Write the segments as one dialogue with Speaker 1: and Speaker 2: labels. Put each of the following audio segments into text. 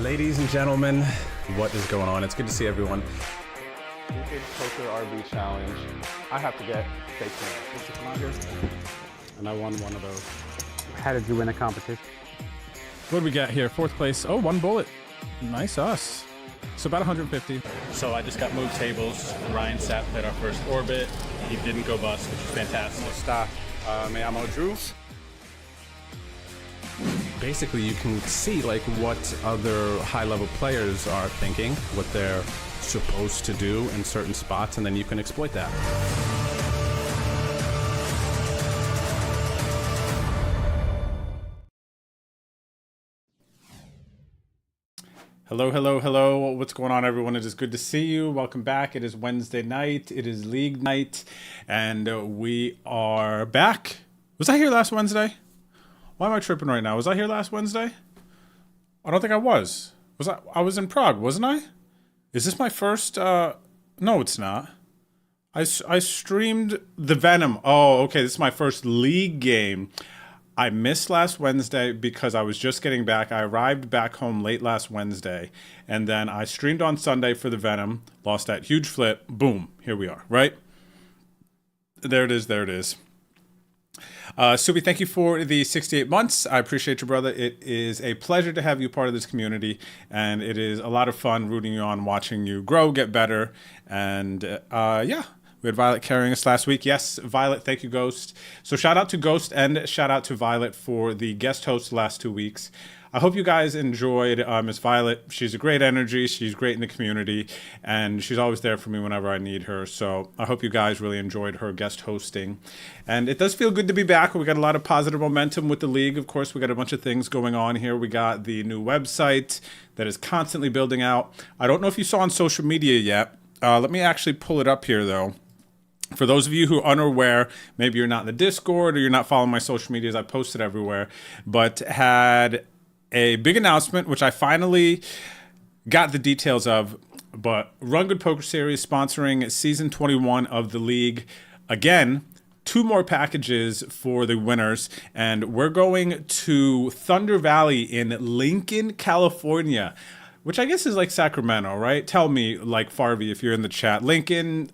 Speaker 1: Ladies and gentlemen, what is going on? It's good to see everyone.
Speaker 2: Rungood Poker RB Challenge. I have to get fake nails. Come out here. And I won one of those.
Speaker 3: How did you win a competition?
Speaker 4: What do we got here? Fourth place. Oh, one bullet. Nice us. So about 150.
Speaker 5: So I just got moved tables. Ryan sat at our first orbit. He didn't go bust, which is fantastic.
Speaker 2: Stop. Me amo Drew.
Speaker 1: Basically, you can see like what other high-level players are thinking, what they're supposed to do in certain spots, and then you can exploit that.
Speaker 4: Hello, hello, hello. What's going on, everyone? It is good to see you. Welcome back. It is Wednesday night. It is league night, and we are back. Was I here last Wednesday? Why am I tripping right now? Was I here last Wednesday? I don't think I was. I was in Prague, wasn't I? Is this my first? No, it's not. I streamed the Venom. Oh, okay. This is my first league game. I missed last Wednesday because I was just getting back. I arrived back home late last Wednesday, and then I streamed on Sunday for the Venom. Lost that huge flip. Boom. Here we are, right? There it is. There it is. Subi, thank you for the 68 months. I appreciate you, brother. It is a pleasure to have you part of this community, and it is a lot of fun rooting you on, watching you grow, get better, and yeah. We had Violet carrying us last week. Yes, Violet, thank you, Ghost. So shout out to Ghost and shout out to Violet for the guest host the last 2 weeks. I hope you guys enjoyed Miss Violet. She's a great energy. She's great in the community, and she's always there for me whenever I need her. So I hope you guys really enjoyed her guest hosting. And it does feel good to be back. We got a lot of positive momentum with the league. Of course, we got a bunch of things going on here. We got the new website that is constantly building out. I don't know if you saw on social media yet. Let me actually pull it up here, though. For those of you who are unaware, maybe you're not in the Discord or you're not following my social medias, I posted everywhere, but had a big announcement, which I finally got the details of. But Rungood Poker Series sponsoring season 21 of the league. Again, 2 more packages for the winners, and we're going to Thunder Valley in Lincoln, California, which I guess is like Sacramento, right? Tell me, like Farvey, if you're in the chat. Lincoln,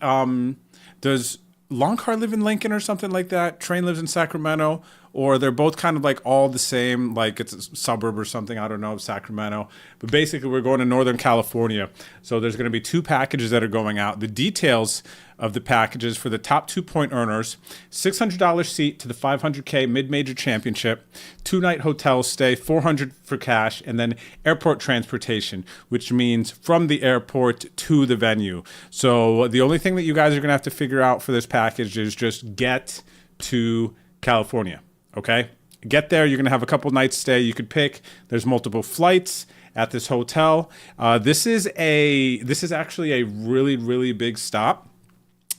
Speaker 4: does Longcar live in Lincoln or something like that? Train lives in Sacramento, or they're both kind of like all the same, like it's a suburb or something, I don't know, of Sacramento. But basically, we're going to Northern California. So there's going to be 2 packages that are going out. The details of the packages for the top 2-point earners: $600 seat to the 500K mid-major championship, 2-night hotel stay, $400 for cash, and then airport transportation, which means from the airport to the venue. So the only thing that you guys are going to have to figure out for this package is just get to California. Okay? Get there. You're going to have a couple nights stay. You could pick. There's multiple flights at this hotel. This is actually a really, really big stop.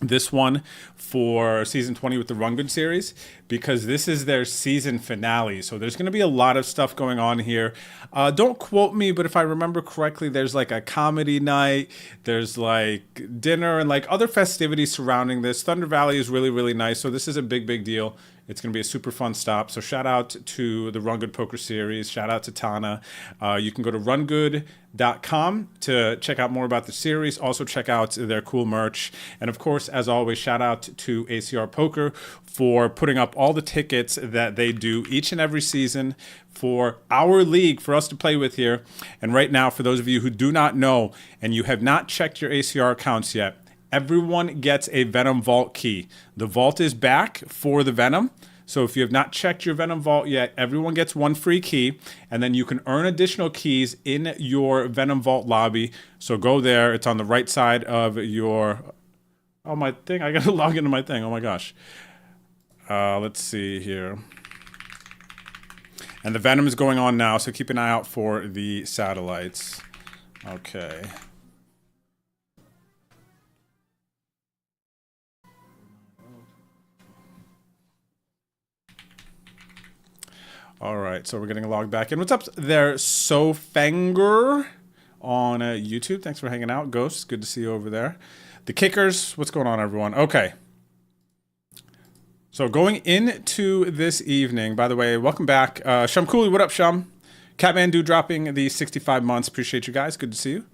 Speaker 4: This one for season 20 with the Rungood series, because this is their season finale. So there's going to be a lot of stuff going on here. Don't quote me, but if I remember correctly, there's like a comedy night, there's like dinner and like other festivities surrounding this. Thunder Valley is really, really nice. So this is a big, big deal. It's going to be a super fun stop. So shout out to the Rungood Poker Series. Shout out to Tana. You can go to rungood.com to check out more about the series. Also check out their cool merch. And of course, as always, shout out to ACR Poker for putting up all the tickets that they do each and every season for our league, for us to play with here. And right now, for those of you who do not know and you have not checked your ACR accounts yet, everyone gets a Venom Vault key. The vault is back for the Venom. So if you have not checked your Venom Vault yet, everyone gets 1 free key, and then you can earn additional keys in your Venom Vault lobby. So go there. It's on the right side of your... Oh, my thing. I got to log into my thing. Oh, my gosh. Let's see here. And the Venom is going on now, so keep an eye out for the satellites. Okay. All right, so we're getting logged back in. What's up there, Sofanger on YouTube? Thanks for hanging out. Ghost, good to see you over there. The kickers, what's going on, everyone? Okay. So going into this evening, by the way, welcome back. Shum Cooley, what up, Shum? Catmandu dropping the 65 months. Appreciate you guys. Good to see you.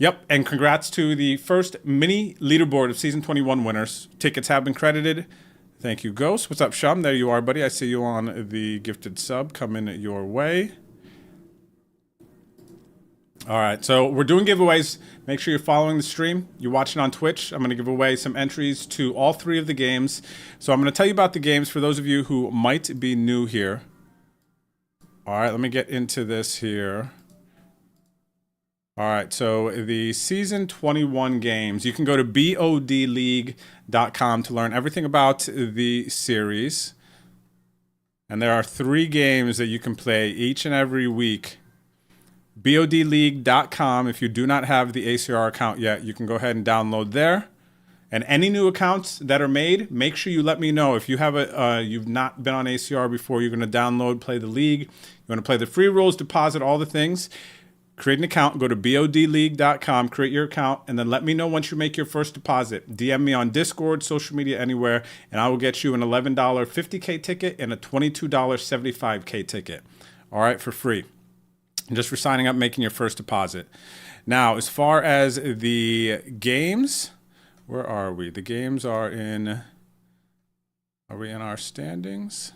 Speaker 4: Yep, and congrats to the first mini leaderboard of Season 21 winners. Tickets have been credited. Thank you, Ghost. What's up, Shum? There you are, buddy. I see you on the gifted sub coming your way. All right, so we're doing giveaways. Make sure you're following the stream. You're watching on Twitch. I'm going to give away some entries to all 3 of the games. So I'm going to tell you about the games for those of you who might be new here. All right, let me get into this here. All right, so the Season 21 games, you can go to bodleague.com to learn everything about the series. And there are 3 games that you can play each and every week. bodleague.com. If you do not have the ACR account yet, you can go ahead and download there. And any new accounts that are made, make sure you let me know. If you have you've not been on ACR before, you're going to download, play the league. You want to play the free rolls, deposit, all the things. Create an account, go to bodleague.com, create your account, and then let me know once you make your first deposit. DM me on Discord, social media, anywhere, and I will get you an $11 50K ticket and a $22 75K ticket. All right, for free. Just for signing up, making your first deposit. Now, as far as the games, where are we? The games are in we in our standings?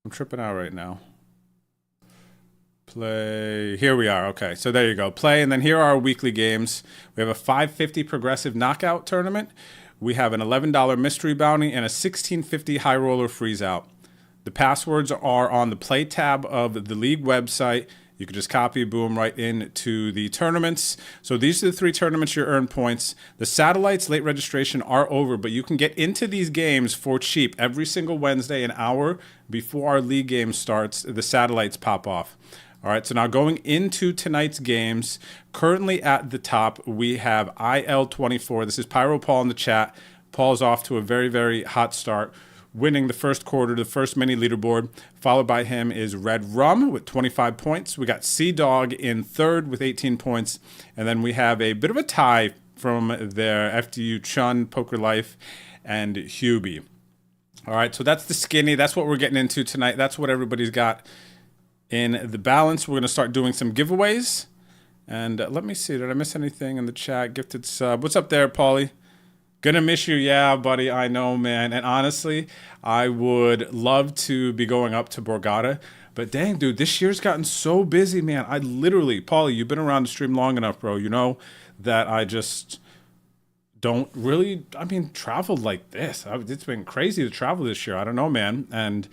Speaker 4: I'm tripping out right now. Play. Here we are. Okay, so there you go. Play, and then here are our weekly games. We have a $550 progressive knockout tournament. We have an $11 mystery bounty and a $1650 high roller freeze out. The passwords are on the play tab of the league website. You can just copy, boom, right into the tournaments. So these are the 3 tournaments you earn points. The satellites late registration are over, but you can get into these games for cheap. Every single Wednesday, an hour before our league game starts, the satellites pop off. All right, so now going into tonight's games, currently at the top, we have IL24. This is Pyro Paul in the chat. Paul's off to a very, very hot start, winning the first quarter, the first mini leaderboard. Followed by him is Red Rum with 25 points. We got Sea Dog in third with 18 points. And then we have a bit of a tie from there, FDU Chun, Poker Life, and Hubie. All right, so that's the skinny. That's what we're getting into tonight. That's what everybody's got in the balance. We're going to start doing some giveaways. And let me see, did I miss anything in the chat? Gifted sub. What's up there, Paulie? Gonna miss you. Yeah, buddy, I know, man. And honestly, I would love to be going up to Borgata. But dang, dude, this year's gotten so busy, man. I literally, Paulie, you've been around the stream long enough, bro. You know that I just don't really, travel like this. It's been crazy to travel this year. I don't know, man. And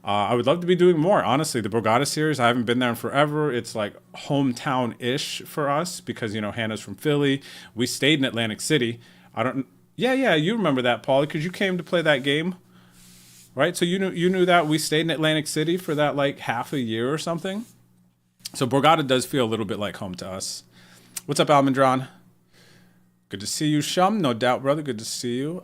Speaker 4: I would love to be doing more. Honestly, the Borgata series, I haven't been there in forever. It's like hometown-ish for us because, you know, Hannah's from Philly. We stayed in Atlantic City. Yeah, you remember that, Paulie, because you came to play that game, right? So you knew that we stayed in Atlantic City for that like half a year or something. So Borgata does feel a little bit like home to us. What's up, Almondron? Good to see you, Shum. No doubt, brother. Good to see you.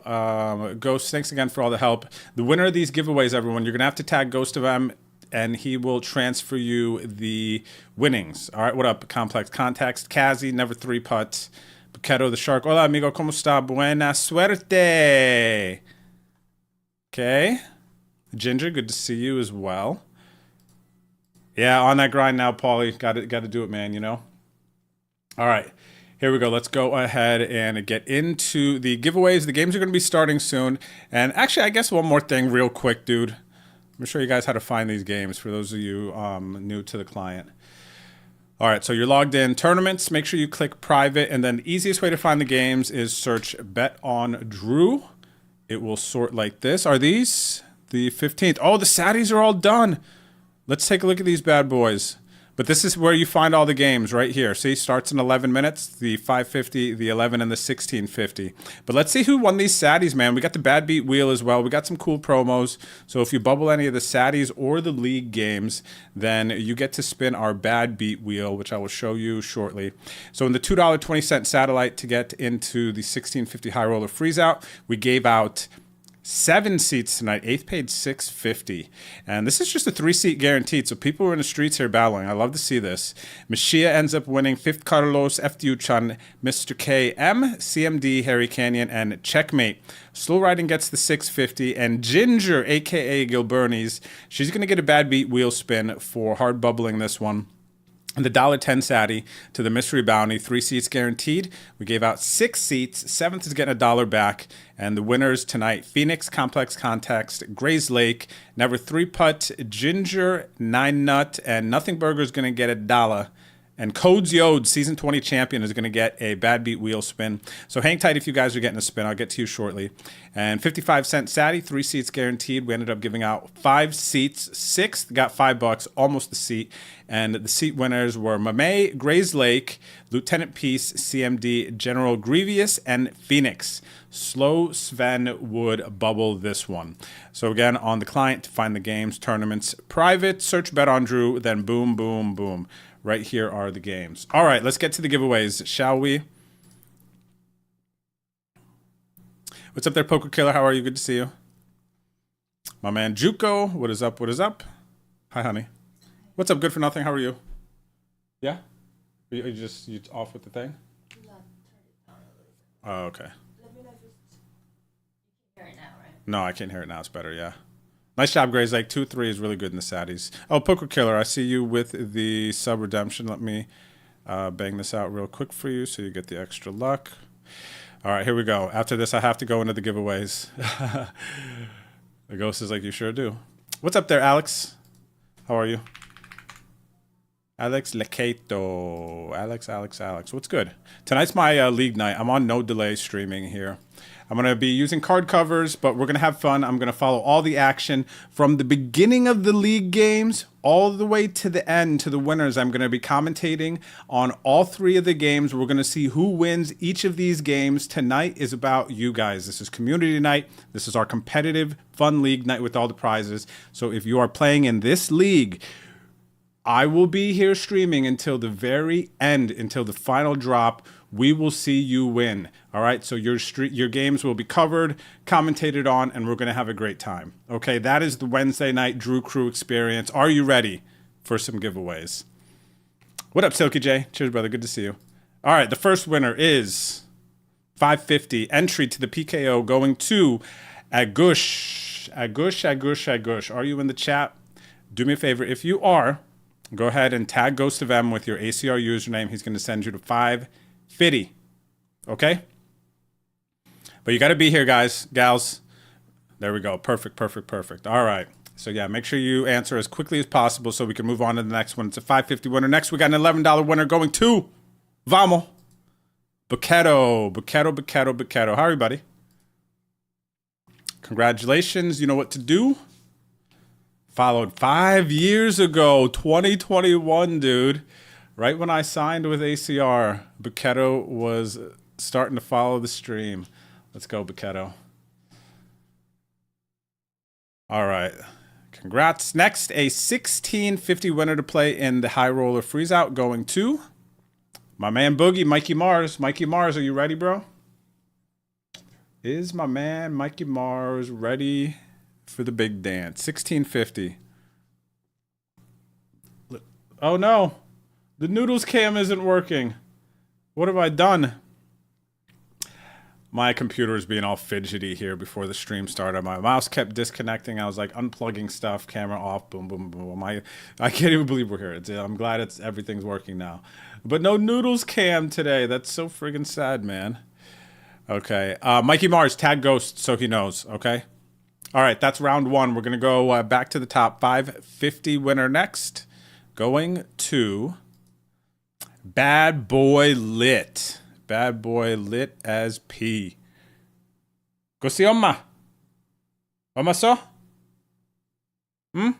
Speaker 4: Ghost, thanks again for all the help. The winner of these giveaways, everyone, you're going to have to tag Ghost of M, and he will transfer you the winnings. All right, what up, Complex Context? Kazi, Never 3-putt. Buqueto the Shark. Hola, amigo. ¿Cómo está? Buena suerte. Okay. Ginger, good to see you as well. Yeah, on that grind now, Paulie. Got to do it, man, you know? All right. Here we go. Let's go ahead and get into the giveaways. The games are going to be starting soon. And actually, I guess one more thing real quick, dude. I'm going to show you guys how to find these games for those of you new to the client. All right, so you're logged in. Tournaments, make sure you click private. And then the easiest way to find the games is search Bet on Drew. It will sort like this. Are these the 15th? Oh, the Saddies are all done. Let's take a look at these bad boys. But this is where you find all the games right here. See, starts in 11 minutes, the 550, the 11, and the 1650. But let's see who won these Saddies, man. We got the Bad Beat Wheel as well. We got some cool promos. So if you bubble any of the Saddies or the League games, then you get to spin our Bad Beat Wheel, which I will show you shortly. So in the $2.20 satellite to get into the 1650 High Roller Freeze Out, we gave out 7 seats tonight. 8th paid $6.50. And this is just a 3-seat guaranteed, so people are in the streets here battling. I love to see this. Mashia ends up winning 5th Carlos, FDU Chun, Mr. K, M, CMD, Harry Canyon, and Checkmate. Slow Riding gets the $6.50, and Ginger, a.k.a. Gilbernies, she's going to get a bad beat wheel spin for hard bubbling this one. And the $1.10 Sadie to the Mystery Bounty, 3 seats guaranteed. We gave out 6 seats. 7th is getting $1 back. And the winners tonight, Phoenix, Complex Context, Grays Lake, Never 3-Putt, Ginger, 9 Nut, and Nothing Burger is going to get $1. And Codes Yode, Season 20 champion, is going to get a bad beat wheel spin. So hang tight if you guys are getting a spin. I'll get to you shortly. And 55-cent Sadie, 3 seats guaranteed. We ended up giving out 5 seats. 6th got $5, almost the seat. And the seat winners were Mame, Grays Lake, Lieutenant Peace, CMD, General Grievous, and Phoenix. Slow Sven would bubble this one. So again, on the client to find the games, tournaments, private, search Bet on Drew, then boom, boom, boom. Right here are the games. All right, let's get to the giveaways, shall we? What's up there, Poker Killer? How are you? Good to see you. My man Juco, what is up? What is up? Hi, honey. What's up? Good for nothing. How are you? Yeah? You off with the thing? Oh, okay.
Speaker 6: Let me know if you can hear it now, right?
Speaker 4: No, I can't hear it now. It's better, yeah. Nice job, Grays. Like 2-3 is really good in the Saddies. Oh, Poker Killer, I see you with the sub redemption. Let me bang this out real quick for you so you get the extra luck. All right, here we go. After this, I have to go into the giveaways. The ghost is like, you sure do. What's up there, Alex? How are you? Alex Lecato. Alex. What's good? Tonight's my league night. I'm on no delay streaming here. I'm going to be using card covers, but we're going to have fun. I'm going to follow all the action from the beginning of the league games all the way to the end, to the winners. I'm going to be commentating on all 3 of the games. We're going to see who wins each of these games. Tonight is about you guys. This is community night. This is our competitive, fun league night with all the prizes. So if you are playing in this league, I will be here streaming until the very end, until the final drop. We will see you win. All right, so your games will be covered, commentated on, and we're going to have a great time. Okay, that is the Wednesday night Drew Crew experience. Are you ready for some giveaways? What up, Silky J? Cheers, brother. Good to see you. All right, the first winner is $5.50 entry to the PKO going to Agush. Are you in the chat? Do me a favor. If you are, go ahead and tag Ghost of M with your ACR username. He's going to send you to $5.50. Okay? But you got to be here, guys, gals. There we go. Perfect. All right. So, yeah, make sure you answer as quickly as possible so we can move on to the next one. It's a $5.50 winner. Next, we got an $11 winner going to Vamo. Buchetto. How are you, buddy? Congratulations. You know what to do. Followed 5 years ago, 2021, dude. Right when I signed with ACR, Buchetto was starting to follow the stream. Let's go, Buchetto. All right. Congrats. Next, a $16.50 winner to play in the High Roller Freeze Out going to my man Boogie, Mikey Mars. Mikey Mars, are you ready, bro? Is my man Mikey Mars ready for the big dance? $16.50. Oh, no. The noodles cam isn't working. What have I done? My computer is being all fidgety here before the stream started. My mouse kept disconnecting. I was like unplugging stuff, camera off, boom, boom, boom. I can't even believe we're here. I'm glad everything's working now. But no noodles cam today. That's so friggin' sad, man. Okay. Mikey Mars, tag Ghost so he knows, okay? All right, that's round 1. We're going to go back to the top. $5.50 winner next. Going to Bad Boy Lit. Bad Boy Lit as P. Go see Oma. Oma so? Can't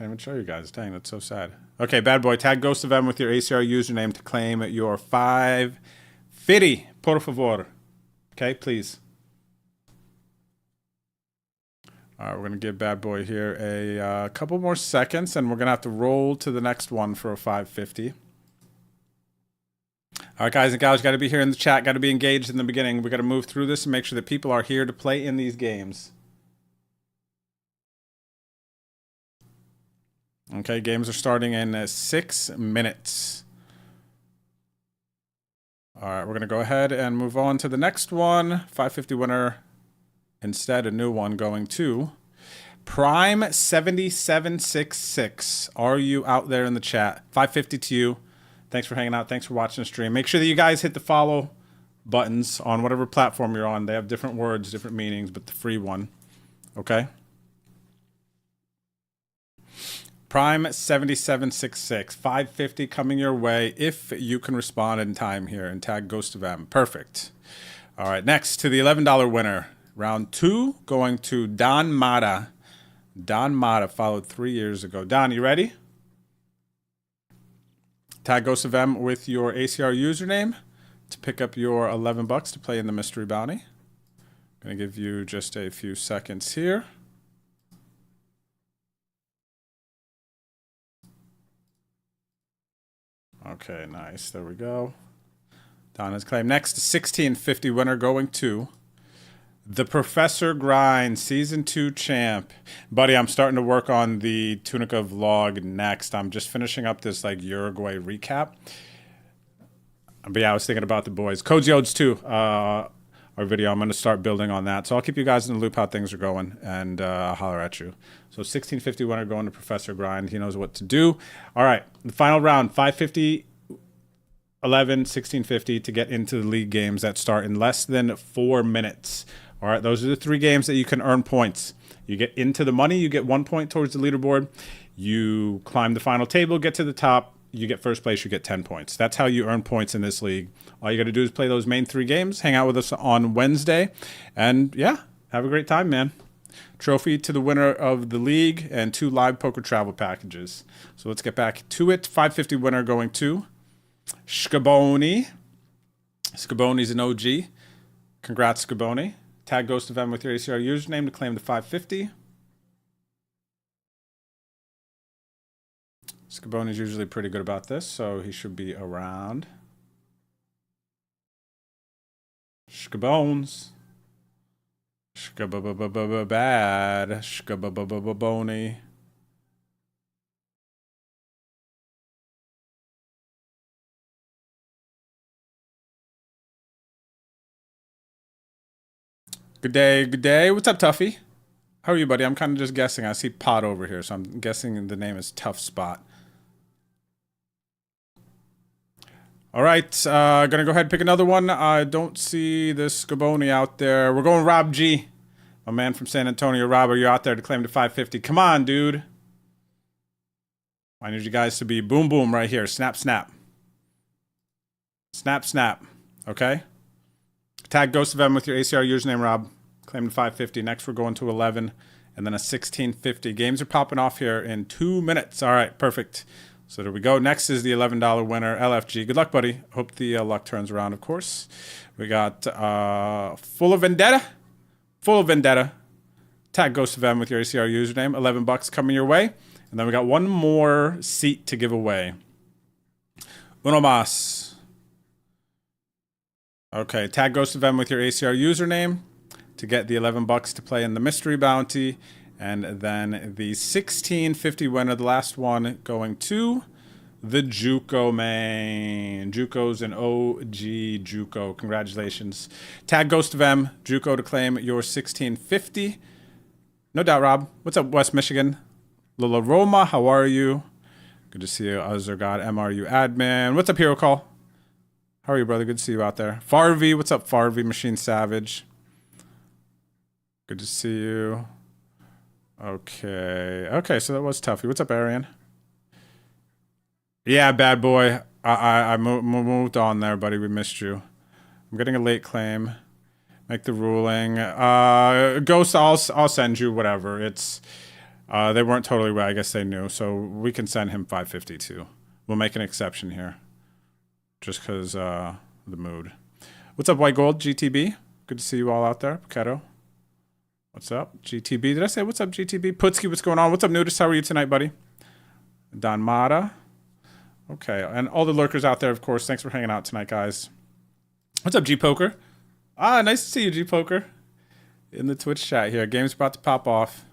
Speaker 4: even show you guys. Dang, that's so sad. Okay, Bad Boy, tag Ghost of M with your ACR username to claim your $5.50. Por favor. Okay, please. All right, we're going to give Bad Boy here a couple more seconds, and we're going to have to roll to the next one for a $5.50. All right, guys and gals, got to be here in the chat, got to be engaged in the beginning. We got to move through this and make sure that people are here to play in these games. Okay, games are starting in 6 minutes. All right, we're going to go ahead and move on to the next one. 550 winner. Instead, a new one going to Prime 7766. Are you out there in the chat? 550 to you. Thanks for hanging out. Thanks for watching the stream. Make sure that you guys hit the follow buttons on whatever platform you're on. They have different words, different meanings, but the free one. Okay? Prime 7766. 550 coming your way if you can respond in time here and tag Ghost of M. Perfect. All right, next to the $11 winner. Round 2 going to Don Mata. Don Mata followed 3 years ago. Don, you ready? Tag Ghost of M with your ACR username to pick up your $11 to play in the mystery bounty. I'm going to give you just a few seconds here. Okay, nice. There we go. Don has claimed. Next, 1650 winner going to The Professor Grind, Season 2 champ. Buddy, I'm starting to work on the Tunica vlog next. I'm just finishing up this like Uruguay recap. But yeah, I was thinking about the boys. Codes Yodes too, our video. I'm going to start building on that. So I'll keep you guys in the loop how things are going and I'll holler at you. So 1650 winner going to Professor Grind. He knows what to do. All right, the final round, 550, 11, 1650 to get into the league games that start in less than 4 minutes. All right, those are the 3 games that you can earn points. You get into the money, you get 1 point towards the leaderboard. You climb the final table, get to the top, you get first place, you get 10 points. That's how you earn points in this league. All you got to do is play those main 3 games, hang out with us on Wednesday, and yeah, have a great time, man. Trophy to the winner of the league and 2 live poker travel packages. So let's get back to it. 550 winner going to Scaboni. Scaboni's an OG. Congrats, Scaboni. Tag Ghost of M with your ACR username to claim the 550. Scaboni's usually pretty good about this, so he should be around. Scabones. Bad. Scaboni. Good day, good day. What's up, Tuffy? How are you, buddy? I'm kind of just guessing. I see Pot over here, so I'm guessing the name is Tough Spot. All right, gonna go ahead and pick another one. I don't see this Scaboni out there. We're going Rob G. A man from San Antonio. Rob, are you out there to claim the 550? Come on, dude. I need you guys to be boom, boom right here. Snap, snap. Snap, snap. Okay? Tag Ghost of M with your ACR username, Rob. Claim the 550. Next, we're going to 11 and then a 1650. Games are popping off here in 2 minutes. All right, perfect. So there we go. Next is the $11 winner, LFG. Good luck, buddy. Hope the luck turns around, of course. We got Full of Vendetta. Full of Vendetta. Tag Ghost of M with your ACR username. $11 coming your way. And then we got one more seat to give away. Uno más. Okay, tag Ghost of M with your ACR username to get the $11 to play in the mystery bounty. And then the 1650 winner, the last one, going to the Juco man. Juco's an OG Juco. Congratulations. Tag Ghost of M, Juco to claim your 1650. No doubt, Rob. What's up, West Michigan? Lola Roma, how are you? Good to see you, Azergod, MRU admin. What's up, Hero Call? How are you, brother? Good to see you out there. Farvi, what's up, Farvi? Machine Savage. Good to see you. Okay. Okay, so that was Tuffy. What's up, Arian? Yeah, bad boy. I moved on there, buddy. We missed you. I'm getting a late claim. Make the ruling. Ghost, I'll send you whatever. It's they weren't totally right. I guess they knew. So we can send him 550 too. We'll make an exception here. Just because the mood. What's up, White Gold? GTB. Good to see you all out there. Keto. What's up? GTB. Did I say what's up, GTB? Putski, what's going on? What's up, Nudist? How are you tonight, buddy? Don Mata. Okay, and all the lurkers out there, of course, thanks for hanging out tonight, guys. What's up, G-Poker? Ah, nice to see you, G-Poker. In the Twitch chat here. Game's about to pop off.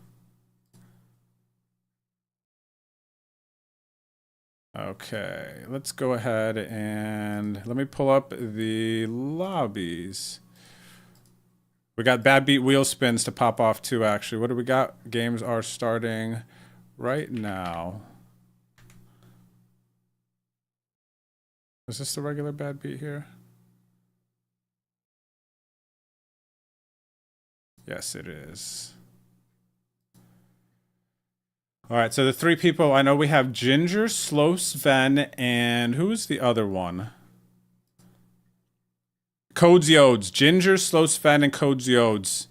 Speaker 4: Okay, let's go ahead and let me pull up the lobbies. We got Bad Beat wheel spins to pop off too, actually. What do we got? Games are starting right now. Is this the regular Bad Beat here? Yes, it is. All right, so the three people, I know we have Ginger, Slow Sven, and who's the other one? Codes Yodes. Ginger, Slow Sven, and Codes Yodes.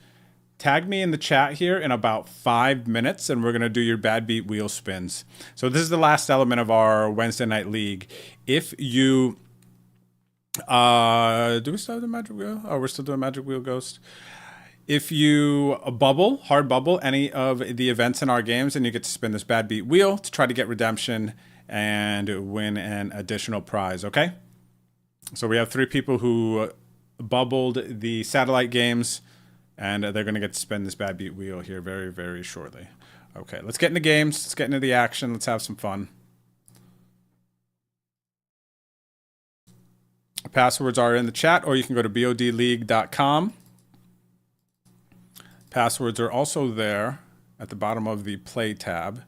Speaker 4: Tag me in the chat here in about 5 minutes, and we're going to do your Bad Beat wheel spins. So this is the last element of our Wednesday Night League. If you... do we still have the Magic Wheel? Oh, we're still doing Magic Wheel Ghost. If you bubble, hard bubble, any of the events in our games, and you get to spin this Bad Beat wheel to try to get redemption and win an additional prize, okay? So we have 3 people who bubbled the satellite games, and they're going to get to spin this Bad Beat wheel here very, very shortly. Okay, let's get into games. Let's get into the action. Let's have some fun. Passwords are in the chat, or you can go to bodleague.com. Passwords are also there at the bottom of the play tab.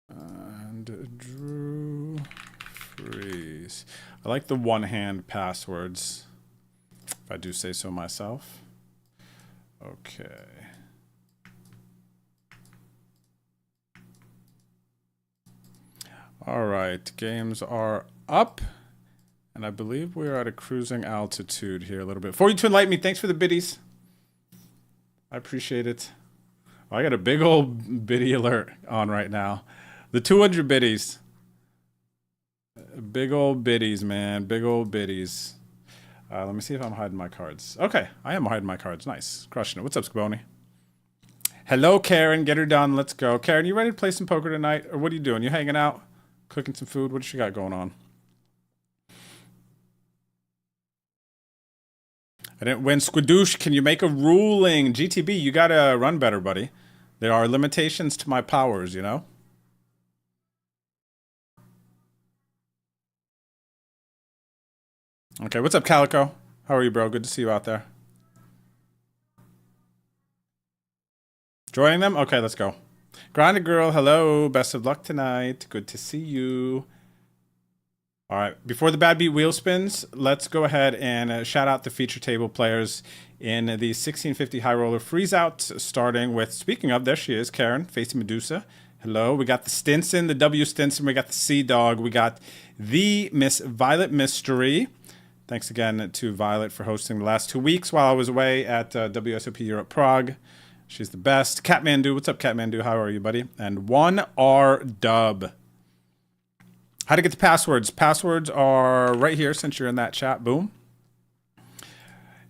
Speaker 4: And Drew Freeze. I like the one-hand passwords, if I do say so myself. Okay. All right, games are up. And I believe we are at a cruising altitude here a little bit. For you to enlighten me, thanks for the biddies. I appreciate it. Oh, I got a big old biddy alert on right now. The 200 biddies. Big old biddies, man. Big old biddies. Let me see if I'm hiding my cards. Okay, I am hiding my cards. Nice. Crushing it. What's up, Scaboni? Hello, Karen. Get her done. Let's go. Karen, you ready to play some poker tonight? Or what are you doing? You hanging out? Cooking some food? What you got going on? I didn't win. Squidoosh, can you make a ruling? GTB, you gotta run better, buddy. There are limitations to my powers, you know? Okay, what's up, Calico? How are you, bro? Good to see you out there. Joining them? Okay, let's go. Grinded Girl, hello. Best of luck tonight. Good to see you. All right, before the Bad Beat wheel spins, let's go ahead and shout out the feature table players in the 1650 High Roller Freeze Out, starting with, speaking of, there she is, Karen, facing Medusa. Hello, we got the Stinson, the W Stinson, we got the Sea Dog, we got the Miss Violet Mystery. Thanks again to Violet for hosting the last 2 weeks while I was away at WSOP Europe Prague. She's the best. Catmandu, what's up, Catmandu? How are you, buddy? And 1R Dub. How to get the passwords. Passwords are right here since you're in that chat. Boom.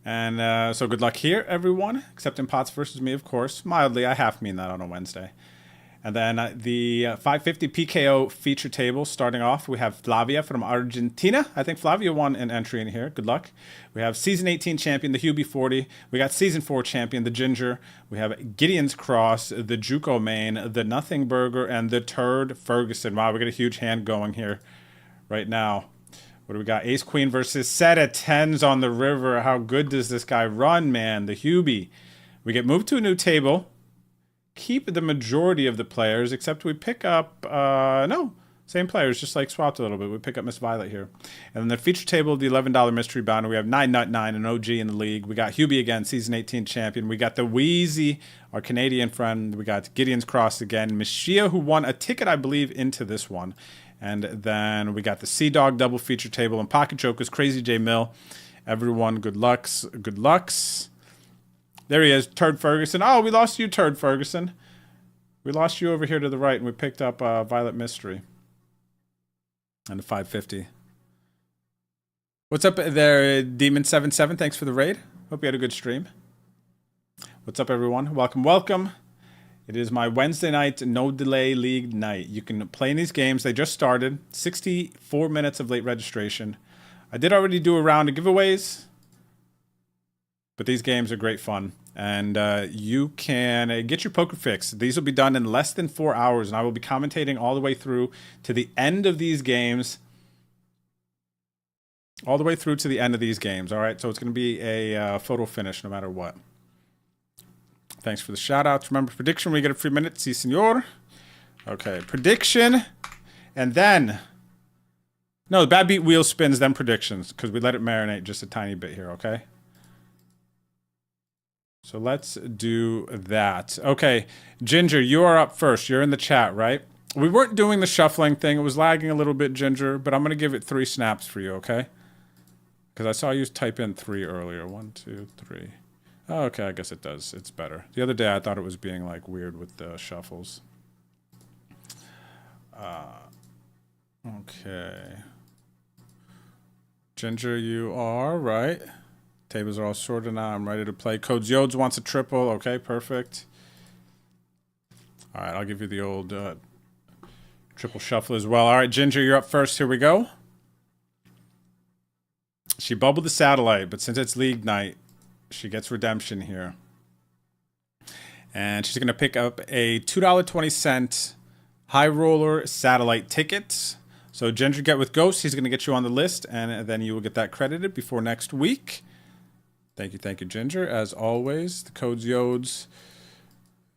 Speaker 4: And so good luck here, everyone. Except in Pots versus me, of course. Mildly, I half mean that on a Wednesday. And then the 550 PKO feature table starting off. We have Flavia from Argentina. I think Flavia won an entry in here. Good luck. We have Season 18 champion, the Hubie 40. We got Season 4 champion, the Ginger. We have Gideon's Cross, the Juco Main, the Nothing Burger, and the Turd Ferguson. Wow, we got a huge hand going here right now. What do we got? Ace Queen versus set of tens on the river. How good does this guy run, man? The Hubie. We get moved to a new table. Keep the majority of the players, except we pick up, no, same players, just like swapped a little bit. We pick up Miss Violet here. And then the feature table, the $11 mystery bounty, we have 999, an OG in the league. We got Hubie again, season 18 champion. We got the Wheezy, our Canadian friend. We got Gideon's Cross again. Miss Shia, who won a ticket, I believe, into this one. And then we got the Sea Dog double feature table and Pocket Jokers, Crazy J Mill. Everyone, good lucks, good lucks. There he is, Turd Ferguson. Oh, we lost you, Turd Ferguson. We lost you over here to the right, and we picked up Violet Mystery. And a 550. What's up there, Demon77? Thanks for the raid. Hope you had a good stream. What's up, everyone? Welcome, welcome. It is my Wednesday night, no delay league night. You can play in these games. They just started. 64 minutes of late registration. I did already do a round of giveaways, but these games are great fun. And you can get your poker fix. These will be done in less than 4 hours, and I will be commentating all the way through to the end of these games. All the way through to the end of these games, all right? So it's going to be a photo finish no matter what. Thanks for the shout-outs. Remember, prediction, we get a free minute. Si, senor. Okay, prediction. And then... No, the bad beat wheel spins, then predictions, because we let it marinate just a tiny bit here, okay? So let's do that. Okay, Ginger, you are up first. You're in the chat, right? We weren't doing the shuffling thing. It was lagging a little bit, Ginger, but I'm going to give it 3 snaps for you, okay? Because I saw you type in 3 earlier. 1, 2, 3. Oh, okay, I guess it does. It's better. The other day I thought it was being like weird with the shuffles. Okay. Ginger, you are right. Tables are all sorted now. I'm ready to play. Codes Yodes wants a triple. Okay, perfect. All right, I'll give you the old triple shuffle as well. All right, Ginger, you're up first. Here we go. She bubbled the satellite, but since it's league night, she gets redemption here. And she's going to pick up a $2.20 high roller satellite ticket. So Ginger, get with Ghost. He's going to get you on the list, and then you will get that credited before next week. Thank you, Ginger. As always, the Codes Yodes.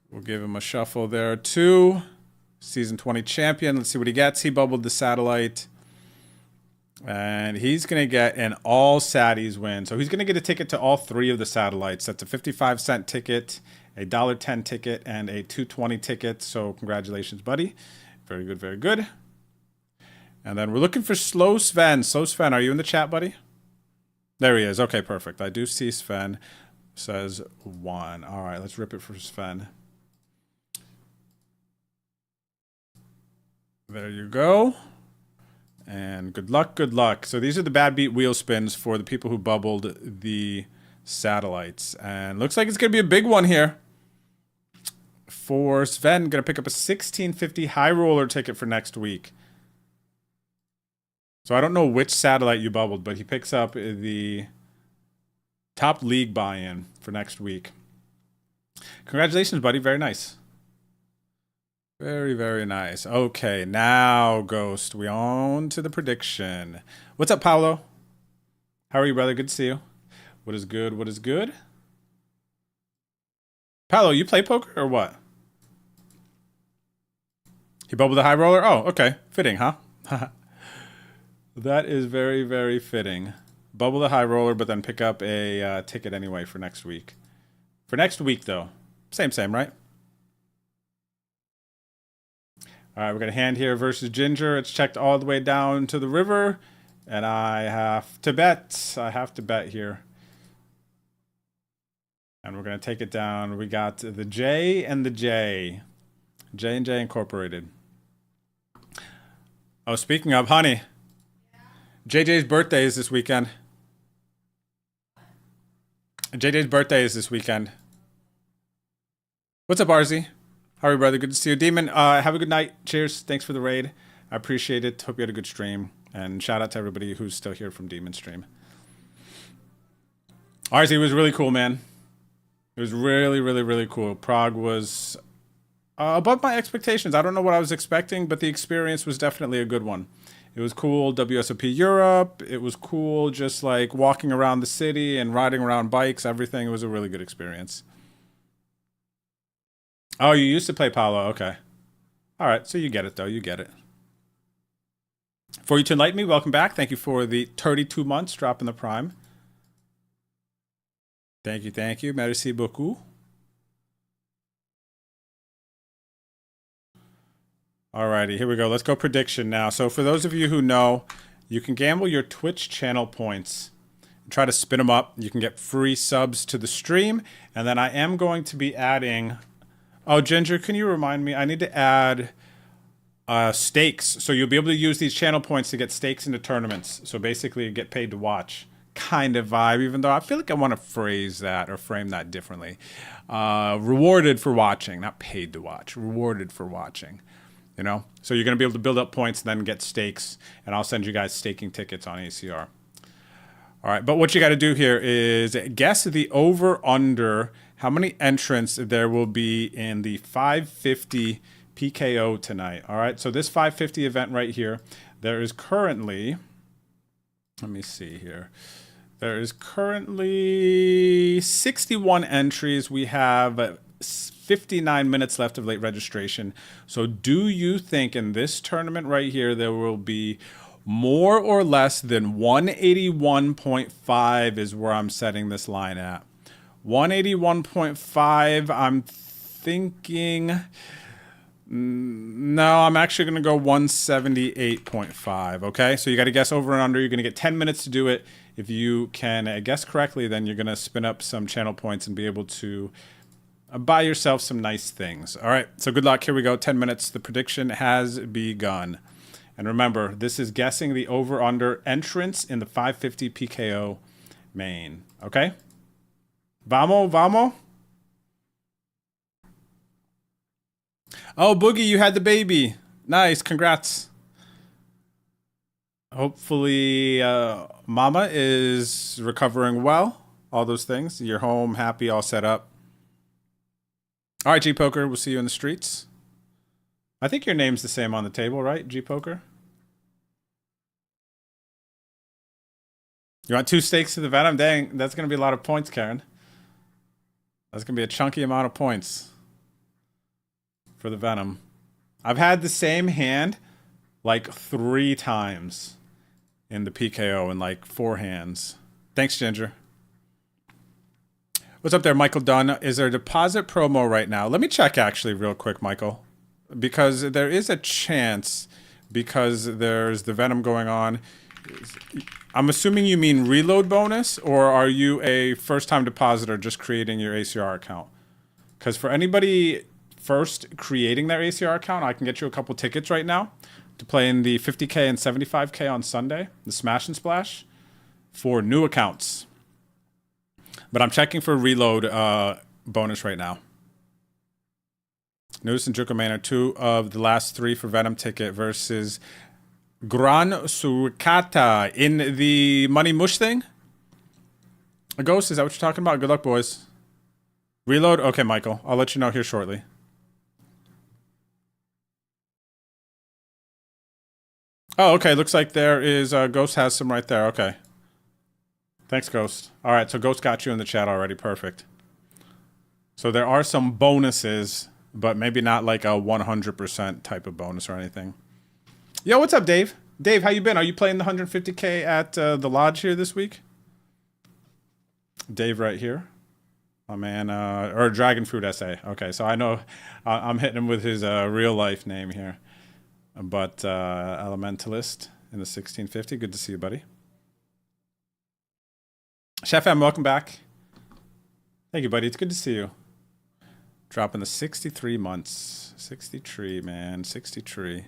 Speaker 4: We'll give him a shuffle there, too. Season 20 champion. Let's see what he gets. He bubbled the satellite. And he's going to get an all Saddies win. So he's going to get a ticket to all 3 of the satellites. That's a 55-cent ticket, a $1.10 ticket, and a $2.20 ticket. So congratulations, buddy. Very good, very good. And then we're looking for Slow Sven. Slow Sven, are you in the chat, buddy? There he is. Okay, perfect. I do see Sven. Says 1. All right, let's rip it for Sven. There you go. And good luck, good luck. So these are the bad beat wheel spins for the people who bubbled the satellites. And looks like it's going to be a big one here. For Sven, going to pick up a $16.50 high roller ticket for next week. So I don't know which satellite you bubbled, but he picks up the top league buy-in for next week. Congratulations, buddy. Very nice. Very, very nice. Okay, now, Ghost, we on to the prediction. What's up, Paolo? How are you, brother? Good to see you. What is good? What is good? Paolo, you play poker or what? He bubbled the high roller? Oh, okay. Fitting, huh? That is very, very fitting. Bubble the high roller, but then pick up a ticket anyway for next week. For next week, though. Same, right? All right, we're going to hand here versus Ginger. It's checked all the way down to the river. And I have to bet. I have to bet here. And we're going to take it down. We got the J and the J. J&J Incorporated. Oh, speaking of, honey. JJ's birthday is this weekend. JJ's birthday is this weekend. What's up, RZ? How are you, brother? Good to see you. Demon, have a good night. Cheers. Thanks for the raid. I appreciate it. Hope you had a good stream. And shout out to everybody who's still here from Demon Stream. RZ was really cool, man. It was really, really, really cool. Prague was above my expectations. I don't know what I was expecting, but the experience was definitely a good one. It was cool, WSOP Europe. It was cool just like walking around the city and riding around bikes, everything. It was a really good experience. Oh, you used to play Paolo. Okay. All right, so you get it, though. You get it. For you to enlighten me, welcome back. Thank you for the 32 months dropping the prime. Thank you, thank you. Merci beaucoup. Alrighty, here we go. Let's go prediction now. So for those of you who know, you can gamble your Twitch channel points. Try to spin them up. You can get free subs to the stream. And then I am going to be adding... Oh, Ginger, can you remind me? I need to add stakes. So you'll be able to use these channel points to get stakes into tournaments. So basically you get paid to watch kind of vibe, even though I feel like I want to phrase that or frame that differently. Rewarded for watching, not paid to watch, rewarded for watching, you know? So you're going to be able to build up points and then get stakes, and I'll send you guys staking tickets on ACR. All right, but what you got to do here is guess the over-under, how many entrants there will be in the 550 PKO tonight. All right, so this 550 event right here, there is currently, let me see here. There is currently 61 entries. We have 59 minutes left of late registration. So do you think in this tournament right here, there will be more or less than 181.5 is where I'm setting this line at. 181.5, I'm thinking, no, I'm actually going to go 178.5, okay? So you got to guess over and under. You're going to get 10 minutes to do it. If you can guess correctly, then you're going to spin up some channel points and be able to buy yourself some nice things. All right, so good luck. Here we go, 10 minutes. The prediction has begun. And remember, this is guessing the over-under entrance in the 550 PKO main. Okay? Vamos, vamos. Oh, Boogie, you had the baby. Nice, congrats. Hopefully, Mama is recovering well. All those things. You're home, happy, all set up. All right, G-Poker, we'll see you in the streets. I think your name's the same on the table, right, G-Poker? You want 2 stakes to the Venom? Dang, that's going to be a lot of points, Karen. That's going to be a chunky amount of points for the Venom. I've had the same hand like 3 times in the PKO in like 4 hands. Thanks, Ginger. What's up there, Michael Dunn? Is there a deposit promo right now? Let me check actually real quick, Michael. Because there is a chance, because there's the Venom going on. I'm assuming you mean reload bonus, or are you a first-time depositor just creating your ACR account? Because for anybody first creating their ACR account, I can get you a couple tickets right now to play in the 50K and 75K on Sunday, the Smash and Splash, for new accounts. But I'm checking for reload bonus right now. Noose and Jukaman are 2 of the last 3 for Venom ticket versus Gran Suricata in the Money Mush thing. A Ghost, is that what you're talking about? Good luck, boys. Reload? Okay, Michael. I'll let you know here shortly. Oh, okay. Looks like there is, Ghost has some right there. Okay. Thanks, Ghost. All right, so Ghost got you in the chat already. Perfect. So there are some bonuses, but maybe not like a 100% type of bonus or anything. Yo, what's up, Dave? Dave, how you been? Are you playing the 150K at the lodge here this week? Dave right here. My man, or Dragon Fruit SA. Okay, so I know I'm hitting him with his real life name here. But Elementalist in the 1650. Good to see you, buddy. Chef M, welcome back. Thank you, buddy. It's good to see you. Dropping the 63 months. 63, man. 63.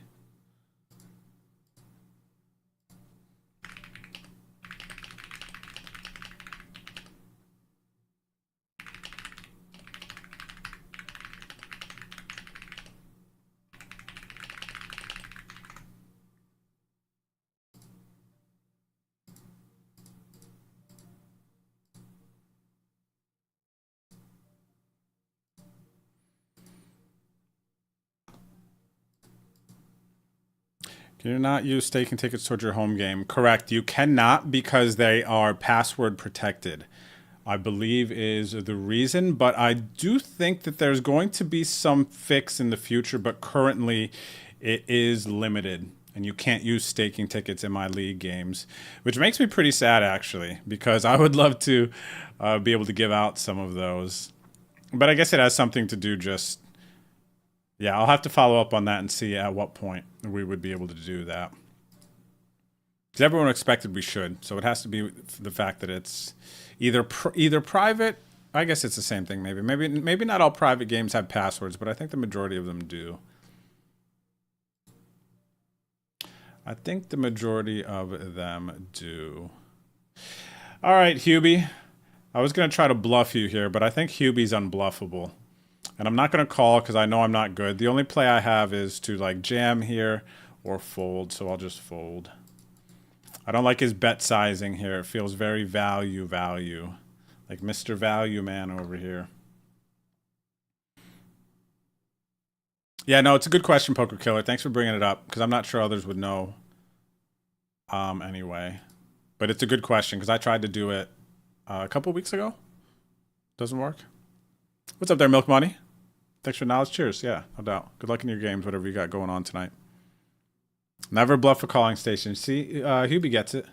Speaker 4: Can you not use staking tickets towards your home game? Correct. You cannot, because they are password protected, I believe is the reason. But I do think that there's going to be some fix in the future, but currently it is limited. And you can't use staking tickets in my league games, which makes me pretty sad, actually, because I would love to be able to give out some of those. But I guess it has something to do just... Yeah, I'll have to follow up on that and see at what point we would be able to do that. Because everyone expected we should, so it has to be the fact that it's either private. I guess it's the same thing. Maybe not all private games have passwords, but I think the majority of them do. I think the majority of them do. All right, Hubie. I was going to try to bluff you here, but I think Hubie's unbluffable. And I'm not going to call because I know I'm not good. The only play I have is to like jam here or fold, so I'll just fold. I don't like his bet sizing here. It feels very value. Like Mr. Value Man over here. Yeah, no, it's a good question, Poker Killer. Thanks for bringing it up because I'm not sure others would know anyway. But it's a good question because I tried to do it a couple weeks ago. Doesn't work. What's up there, Milk Money? Thanks for knowledge. Cheers. Yeah, no doubt. Good luck in your games, whatever you got going on tonight. Never bluff a calling station. See, Hubie gets it.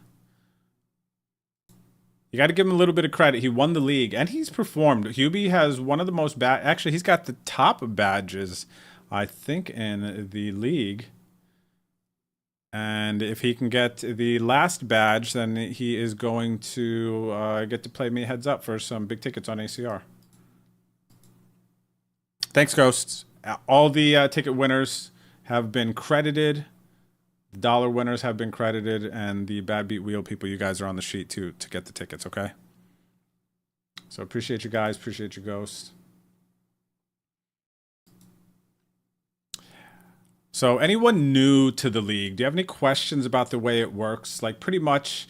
Speaker 4: You got to give him a little bit of credit. He won the league, and he's performed. Hubie has one of the most bad... Actually, he's got the top badges, I think, in the league. And if he can get the last badge, then he is going to get to play me heads up for some big tickets on ACR. Thanks, Ghosts. All the ticket winners have been credited. The dollar winners have been credited, and the Bad Beat Wheel people, you guys are on the sheet too to get the tickets, okay? So appreciate you guys, appreciate you, Ghosts. So anyone new to the league, do you have any questions about the way it works? Like pretty much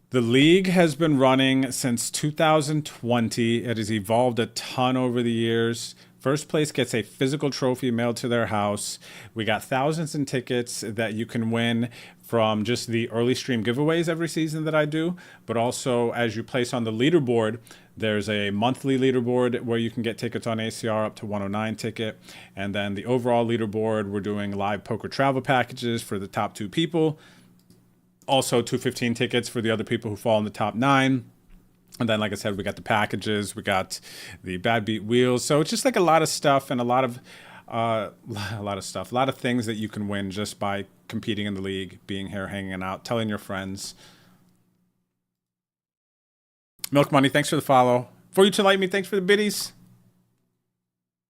Speaker 4: the league has been running since 2020. It has evolved a ton over the years. First place gets a physical trophy mailed to their house. We got thousands in tickets that you can win from just the early stream giveaways every season that I do. But also as you place on the leaderboard, there's a monthly leaderboard where you can get tickets on ACR up to 109 ticket. And then the overall leaderboard, we're doing live poker travel packages for the top 2 people. Also 215 tickets for the other people who fall in the top 9. And then, like I said, we got the packages, we got the Bad Beat Wheels. So it's just like a lot of stuff and a lot of things that you can win just by competing in the league, being here, hanging out, telling your friends. Milk Money, thanks for the follow. For You To Light Me, thanks for the biddies.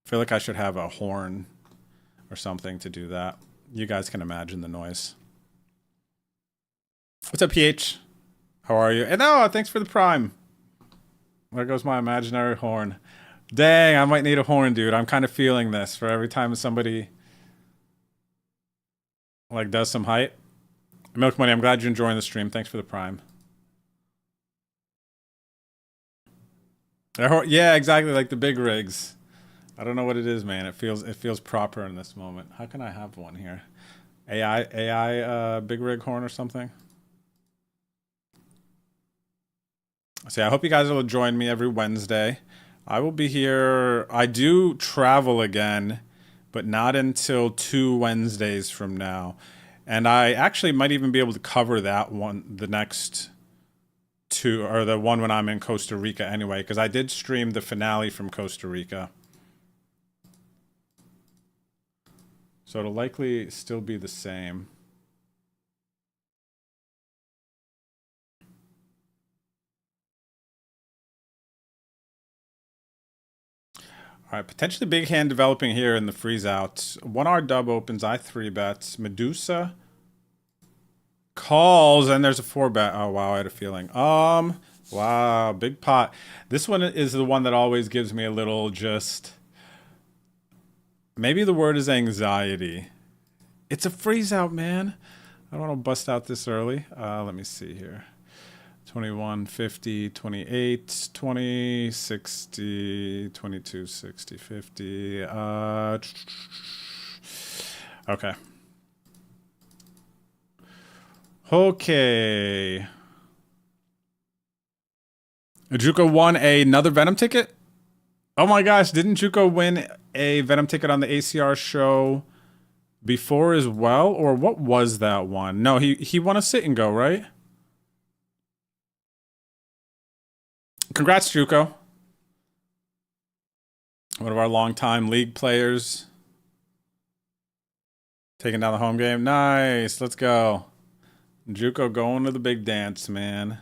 Speaker 4: I feel like I should have a horn or something to do that. You guys can imagine the noise. What's up, PH? How are you? And oh, thanks for the prime. There goes my imaginary horn. Dang, I might need a horn, dude. I'm kind of feeling this for every time somebody like does some hype. Milk Money, I'm glad you're enjoying the stream. Thanks for the prime. Yeah, exactly, like the big rigs. I don't know what it is, man. It feels proper in this moment. How can I have one here? AI big rig horn or something? So yeah, I hope you guys will join me every Wednesday. I will be here. I do travel again, but not until 2 Wednesdays from now. And I actually might even be able to cover that one, the next 2, or the one when I'm in Costa Rica anyway, because I did stream the finale from Costa Rica. So it'll likely still be the same. All right, potentially big hand developing here in the freeze out. 1R dub opens, I 3 bets. Medusa calls, and there's a 4 bet. Oh wow, I had a feeling. Wow, big pot. This one is the one that always gives me a little just, maybe the word is anxiety. It's a freeze out, man. I don't want to bust out this early. Let me see here. 21, 50, 28, 20, 60, 22, 60, 50. Okay. Okay. Juco won another Venom ticket? Oh my gosh, didn't Juco win a Venom ticket on the ACR show before as well? Or what was that one? No, he won a sit and go, right? Congrats, Juco. One of our longtime league players. Taking down the home game. Nice. Let's go. Juco going to the big dance, man.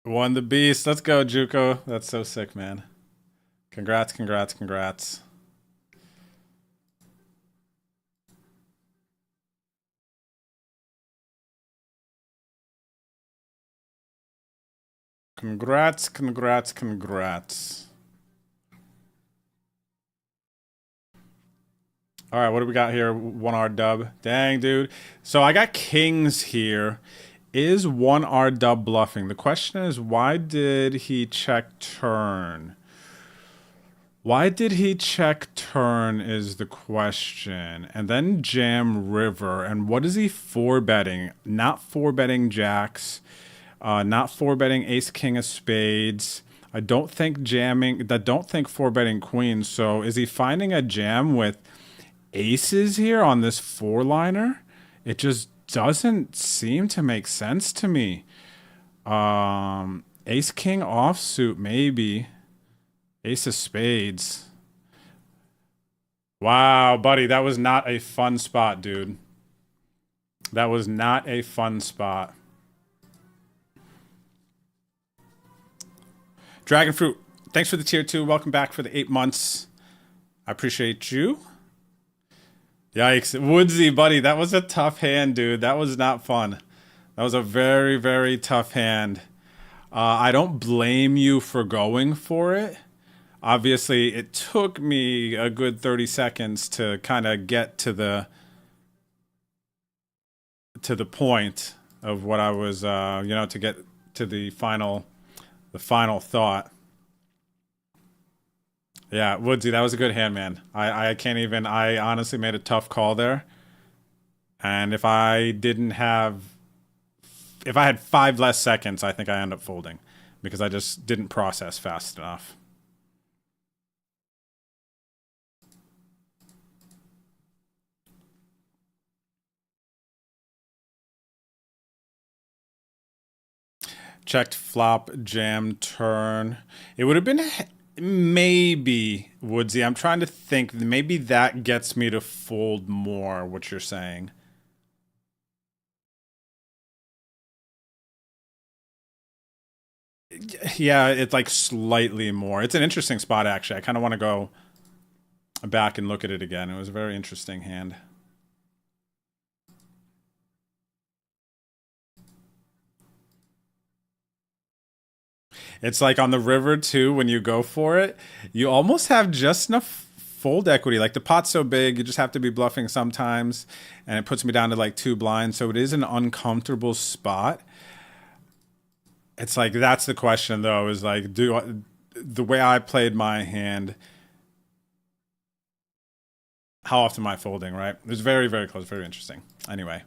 Speaker 4: Won the beast. Let's go, Juco. That's so sick, man. Congrats, congrats, congrats. Congrats, congrats, congrats. All right, what do we got here? 1R dub. Dang, dude. So I got kings here. Is 1R dub bluffing? The question is, why did he check turn? Why did he check turn is the question. And then jam river. And what is he 4-betting? Not 4-betting jacks. Not 4-betting ace king of spades. I don't think jamming. I don't think 4-betting queens. So is he finding a jam with aces here on this 4-liner? It just doesn't seem to make sense to me. Ace king offsuit maybe. Ace of spades. Wow, buddy, that was not a fun spot, dude. That was not a fun spot. Dragon Fruit, thanks for the tier 2. Welcome back for the 8 months. I appreciate you. Yikes. Woodsy, buddy, that was a tough hand, dude. That was not fun. That was a very, very tough hand. I don't blame you for going for it. Obviously, it took me a good 30 seconds to kind of get to the point of what I was, to get to the final thought. Yeah, Woodsy, that was a good hand, man. I can't even, I honestly made a tough call there. And if I had 5 less seconds, I think I end up folding because I just didn't process fast enough. Checked flop, jam, turn. It would have been maybe, Woodsy. I'm trying to think. Maybe that gets me to fold more, what you're saying. Yeah, it's like slightly more. It's an interesting spot, actually. I kind of want to go back and look at it again. It was a very interesting hand. It's like on the river too, when you go for it, you almost have just enough fold equity. Like the pot's so big, you just have to be bluffing sometimes, and it puts me down to like 2 blinds. So it is an uncomfortable spot. It's like, that's the question though, is like, the way I played my hand, how often am I folding, right? It was very, very close, very interesting. Anyway.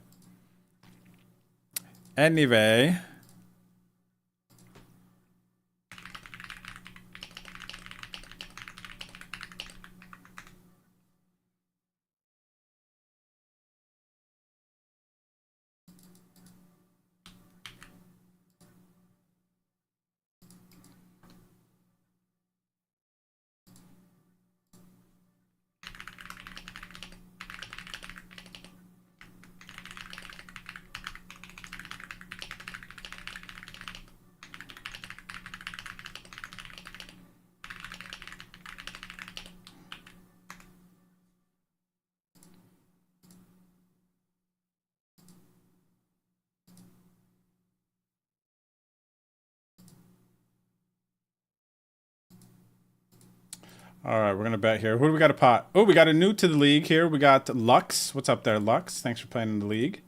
Speaker 4: All right, we're going to bet here. Who do we got a pot? Oh, we got a new to the league here. We got Lux. What's up there, Lux? Thanks for playing in the league.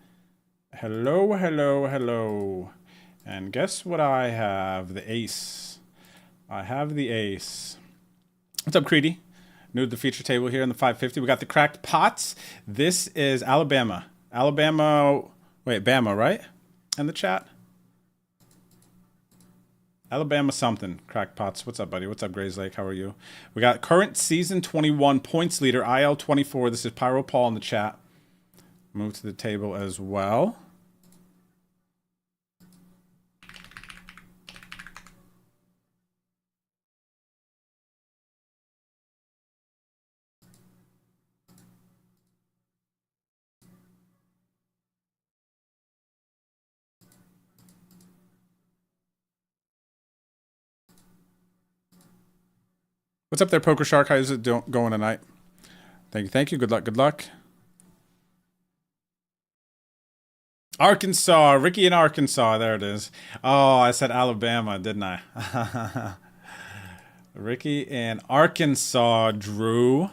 Speaker 4: Hello, hello, hello. And guess what I have? The ace. I have the ace. What's up, Creedy? New to the feature table here in the 550. We got the cracked pots. This is Alabama. Wait, Bama, right? In the chat? Alabama something. Crackpots. What's up, buddy? What's up, Grays Lake? How are you? We got current season 21 points leader, IL24. This is Pyro Paul in the chat. Move to the table as well. What's up there, Poker Shark? How's it going tonight? Thank you, thank you. Good luck, good luck. Arkansas, Ricky in Arkansas. There it is. Oh, I said Alabama, didn't I? Ricky in Arkansas, Drew.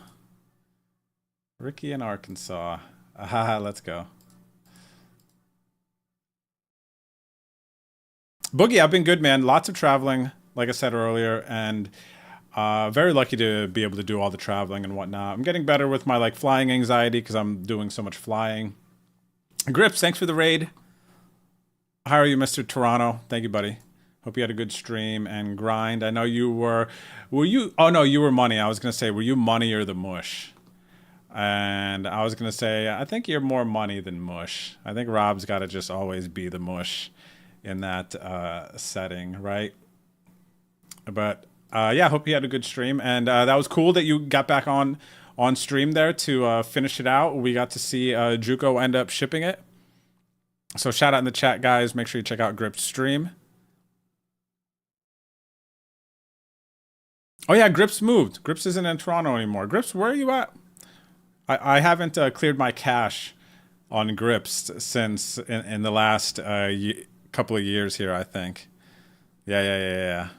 Speaker 4: Ricky in Arkansas. Let's go. Boogie, I've been good, man. Lots of traveling, like I said earlier, and very lucky to be able to do all the traveling and whatnot. I'm getting better with my like flying anxiety because I'm doing so much flying. Grips, thanks for the raid. How are you, Mr. Toronto? Thank you, buddy. Hope you had a good stream and grind. I know you were you? Oh no, you were money. I was gonna say, were you money or the mush? And I was gonna say, I think you're more money than mush. I think Rob's got to just always be the mush in that setting, right? But yeah, hope you had a good stream, and that was cool that you got back on stream there to finish it out. We got to see Juco end up shipping it. So shout out in the chat, guys. Make sure you check out Grip's stream. Oh yeah, Grips moved. Grips isn't in Toronto anymore. Grips, where are you at? I haven't cleared my cache on Grips since in the last couple of years here, I think. Yeah.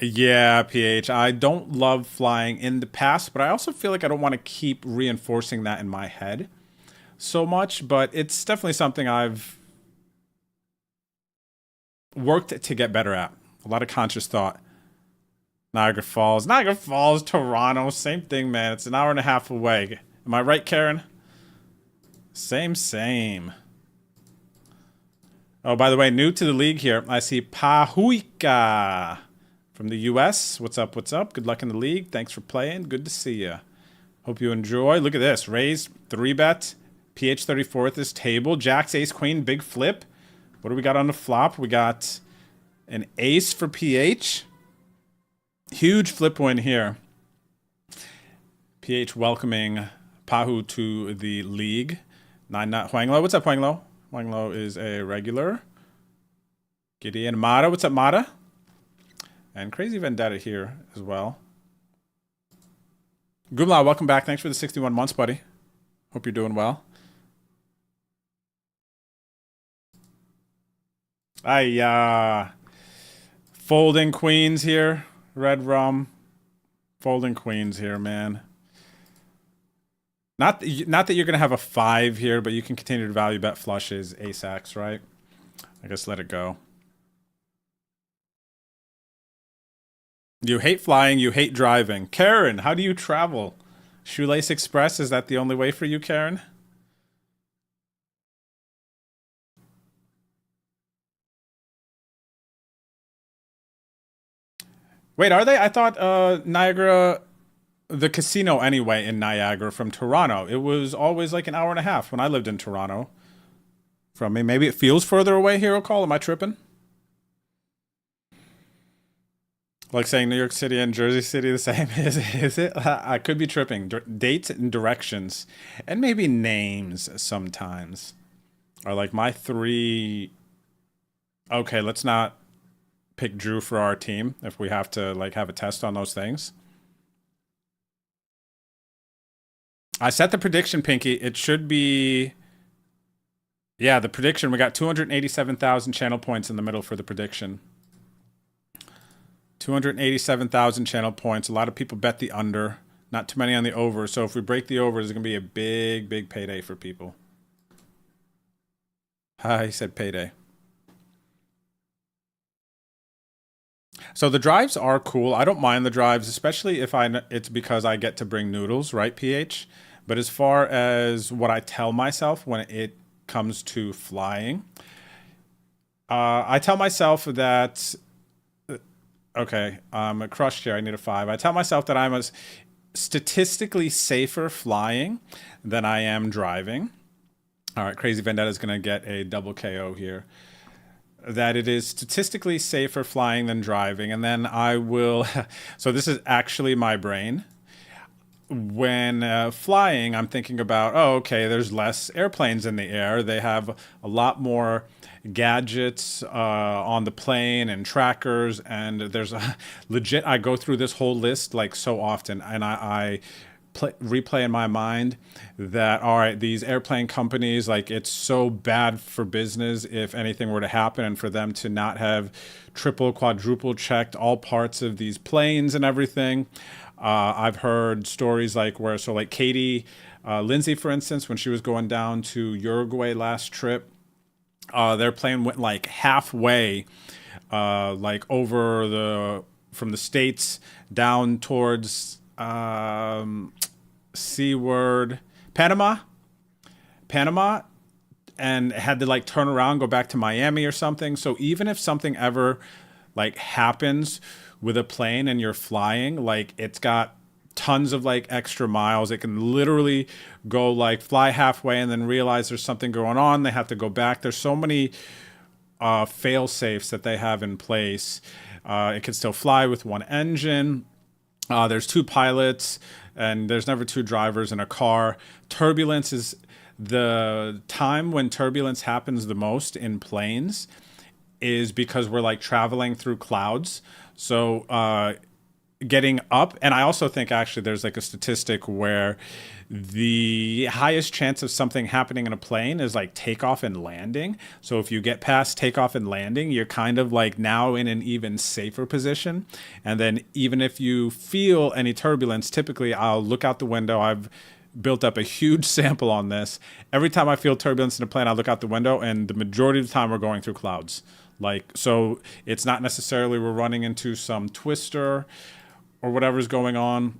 Speaker 4: Yeah, PH. I don't love flying in the past, but I also feel like I don't want to keep reinforcing that in my head so much. But it's definitely something I've worked to get better at. A lot of conscious thought. Niagara Falls, Toronto, same thing, man. It's an hour and a half away. Am I right, Karen? Same. Oh, by the way, new to the league here. I see Pahuika from the US. What's up? Good luck in the league. Thanks for playing. Good to see you. Hope you enjoy. Look at this. Raised 3-bet. PH 34th is table. Jacks, ace, queen, big flip. What do we got on the flop? We got an ace for PH. Huge flip win here. PH welcoming Pahu to the league. 9-9. Huanglo. What's up, Huanglo? Huanglo is a regular. Gideon Mata. What's up, Mata? And Crazy Vendetta here as well. Gumla, welcome back. Thanks for the 61 months, buddy. Hope you're doing well. Folding queens here. Red rum. Folding queens here, man. Not that you're going to have a 5 here, but you can continue to value bet flushes, ace-x, right? I guess let it go. You hate flying, you hate driving. Karen, how do you travel? Shoelace Express, is that the only way for you, Karen? Wait, are they? I thought Niagara, the casino anyway in Niagara from Toronto, it was always like an hour and a half when I lived in Toronto. From me, maybe it feels further away, Hero Call. Am I tripping? Like saying New York City and Jersey City the same, is it? I could be tripping. Dates and directions, and maybe names sometimes are like my 3. Okay, let's not pick Drew for our team if we have to like have a test on those things. I set the prediction, Pinky. It should be... Yeah, the prediction. We got 287,000 channel points in the middle for the prediction. 287,000 channel points. A lot of people bet the under. Not too many on the over. So if we break the over, it's going to be a big payday for people. He said payday. So the drives are cool. I don't mind the drives, especially if it's because I get to bring noodles, right, PH? But as far as what I tell myself when it comes to flying, I tell myself that... Okay, I'm crushed here. I need a 5. I tell myself that I'm statistically safer flying than I am driving. All right, Crazy Vendetta is going to get a double KO here. That it is statistically safer flying than driving. And then I will... So this is actually my brain. when flying, I'm thinking about, oh, okay, there's less airplanes in the air. They have a lot more gadgets on the plane and trackers. And there's a legit, I go through this whole list like so often, and I replay in my mind that, all right, these airplane companies, like, it's so bad for business if anything were to happen, and for them to not have triple, quadruple checked all parts of these planes and everything. I've heard stories like where, so like Katie Lindsay, for instance, when she was going down to Uruguay last trip, their plane went like halfway, like from the States down towards seaward Panama, and had to like turn around, go back to Miami or something. So even if something ever like happens with a plane and you're flying, like, it's got tons of like extra miles. It can literally go like fly halfway and then realize there's something going on. They have to go back. There's so many fail safes that they have in place. It can still fly with one engine. There's 2 pilots, and there's never 2 drivers in a car. Turbulence is the time when turbulence happens the most in planes, is because we're like traveling through clouds. So getting up, and I also think actually there's like a statistic where the highest chance of something happening in a plane is like takeoff and landing. So if you get past takeoff and landing, you're kind of like now in an even safer position. And then even if you feel any turbulence, typically I'll look out the window. I've built up a huge sample on this. Every time I feel turbulence in a plane, I look out the window, and the majority of the time we're going through clouds. Like, so it's not necessarily we're running into some twister or whatever's going on.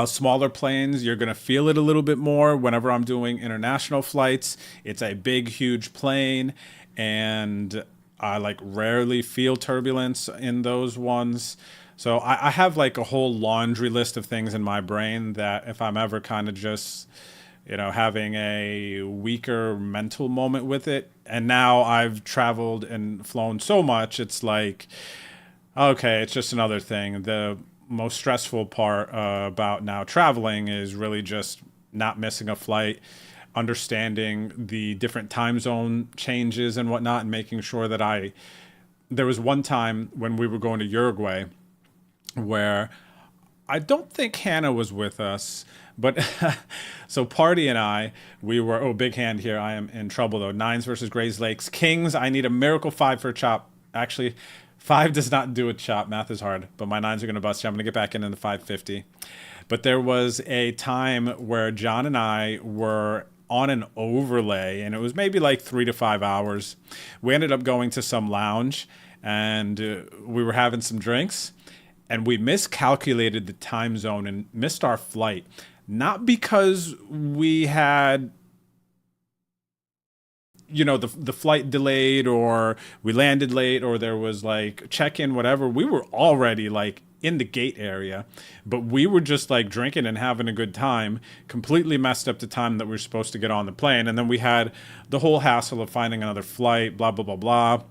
Speaker 4: Smaller planes, you're going to feel it a little bit more. Whenever I'm doing international flights, it's a big, huge plane, and I like rarely feel turbulence in those ones. So I have like a whole laundry list of things in my brain that if I'm ever kind of just, having a weaker mental moment with it. And now I've traveled and flown so much, it's like, okay, it's just another thing. The most stressful part about now traveling is really just not missing a flight, understanding the different time zone changes and whatnot, and making sure that there was one time when we were going to Uruguay where I don't think Hannah was with us, but so Party and I, we were, big hand here. I am in trouble though. 9s versus Grays Lakes. Kings, I need a miracle 5 for a chop. Actually, 5 does not do a chop. Math is hard, but my 9s are going to bust you. I'm going to get back in the 550. But there was a time where John and I were on an overlay, and it was maybe like 3 to 5 hours. We ended up going to some lounge, and we were having some drinks, and we miscalculated the time zone and missed our flight. Not because we had, the flight delayed, or we landed late, or there was like check-in, whatever. We were already like in the gate area, but we were just like drinking and having a good time, completely messed up the time that we were supposed to get on the plane. And then we had the whole hassle of finding another flight, blah, blah, blah, blah.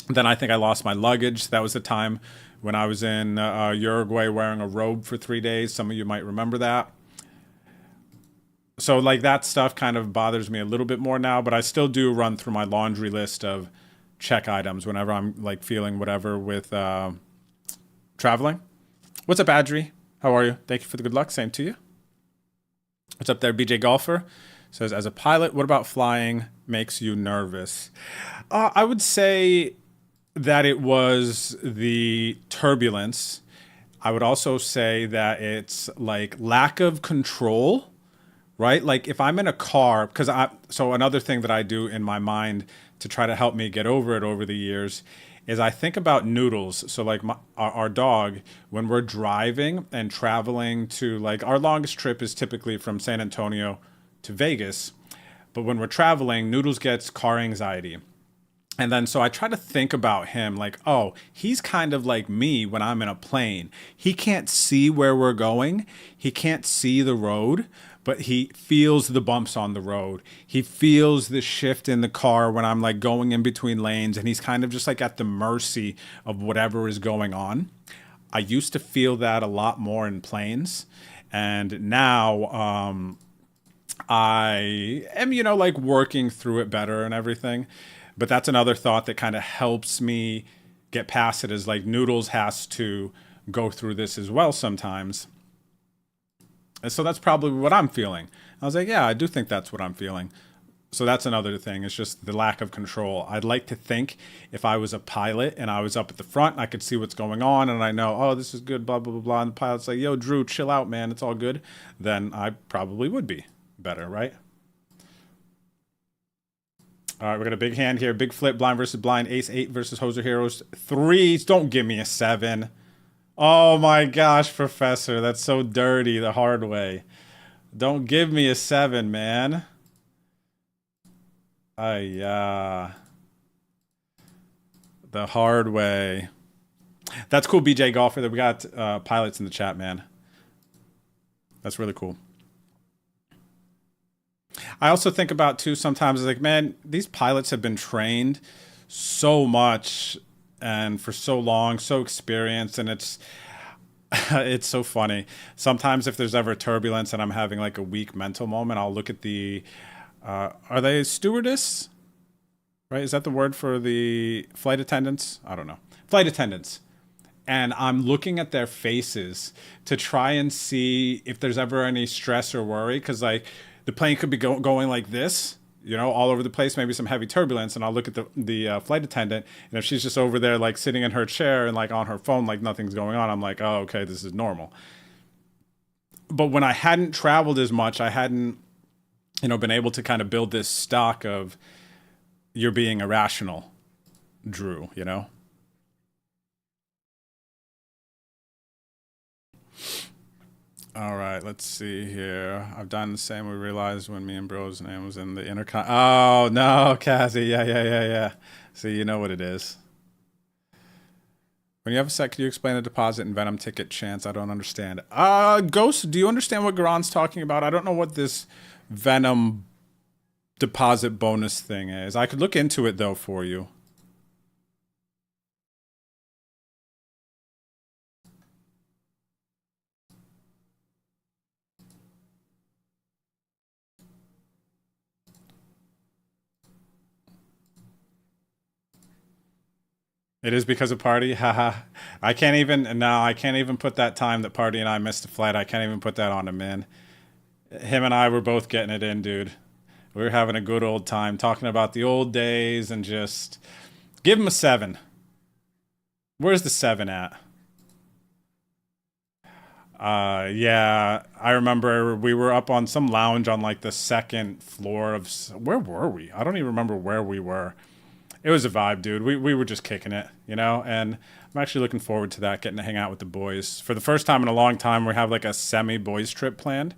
Speaker 4: Then I think I lost my luggage. That was the time when I was in Uruguay wearing a robe for 3 days. Some of you might remember that. So like that stuff kind of bothers me a little bit more now, but I still do run through my laundry list of check items whenever I'm like feeling whatever with traveling. What's up, Adri? How are you? Thank you for the good luck. Same to you. What's up there? BJ Golfer says, as a pilot, what about flying makes you nervous? I would say that it was the turbulence. I would also say that it's like lack of control. Right? Like if I'm in a car, so another thing that I do in my mind to try to help me get over it over the years is I think about Noodles. So like our dog, when we're driving and traveling to, like, our longest trip is typically from San Antonio to Vegas. But when we're traveling, Noodles gets car anxiety. And then so I try to think about him like, oh, he's kind of like me when I'm in a plane. He can't see where we're going. He can't see the road, but he feels the bumps on the road. He feels the shift in the car when I'm like going in between lanes, and he's kind of just like at the mercy of whatever is going on. I used to feel that a lot more in planes. And now I am, you know, like working through it better and everything. But that's another thought that kind of helps me get past it, is like Noodles has to go through this as well sometimes. And so that's probably what I'm feeling. I was like, yeah, I do think that's what I'm feeling. So that's another thing. It's just the lack of control. I'd like to think if I was a pilot and I was up at the front, I could see what's going on and I know, oh, this is good, blah, blah, blah, blah. And the pilot's like, yo, Drew, chill out, man. It's all good. Then I probably would be better, right? All right, we got a big hand here. Big flip, blind versus blind. Ace 8 versus Hoser Heroes. 3s. Don't give me a 7. Oh my gosh, Professor. That's so dirty the hard way. Don't give me a 7, man. The hard way. That's cool, BJ Golfer, that we got pilots in the chat, man. That's really cool. I also think about, too, sometimes, like, man, these pilots have been trained so much and for so long, so experienced, and it's it's so funny. Sometimes if there's ever turbulence and I'm having, like, a weak mental moment, I'll look at the... are they stewardess? Right? Is that the word for the flight attendants? I don't know. Flight attendants. And I'm looking at their faces to try and see if there's ever any stress or worry. Because, like, the plane could be going like this, you know, all over the place, maybe some heavy turbulence. And I'll look at the flight attendant. And if she's just over there, like, sitting in her chair and, like, on her phone, like, nothing's going on, I'm like, oh, okay, this is normal. But when I hadn't traveled as much, I hadn't, you know, been able to kind of build this stock of you're being irrational, Drew, you know? All right, let's see here. I've done the same. We realized when me and bro's name was in the intercom. Oh, no, Cassie. Yeah. See, you know what it is. When you have a sec, can you explain the deposit and Venom ticket chance? I don't understand. Ghost, do you understand what Garon's talking about? I don't know what this Venom deposit bonus thing is. I could look into it, though, for you. It is because of Party? Haha. I can't even put that time that Party and I missed a flight. I can't even put that on him, man. Him and I were both getting it in, dude. We were having a good old time talking about the old days and just give him a 7. Where's the 7 at? Yeah, I remember we were up on some lounge on like the 2nd floor of, where were we? I don't even remember where we were. It was a vibe, dude. We were just kicking it, you know? And I'm actually looking forward to that, getting to hang out with the boys. For the first time in a long time, we have like a semi-boys trip planned.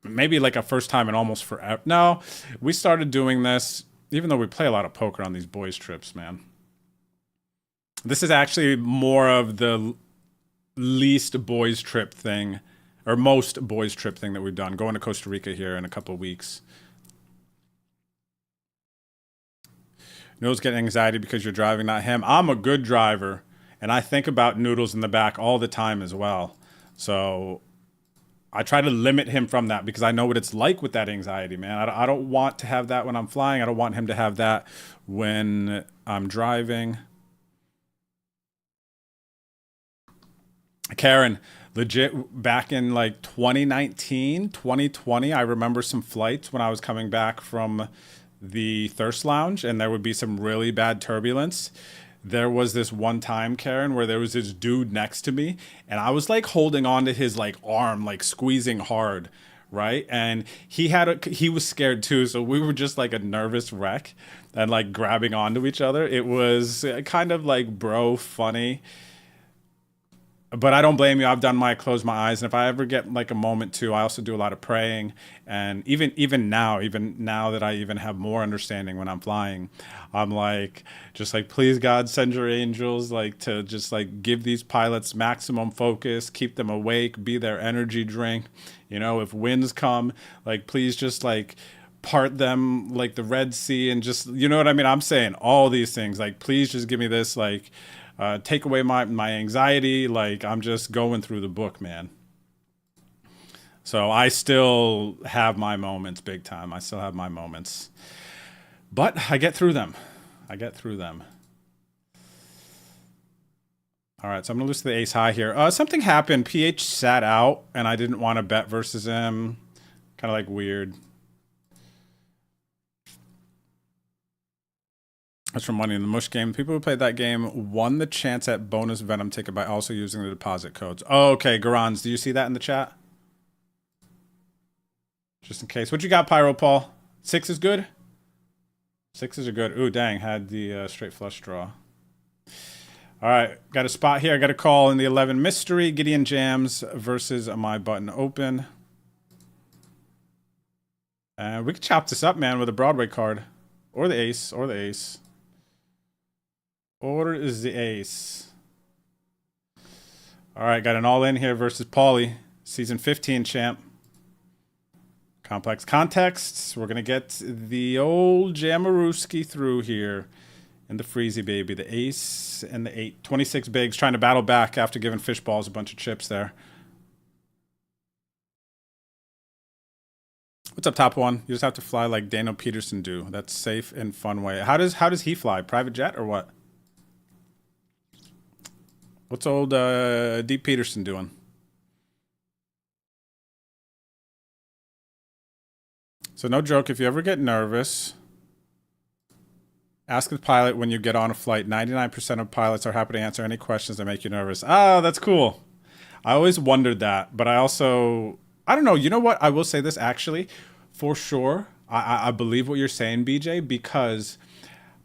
Speaker 4: Maybe like a first time in almost forever. No, we started doing this, even though we play a lot of poker on these boys trips, man. This is actually more of the least boys trip thing, or most boys trip thing that we've done. Going to Costa Rica here in a couple of weeks. Noodles getting anxiety because you're driving, not him. I'm a good driver, and I think about Noodles in the back all the time as well. So I try to limit him from that because I know what it's like with that anxiety, man. I don't want to have that when I'm flying. I don't want him to have that when I'm driving. Karen, legit, back in like 2019, 2020, I remember some flights when I was coming back from the Thirst Lounge and there would be some really bad turbulence. There was this one time, Karen, where there was this dude next to me and I was like holding on to his like arm, like squeezing hard, right? And he was scared too, so we were just like a nervous wreck and like grabbing onto each other. It was kind of like bro funny. But I don't blame you. I've done my close my eyes. And if I ever get like a moment too, I also do a lot of praying. And even now that I even have more understanding when I'm flying, I'm like, just like, please God, send your angels like to just like give these pilots maximum focus, keep them awake, be their energy drink. You know, if winds come, like, please just like part them like the Red Sea and just, you know what I mean? I'm saying all these things, like, please just give me this, like, take away my anxiety. Like, I'm just going through the book, man. So I still have my moments big time. I still have my moments. But I get through them. I get through them. All right, so I'm going to lose to the ace high here. Something happened. PH sat out, and I didn't want to bet versus him. Kind of like weird. That's from Money in the Mush game. People who played that game won the chance at bonus Venom ticket by also using the deposit codes. Oh, okay, Garans, do you see that in the chat? Just in case. What you got, Pyro Paul? 6 is good? 6s are good. Ooh, dang, had the straight flush draw. All right, got a spot here. I got a call in the 11 mystery. Gideon Jams versus my button open. And we could chop this up, man, with a Broadway card. Or the ace, or the ace. Order is the ace. All right, got an all-in here versus Paulie. Season 15 champ. Complex contexts. We're going to get the old Jamaruski through here. And the Freezy baby. The ace and the 8. 26 bigs trying to battle back after giving Fishballs a bunch of chips there. What's up, top one? You just have to fly like Daniel Peterson do. That's safe and fun way. How does he fly? Private jet or what? What's old Deep Peterson doing? So no joke, if you ever get nervous, ask the pilot when you get on a flight. 99% of pilots are happy to answer any questions that make you nervous. Ah, that's cool. I always wondered that, but I don't know. You know what? I will say this actually, for sure. I believe what you're saying, BJ, because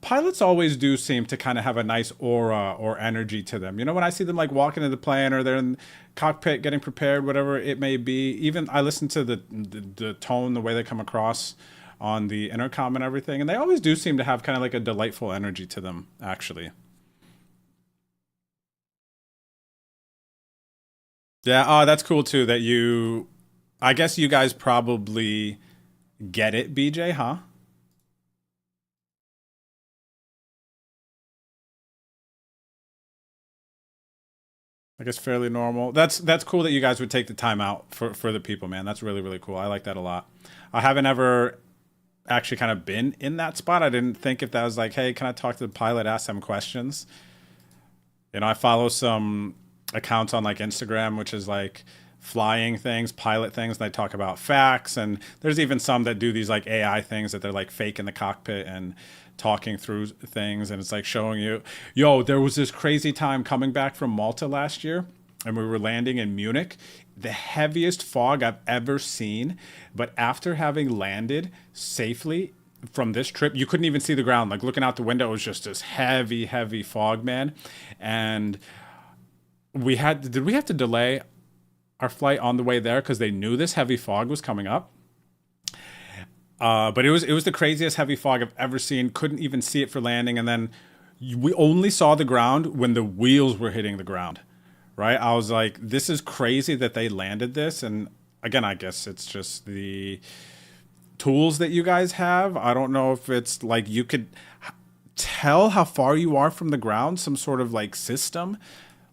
Speaker 4: pilots always do seem to kind of have a nice aura or energy to them. You know, when I see them like walking into the plane or they're in the cockpit getting prepared, whatever it may be, even I listen to the tone, the way they come across on the intercom and everything, and they always do seem to have kind of like a delightful energy to them, actually. Yeah, oh, that's cool too that you... I guess you guys probably get it, BJ, huh? I guess fairly normal. That's cool that you guys would take the time out for the people, man. That's really, really cool. I like that a lot. I haven't ever actually kind of been in that spot. I didn't think if that was like, hey, can I talk to the pilot, ask them questions? You know, I follow some accounts on like Instagram, which is like flying things, pilot things, and they talk about facts. And there's even some that do these like AI things that they're like fake in the cockpit and talking through things, and it's like showing you, yo, there was this crazy time coming back from Malta last year, and we were landing in Munich, the heaviest fog I've ever seen. But after having landed safely from this trip, you couldn't even see the ground. Like looking out the window, it was just this heavy fog, man. And did we have to delay our flight on the way there because they knew this heavy fog was coming up? But it was the craziest heavy fog I've ever seen. Couldn't even see it for landing. And then we only saw the ground when the wheels were hitting the ground, right? I was like, this is crazy that they landed this. And again, I guess it's just the tools that you guys have. I don't know if it's like you could tell how far you are from the ground, some sort of like system.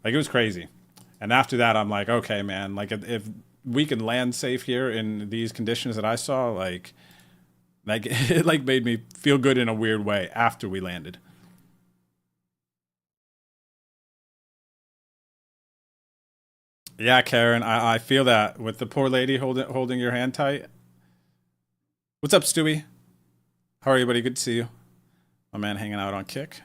Speaker 4: Like it was crazy. And after that, I'm like, okay, man, like if we can land safe here in these conditions that I saw, like it like made me feel good in a weird way after we landed. Yeah, Karen, I feel that with the poor lady holding your hand tight. What's up, Stewie? How are you, buddy? Good to see you. My man hanging out on Kick.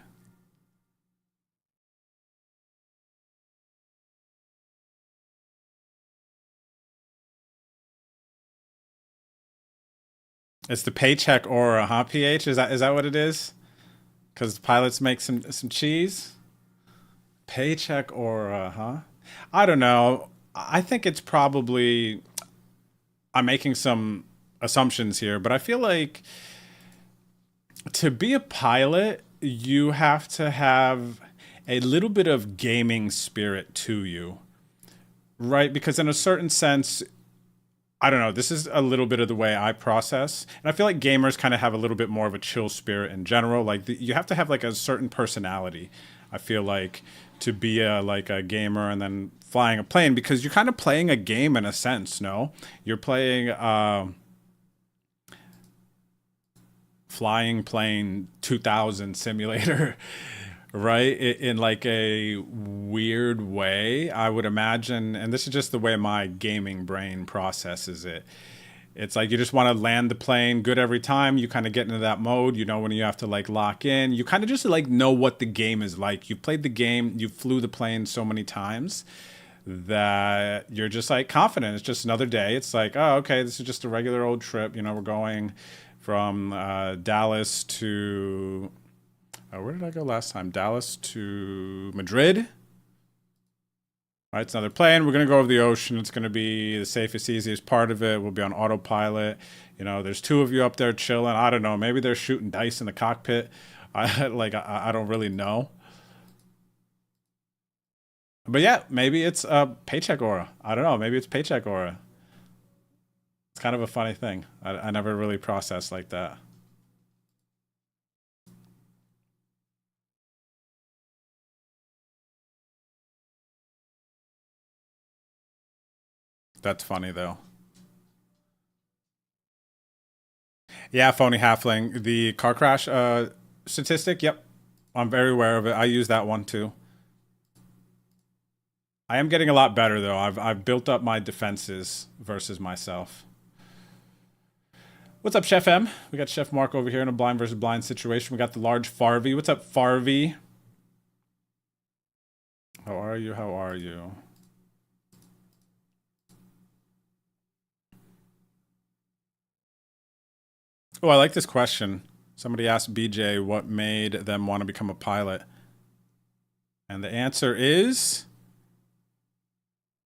Speaker 4: It's the paycheck aura, huh, PH? Is that what it is? Because pilots make some cheese? Paycheck aura, huh? I don't know. I think it's probably... I'm making some assumptions here, but I feel like to be a pilot, you have to have a little bit of gaming spirit to you, right? Because in a certain sense... I don't know. This is a little bit of the way I process. And I feel like gamers kind of have a little bit more of a chill spirit in general. Like you have to have like a certain personality, I feel like, to be a gamer. And then flying a plane, because you're kind of playing a game in a sense. No, you're playing flying plane 2000 simulator, right? In like a weird way, I would imagine. And this is just the way my gaming brain processes it. It's like you just want to land the plane good every time. You kind of get into that mode, you know, when you have to like lock in. You kind of just like know what the game is like. You played the game, you flew the plane so many times that you're just like confident. It's just another day. It's like, oh, okay, this is just a regular old trip. You know, we're going from Dallas to where did I go last time? Dallas to Madrid. All right, it's another plane. We're going to go over the ocean. It's going to be the safest, easiest part of it. We'll be on autopilot. You know, there's two of you up there chilling. I don't know. Maybe they're shooting dice in the cockpit. I don't really know. But yeah, maybe it's paycheck aura. I don't know. Maybe it's paycheck aura. It's kind of a funny thing. I never really processed like that. That's funny, though. Yeah, phony halfling. The car crash statistic, yep. I'm very aware of it. I use that one, too. I am getting a lot better, though. I've built up my defenses versus myself. What's up, Chef M? We got Chef Mark over here in a blind versus blind situation. We got the large Farvey. What's up, Farvey? How are you? How are you? Oh, I like this question. Somebody asked BJ what made them want to become a pilot. And the answer is,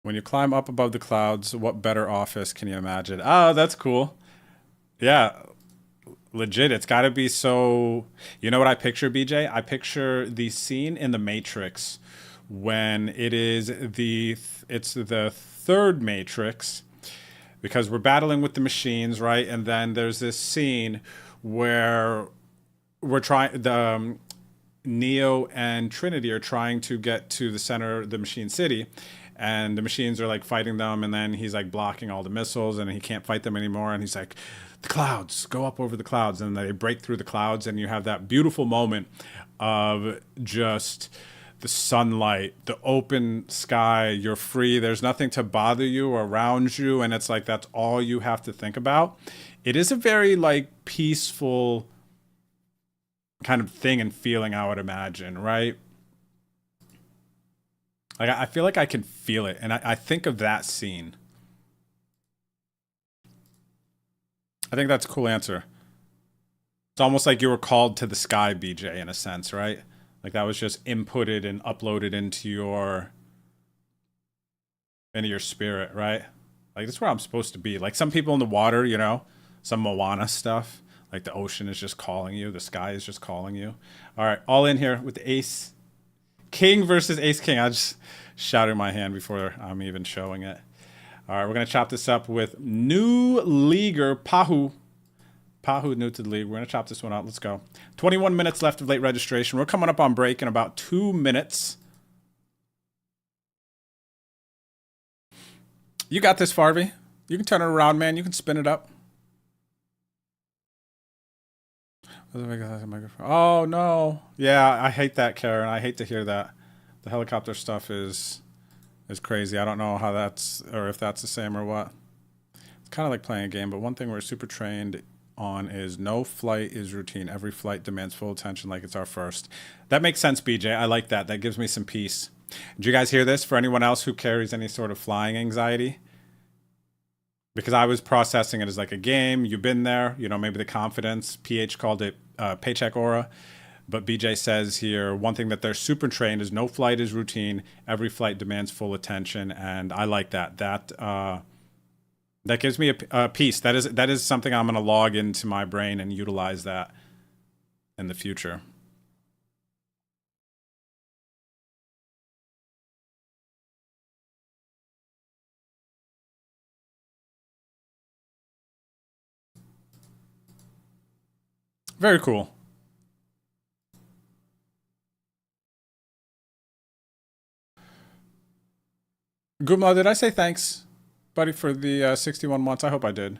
Speaker 4: when you climb up above the clouds, what better office can you imagine? Oh, that's cool. Yeah, legit. It's got to be so... You know what I picture, BJ? I picture the scene in The Matrix when it's the third Matrix, because we're battling with the machines, right? And then there's this scene where we're trying, Neo and Trinity are trying to get to the center of the machine city, and the machines are like fighting them, and then he's like blocking all the missiles, and he can't fight them anymore, and he's like, the clouds, go up over the clouds, and they break through the clouds, and you have that beautiful moment of just the sunlight, the open sky, you're free, there's nothing to bother you or around you, and it's like that's all you have to think about. It is a very like peaceful kind of thing and feeling, I would imagine, right? Like I feel like I can feel it, and I think of that scene. I think that's a cool answer. It's almost like you were called to the sky, BJ, in a sense, right? Like that was just inputted and uploaded into your spirit, right? Like that's where I'm supposed to be. Like some people in the water, you know, some Moana stuff. Like the ocean is just calling you. The sky is just calling you. All right, all in here with the Ace King versus Ace King. I just shouted my hand before I'm even showing it. All right, we're going to chop this up with new leaguer Pahu. Pahu, new to the league. We're going to chop this one out. Let's go. 21 minutes left of late registration. We're coming up on break in about 2 minutes. You got this, Farvey. You can turn it around, man. You can spin it up. Oh, no. Yeah, I hate that, Karen. I hate to hear that. The helicopter stuff is crazy. I don't know how that's, or if that's the same or what. It's kind of like playing a game, but one thing we're super trained on is no flight is routine. Every flight demands full attention like it's our first. That makes sense, BJ. I like that. That gives me some peace. Did you guys hear this? For anyone else who carries any sort of flying anxiety? Because I was processing it as like a game. You've been there. You know, maybe the confidence. PH called it paycheck aura. But BJ says here, one thing that they're super trained is no flight is routine. Every flight demands full attention. And I like that. That gives me a piece. That is something I'm going to log into my brain and utilize that in the future. Very cool. Gumla, did I say thanks, buddy, for the 61 months? I hope I did.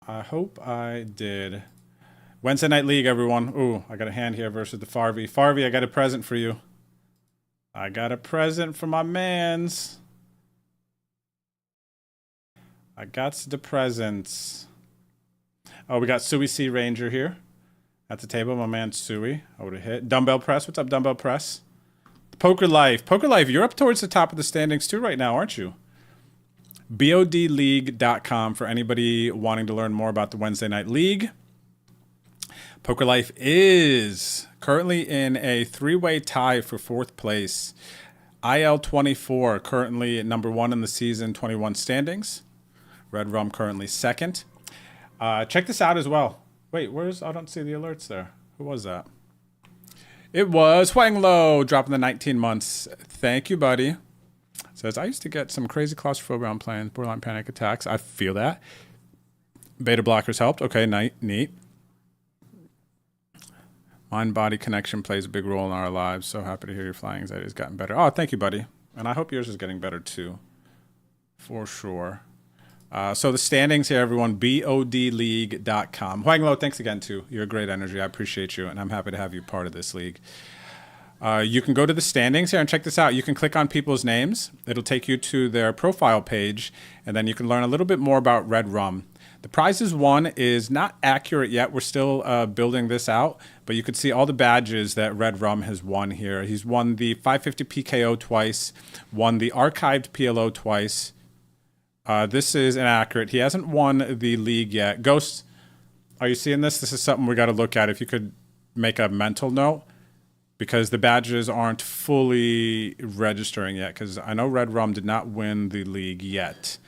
Speaker 4: I hope I did. Wednesday Night League, everyone. Ooh, I got a hand here versus the Farvey. Farvey, I got a present for you. I got a present for my mans. I got the presents. Oh, we got Suey C. Ranger here at the table. My man Suey. I would have hit. Dumbbell Press. What's up, Dumbbell Press? Poker Life. Poker Life, you're up towards the top of the standings too right now, aren't you? BODleague.com for anybody wanting to learn more about the Wednesday Night League. Poker Life is currently in a three-way tie for fourth place. IL24 currently at number 1 in the season 21 standings. Red Rum currently second. Check this out as well. Wait, I don't see the alerts there. Who was that? It was Huang Lo dropping the 19 months. Thank you, buddy. Says, I used to get some crazy claustrophobia on planes, borderline panic attacks. I feel that. Beta blockers helped. Okay, neat. Mind-body connection plays a big role in our lives. So happy to hear your flying anxiety has gotten better. Oh, thank you, buddy. And I hope yours is getting better too. For sure. So the standings here, everyone, BODleague.com. Huang Lo, thanks again, too. You're a great energy. I appreciate you, and I'm happy to have you part of this league. You can go to the standings here and check this out. You can click on people's names. It'll take you to their profile page, and then you can learn a little bit more about Red Rum. The prizes won is not accurate yet. We're still building this out, but you can see all the badges that Red Rum has won here. He's won the 550 PKO twice, won the archived PLO twice. This is inaccurate. He hasn't won the league yet. Ghost, are you seeing this? This is something we got to look at. If you could make a mental note, because the badges aren't fully registering yet, because I know Red Rum did not win the league yet.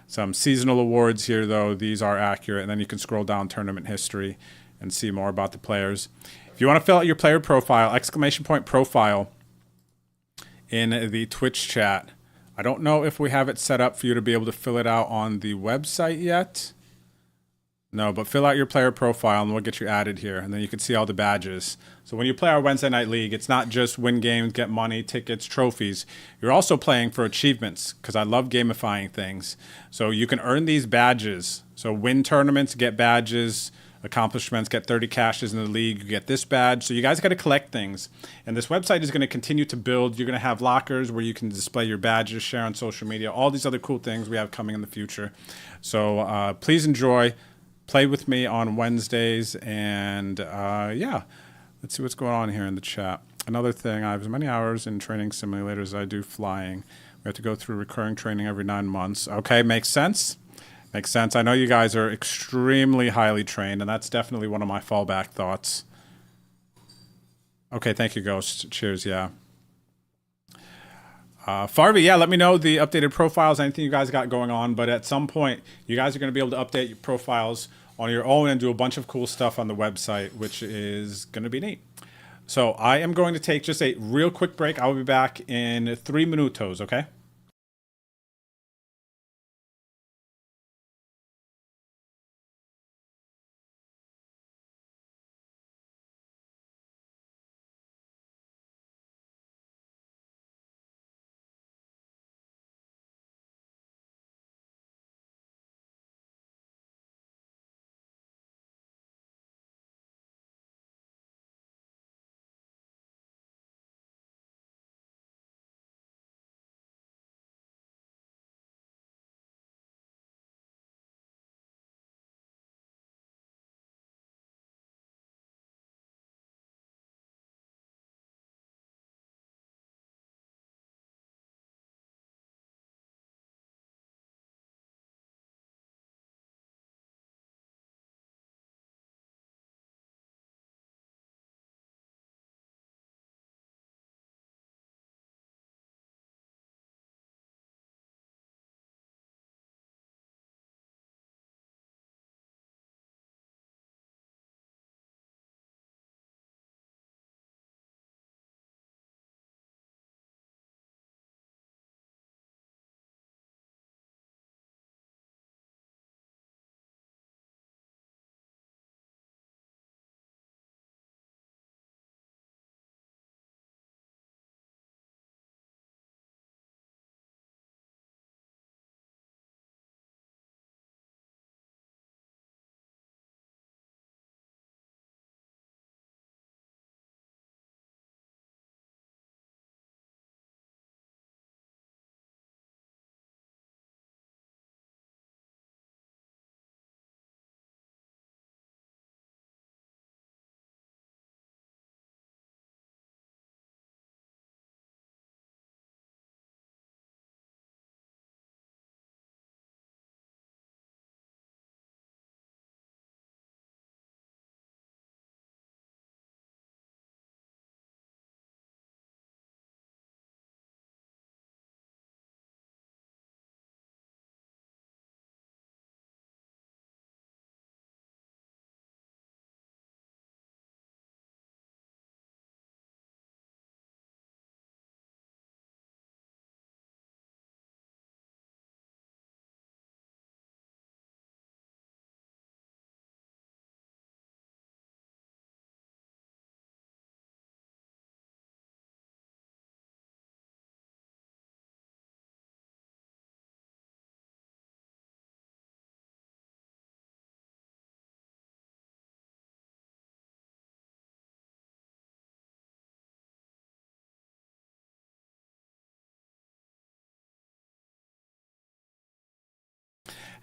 Speaker 4: Some seasonal awards here, though. These are accurate. And then you can scroll down tournament history and see more about the players. If you want to fill out your player profile, !profile in the Twitch chat. I don't know if we have it set up for you to be able to fill it out on the website yet. No, but fill out your player profile and we'll get you added here. And then you can see all the badges. So when you play our Wednesday Night League, it's not just win games, get money, tickets, trophies. You're also playing for achievements, because I love gamifying things. So you can earn these badges. So win tournaments, get badges. Accomplishments, get 30 cashes in the league, you get this badge. So you guys got to collect things. And this website is going to continue to build. You're going to have lockers where you can display your badges, share on social media, all these other cool things we have coming in the future. So please enjoy. Play with me on Wednesdays. And yeah, let's see what's going on here in the chat. Another thing, I have as many hours in training simulators as I do flying. We have to go through recurring training every 9 months. Okay, makes sense. Makes sense. I know you guys are extremely highly trained, and that's definitely one of my fallback thoughts. Okay, thank you, Ghost. Cheers, yeah. Farvey, yeah, let me know the updated profiles, anything you guys got going on. But at some point, you guys are going to be able to update your profiles on your own and do a bunch of cool stuff on the website, which is going to be neat. So I am going to take just a real quick break. I will be back in 3 minutos, okay?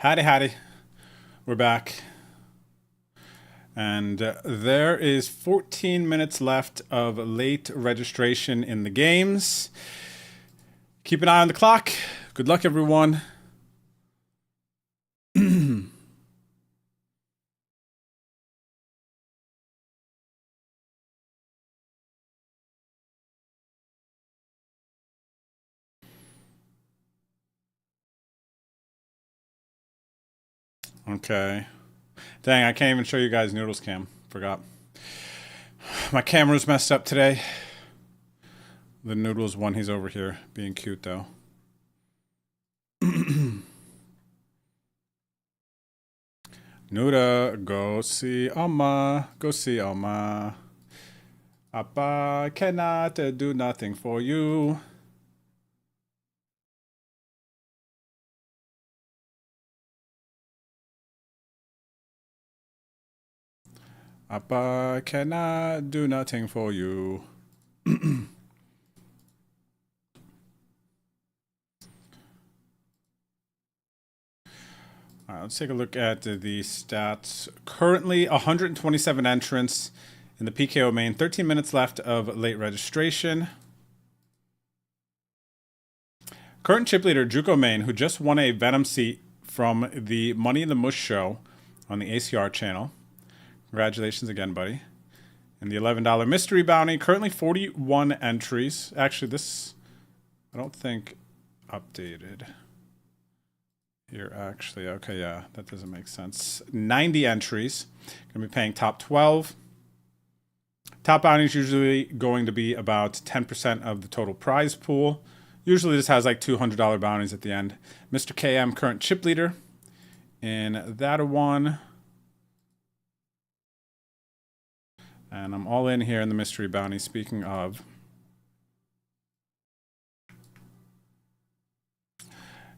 Speaker 4: Howdy, howdy. We're back. And there is 14 minutes left of late registration in the games. Keep an eye on the clock. Good luck, everyone. Okay. Dang, I can't even show you guys Noodles Cam. Forgot. My camera's messed up today. The Noodles one, he's over here being cute though. Nuda, go see Oma. Go see Oma. Appa cannot do nothing for you. Appa cannot do nothing for you. All right, let's take a look at the stats. Currently, 127 entrants in the PKO main. 13 minutes left of late registration. Current chip leader, Juco Main, who just won a Venom seat from the Money in the Mush show on the ACR channel. Congratulations again, buddy. And the $11 mystery bounty. Currently 41 entries. Actually, this, I don't think, updated. Here, actually. Okay, yeah, that doesn't make sense. 90 entries. Going to be paying top 12. Top bounty is usually going to be about 10% of the total prize pool. Usually this has like $200 bounties at the end. Mr. KM, current chip leader in that one. And I'm all in here in the mystery bounty, speaking of.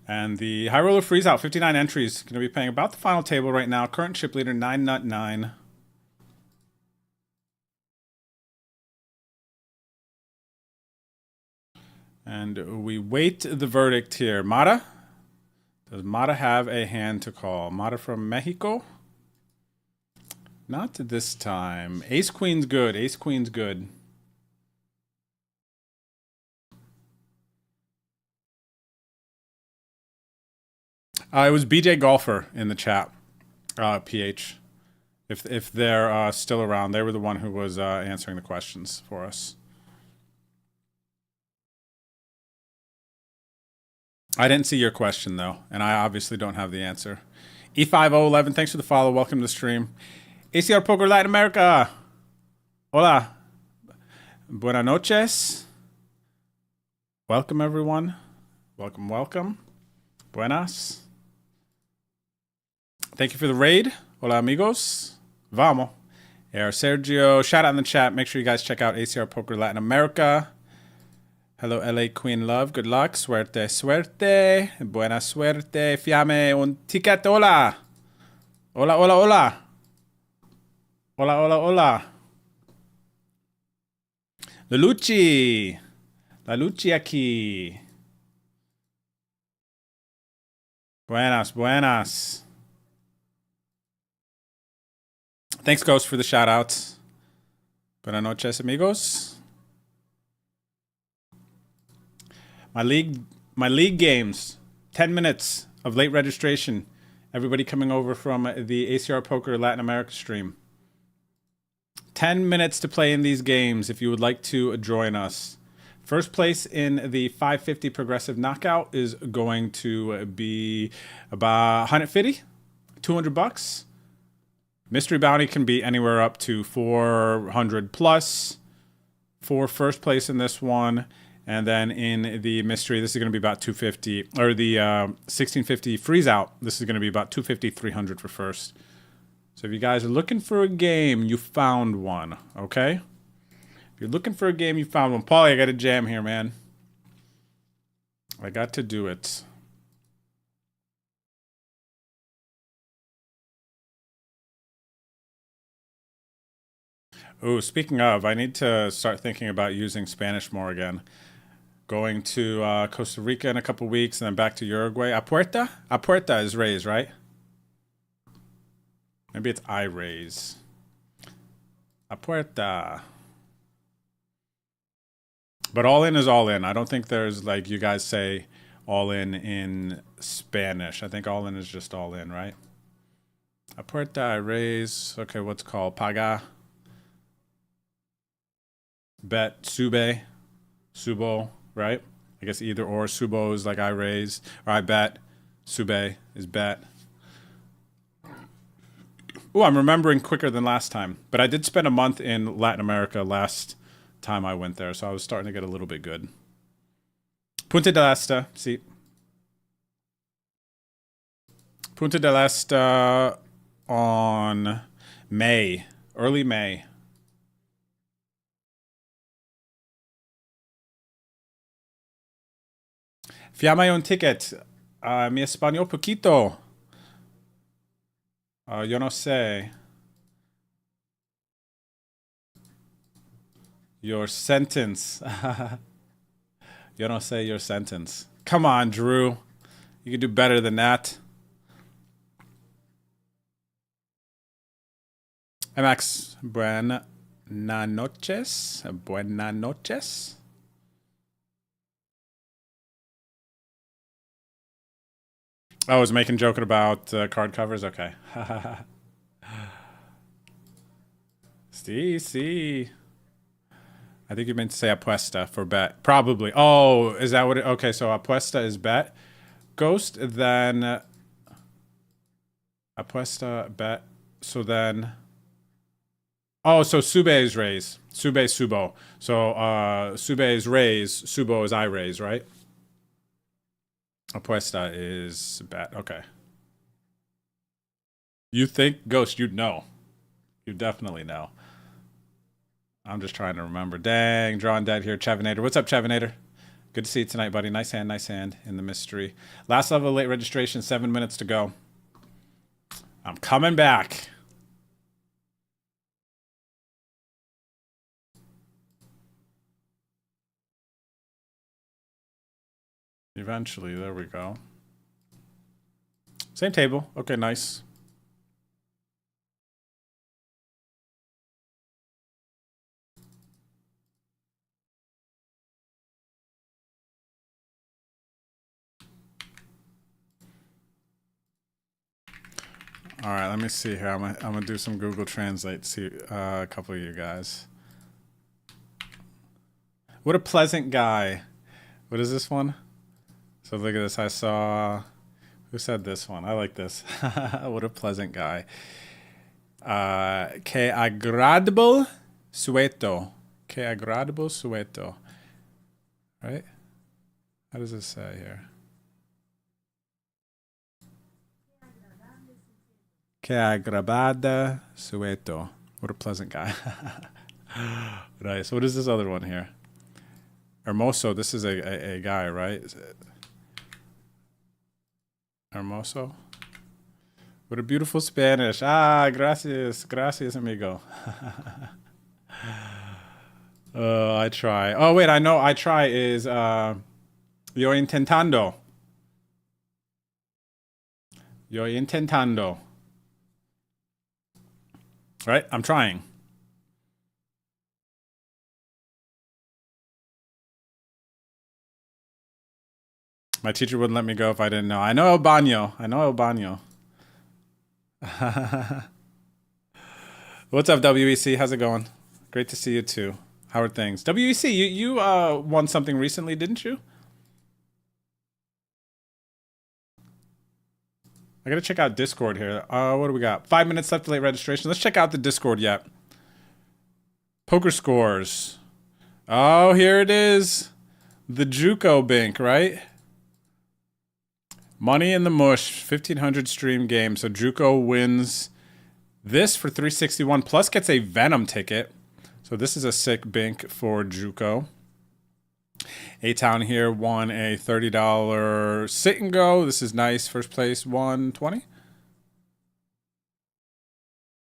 Speaker 4: And the High Roller Freeze Out, 59 entries. Going to be paying about the final table right now. Current chip leader, 999. And we wait the verdict here. Mara? Does Mara have a hand to call? Mara from Mexico? Not this time. Ace Queen's good. Ace Queen's good. It was BJ Golfer in the chat. PH. If they're still around, they were the one who was answering the questions for us. I didn't see your question though, and I obviously don't have the answer. E5011, thanks for the follow. Welcome to the stream. ACR Poker Latin America. Hola. Buenas noches. Welcome, everyone. Welcome, welcome. Buenas. Thank you for the raid. Hola, amigos. Vamos. Here, Sergio. Shout out in the chat. Make sure you guys check out ACR Poker Latin America. Hello, LA Queen Love. Good luck. Suerte, suerte. Buena suerte. Fiame un ticket. Hola. Hola, hola, hola. Hola, hola, hola. La Luchi. La Luchi aquí. Buenas, buenas. Thanks, Ghost, for the shout outs. Buenas noches, amigos. My league games. 10 minutes of late registration. Everybody coming over from the ACR Poker Latin America stream. 10 minutes to play in these games if you would like to join us. First place in the 550 progressive knockout is going to be about 150, 200 bucks. Mystery bounty can be anywhere up to 400 plus for first place in this one. And then in the mystery, this is going to be about 250, or the 1650 freeze out. This is going to be about 250, 300 for first. So if you guys are looking for a game, you found one, okay? If you're looking for a game, you found one. Paulie, I got a jam here, man. I got to do it. Oh, speaking of, I need to start thinking about using Spanish more again. Going to Costa Rica in a couple weeks and then back to Uruguay. Apuerta? Apuerta is raise, right? Maybe it's I raise. Apuerta. But all in is all in. I don't think there's like you guys say all in Spanish. I think all in is just all in, right? Apuerta, I raise. Okay, what's it called? Paga. Bet, sube. Subo, right? I guess either or. Subo is like I raise. Or I bet. Sube is bet. Oh, I'm remembering quicker than last time. But I did spend a month in Latin America last time I went there, so I was starting to get a little bit good. Punta del Este, see. Punta del Este on May, early May. Fiamma un ticket. Mi español poquito. Yo no sé. Your sentence. Yo no sé your sentence. Come on, Drew. You can do better than that. Max, buenas noches. Buenas noches. Oh, I was making joking about card covers? Okay. See. I think you meant to say apuesta for bet. Probably. Oh, is that what it... Okay, so apuesta is bet. Ghost, then... Apuesta, bet. So then... Oh, so sube is raise. Sube, subo. So sube is raise. Subo is I raise, right? Apuesta is bet. Okay. You think, Ghost, you'd know. You definitely know. I'm just trying to remember. Dang, drawing dead here. Chavinator. What's up, Chavinator? Good to see you tonight, buddy. Nice hand in the mystery. Last level late registration, 7 minutes to go. I'm coming back. Eventually, there we go. Same table. Okay, nice. All right, let me see here. I'm gonna do some Google Translate. See a couple of you guys. What a pleasant guy. What is this one? So look at this. I saw, who said this one? I like this. What a pleasant guy. Que agradable sueto. Que agradable sueto. Right? How does this say here? Que agradable sueto. What a pleasant guy. Right. So what is this other one here? Hermoso. This is a guy, right? Is it Hermoso? What a beautiful Spanish. Ah, gracias. Gracias, amigo. I try. Oh, wait, I know I try is yo intentando. Yo intentando. Right? I'm trying. My teacher wouldn't let me go if I didn't know. I know El Baño. I know El Baño. What's up, WEC? How's it going? Great to see you too. How are things? WEC, you won something recently, didn't you? I gotta check out Discord here. What do we got? 5 minutes left to late registration. Let's check out the Discord yet. Poker scores. Oh, here it is. The JUCO Bink, right? Money in the Mush, 1500 stream game. So JUCO wins this for 361 plus gets a Venom ticket. So this is a sick bink for JUCO. A-Town here won a $30 sit and go. This is nice. First place, 120.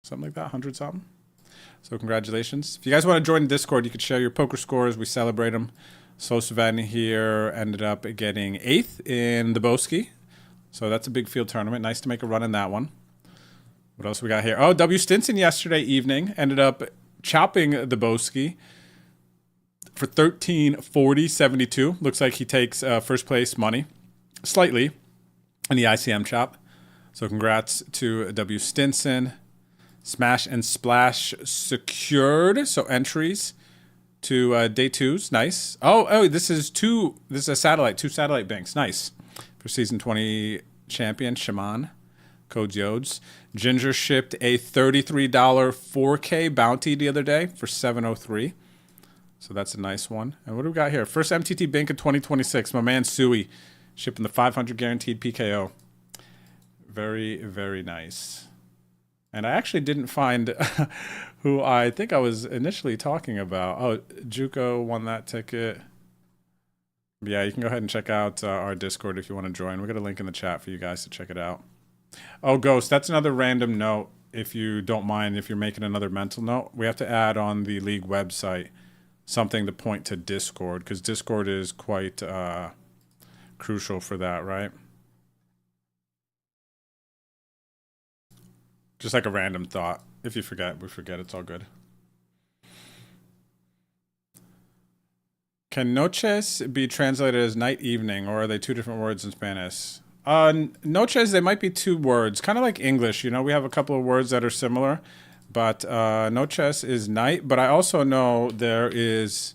Speaker 4: Something like that, 100 something. So congratulations. If you guys want to join Discord, you can share your poker scores. We celebrate them Sven here ended up getting 8th in the Boski. So that's a big field tournament. Nice to make a run in that one. What else we got here? Oh, W. Stinson yesterday evening ended up chopping the Boski for 13.40.72. Looks like he takes first place money slightly in the ICM chop. So congrats to W. Stinson. Smash and Splash secured. So entries to day 2's. Nice. Oh, this is a satellite. 2 satellite banks. Nice. For season 20 champion, Shaman. Code Yodes. Ginger shipped a $33 4K bounty the other day for 703. So that's a nice one. And what do we got here? First MTT Bank in 2026. My man Sui shipping the 500 guaranteed PKO. Very, very nice. And I actually didn't find who I think I was initially talking about. Oh, Juco won that ticket. Yeah, you can go ahead and check out our Discord if you want to join. We got a link in the chat for you guys to check it out. Oh, Ghost, that's another random note. If you don't mind, if you're making another mental note, we have to add on the league website something to point to Discord, because Discord is quite crucial for that, right? Just like a random thought. If you forget, we forget. It's all good. Can noches be translated as night, evening, or are they 2 different words in Spanish? Noches, they might be 2 words, kind of like English. You know, we have a couple of words that are similar, but noches is night. But I also know there is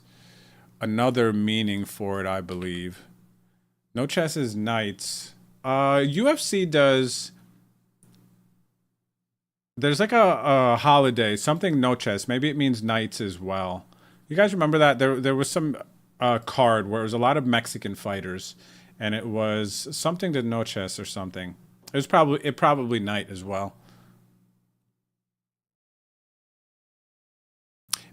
Speaker 4: another meaning for it, I believe. Noches is nights. UFC does... There's like a holiday, something noches. Maybe it means nights as well. You guys remember that? There was some card where it was a lot of Mexican fighters, and it was something to noches or something. It was probably night as well.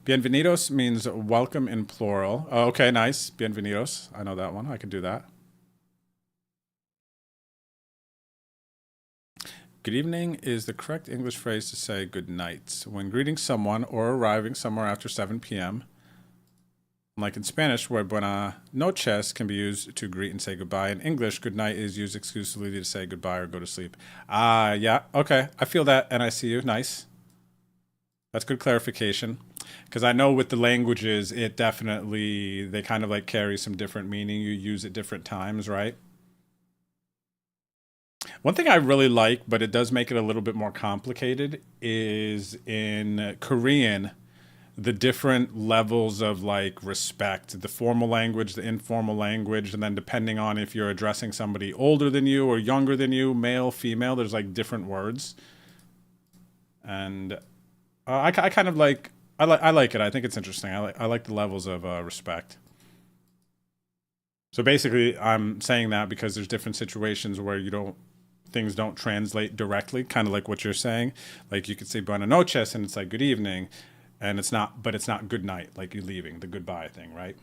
Speaker 4: Bienvenidos means welcome in plural. Oh, okay, nice. Bienvenidos. I know that one. I can do that. Good evening is the correct English phrase to say good night when greeting someone or arriving somewhere after 7 p.m. Unlike in Spanish, where buenas noches can be used to greet and say goodbye. In English, good night is used exclusively to say goodbye or go to sleep. Yeah, okay. I feel that and I see you. Nice. That's good clarification. Because I know with the languages, it definitely, they kind of like carry some different meaning. You use at different times, right? One thing I really like, but it does make it a little bit more complicated, is in Korean, the different levels of like respect, the formal language, the informal language, and then depending on if you're addressing somebody older than you or younger than you, male, female, there's like different words. And I kind of like, I like it. I think it's interesting. I like the levels of respect. So basically, I'm saying that because there's different situations where things don't translate directly, kind of like what you're saying. Like you could say buenas noches and it's like good evening, and it's not good night, like you leaving, the goodbye thing, right?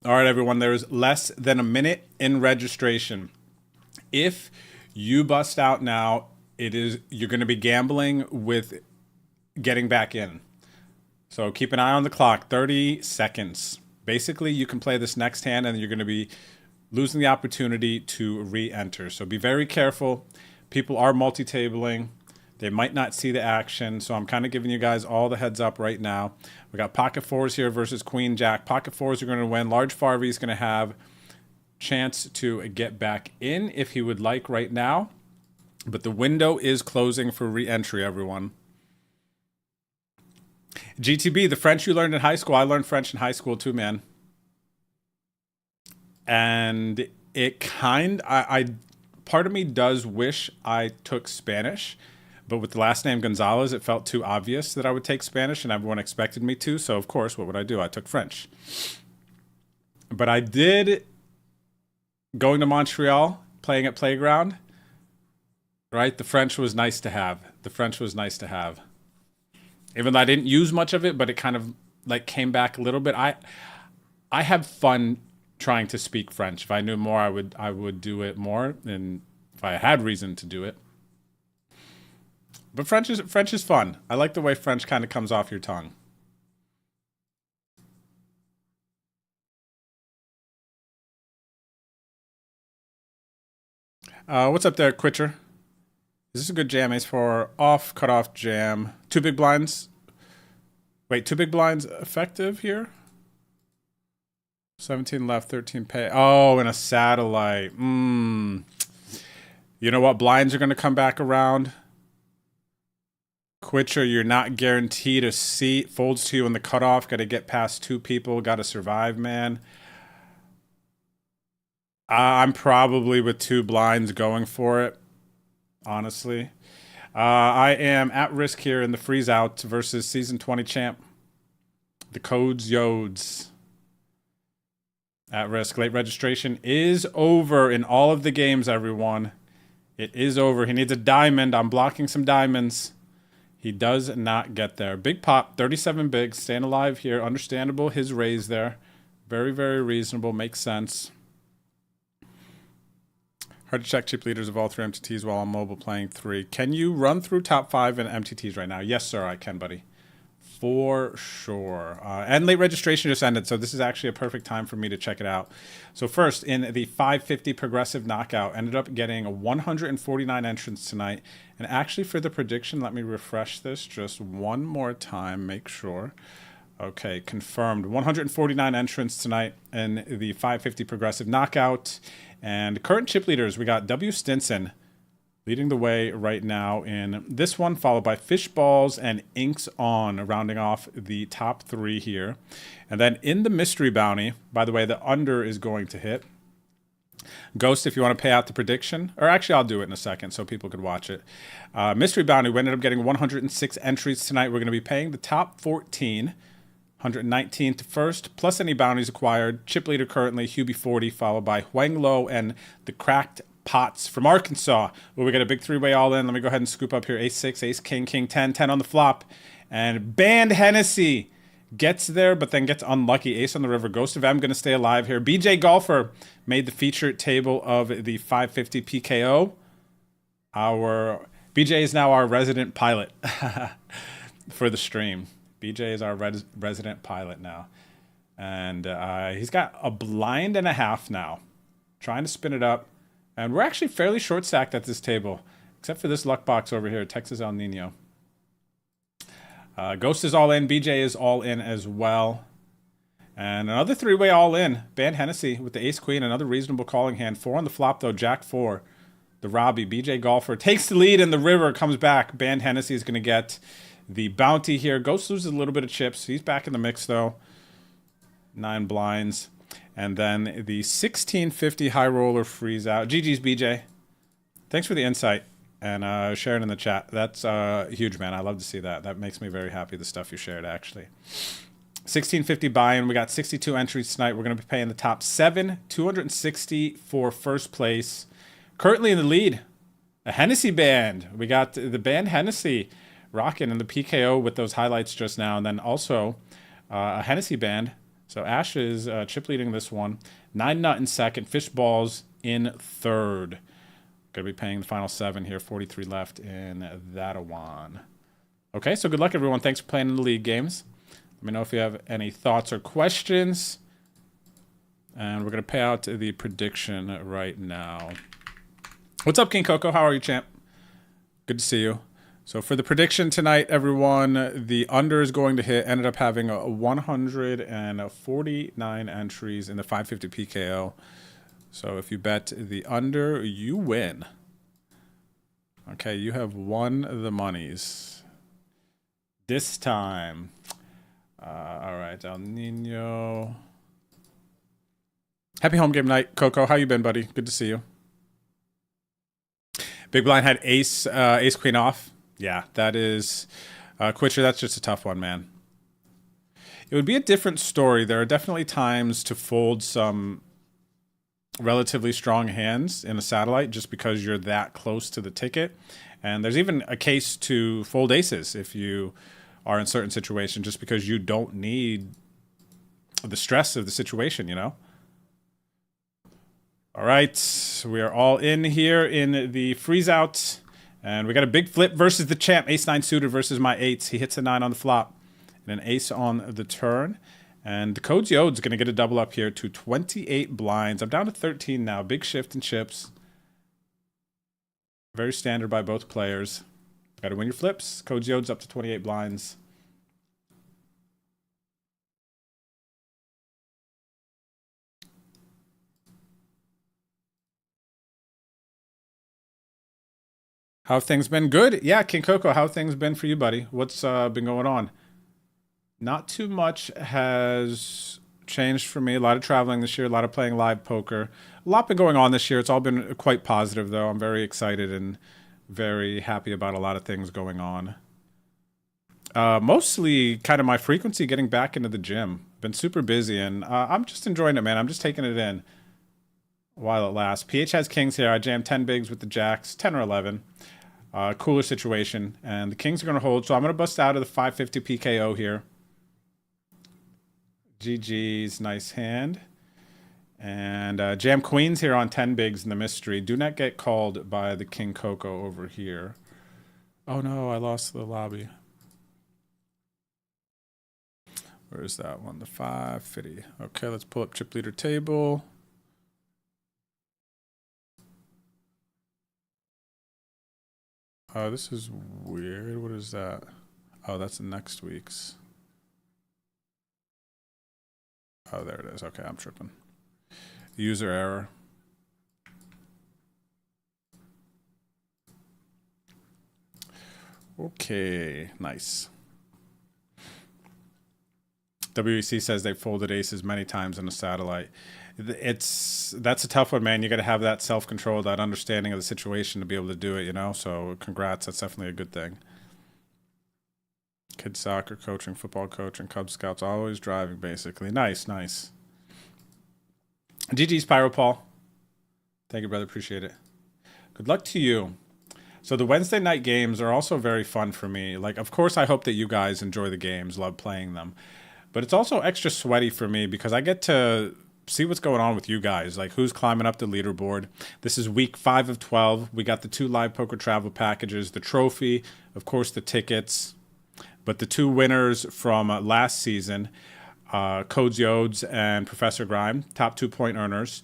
Speaker 4: All right, everyone, there is less than a minute in registration. If you bust out now, you're going to be gambling with getting back in. So keep an eye on the clock, 30 seconds. Basically, you can play this next hand and you're going to be losing the opportunity to re-enter. So be very careful. People are multi-tabling. They might not see the action. So I'm kind of giving you guys all the heads up right now. We got pocket fours here versus queen jack. Pocket fours are going to win. Large Farvey is going to have chance to get back in if he would like right now. But the window is closing for re-entry, everyone. GTB, the French you learned in high school. I learned French in high school too, man. And it part of me does wish I took Spanish, but with the last name Gonzalez, it felt too obvious that I would take Spanish and everyone expected me to. So of course, what would I do? I took French. But I did, going to Montreal, playing at Playground, right? The French was nice to have. The French was nice to have. Even though I didn't use much of it, but it kind of like came back a little bit. I have fun trying to speak French. If I knew more, I would do it more. And if I had reason to do it. But French is fun. I like the way French kind of comes off your tongue. What's up there, Quitcher? Is this a good jam? Ace 4 off, cut off jam. 2 big blinds. Wait, 2 big blinds effective here? 17 left, 13 pay. Oh, and a satellite. You know what? Blinds are going to come back around. Quitcher, you're not guaranteed a seat. Folds to you in the cutoff. Got to get past 2 people. Got to survive, man. I'm probably with 2 blinds going for it, honestly. I am at risk here in the freeze out versus season 20 champ. The codes Yodes. At risk. Late registration is over in all of the games, everyone. It is over. He needs a diamond. I'm blocking some diamonds. He does not get there. Big pop, 37 big, staying alive here. Understandable, his raise there. Very, very reasonable, makes sense. Hard to check chip leaders of all 3 MTTs while on mobile playing 3. Can you run through top 5 in MTTs right now? Yes, sir, I can, buddy. For sure. And late registration just ended, so this is actually a perfect time for me to check it out. So first, in the 550 progressive knockout, ended up getting 149 entrants tonight. And actually for the prediction, let me refresh this just one more time, make sure. Okay, confirmed. 149 entrants tonight in the 550 progressive knockout. And current chip leaders, we got W. Stinson leading the way right now in this one, followed by Fishballs and Inks On, rounding off the top 3 here. And then in the mystery bounty, by the way, the under is going to hit. Ghost, if you want to pay out the prediction, or actually I'll do it in a second so people could watch it. Mystery bounty, we ended up getting 106 entries tonight. We're going to be paying the top 14, 119 to first, plus any bounties acquired. Chip leader currently, Hubie 40, followed by Huang Lo and the Cracked Pots from Arkansas. Well, we got a big 3-way all in. Let me go ahead and scoop up here. Ace 6, Ace King, King 10, 10 on the flop. And Banned Hennessy gets there, but then gets unlucky. Ace on the river. Ghost of M going to stay alive here. BJ Golfer made the feature table of the 550 PKO. Our BJ is now our resident pilot for the stream. BJ is our resident pilot now. And he's got a blind and a half now. Trying to spin it up. And we're actually fairly short stacked at this table, except for this luck box over here, Texas El Nino. Ghost is all in. BJ is all in as well. And another 3-way all in. Banned Hennessy with the Ace Queen, another reasonable calling hand. 4 on the flop, though. Jack 4. The Robbie. BJ Golfer takes the lead in the river, comes back. Banned Hennessy is going to get the bounty here. Ghost loses a little bit of chips. He's back in the mix, though. 9 blinds. And then the 1650 high roller freeze out. GG's BJ. Thanks for the insight and sharing in the chat. That's huge, man. I love to see that. That makes me very happy, the stuff you shared, actually. 1650 buy-in. We got 62 entries tonight. We're going to be paying the top 7. 260 for first place. Currently in the lead, a Hennessy band. We got the band Hennessy rocking in the PKO with those highlights just now. And then also a Hennessy band. So Ash is chip leading this one. 9 Nut in second. Fishballs in third. Going to be paying the final 7 here. 43 left in that one. Okay, so good luck, everyone. Thanks for playing in the league games. Let me know if you have any thoughts or questions. And we're going to pay out the prediction right now. What's up, King Coco? How are you, champ? Good to see you. So for the prediction tonight, everyone, the under is going to hit. Ended up having 149 entries in the 550 PKO. So if you bet the under, you win. Okay, you have won the monies. This time. All right, El Nino. Happy home game night, Coco. How you been, buddy? Good to see you. Big blind had ace queen off. Yeah, that is Quitcher. That's just a tough one, man. It would be a different story. There are definitely times to fold some relatively strong hands in a satellite just because you're that close to the ticket. And there's even a case to fold aces if you are in certain situations just because you don't need the stress of the situation, you know? All right, we are all in here in the freeze out, and we got a big flip versus the champ. Ace-9 suited versus my eights. He hits a 9 on the flop and an ace on the turn. And the Codes Yode's going to get a double up here to 28 blinds. I'm down to 13 now. Big shift in chips. Very standard by both players. Got to win your flips. Codes Yode's up to 28 blinds. How have things been? Good. Yeah, King Coco, how have things been for you, buddy? What's been going on? Not too much has changed for me. A lot of traveling this year, a lot of playing live poker. A lot been going on this year. It's all been quite positive, though. I'm very excited and very happy about a lot of things going on. Mostly kind of my frequency getting back into the gym. Been super busy, and I'm just enjoying it, man. I'm just taking it in while it lasts. PH has kings here. I jammed 10 bigs with the jacks, 10 or 11. Cooler situation, and the kings are going to hold, so I'm going to bust out of the 550 PKO here. GG's, nice hand. And jam queens here on 10 bigs in the mystery. Do not get called by the King Coco over here. Oh no, I lost the lobby. Where is that one? The 550. Okay, let's pull up chip leader table. Oh, this is weird. What is that? Oh, that's next week's. Oh, there it is. Okay, I'm tripping. User error. Okay, nice. WEC says they folded aces many times on a satellite. That's a tough one, man. You got to have that self-control, that understanding of the situation to be able to do it, you know? So congrats. That's definitely a good thing. Kids soccer coaching, football coaching, Cub Scouts, always driving, basically. Nice, nice. GG's Pyro Paul. Thank you, brother. Appreciate it. Good luck to you. So the Wednesday night games are also very fun for me. Like, of course, I hope that you guys enjoy the games, love playing them. But it's also extra sweaty for me because I get to see what's going on with you guys, like who's climbing up the leaderboard. This is week 5 of 12. We got the 2 live poker travel packages, the trophy, of course, the tickets. But the 2 winners from last season, Codes Yodes and Professor Grime, top 2-point earners,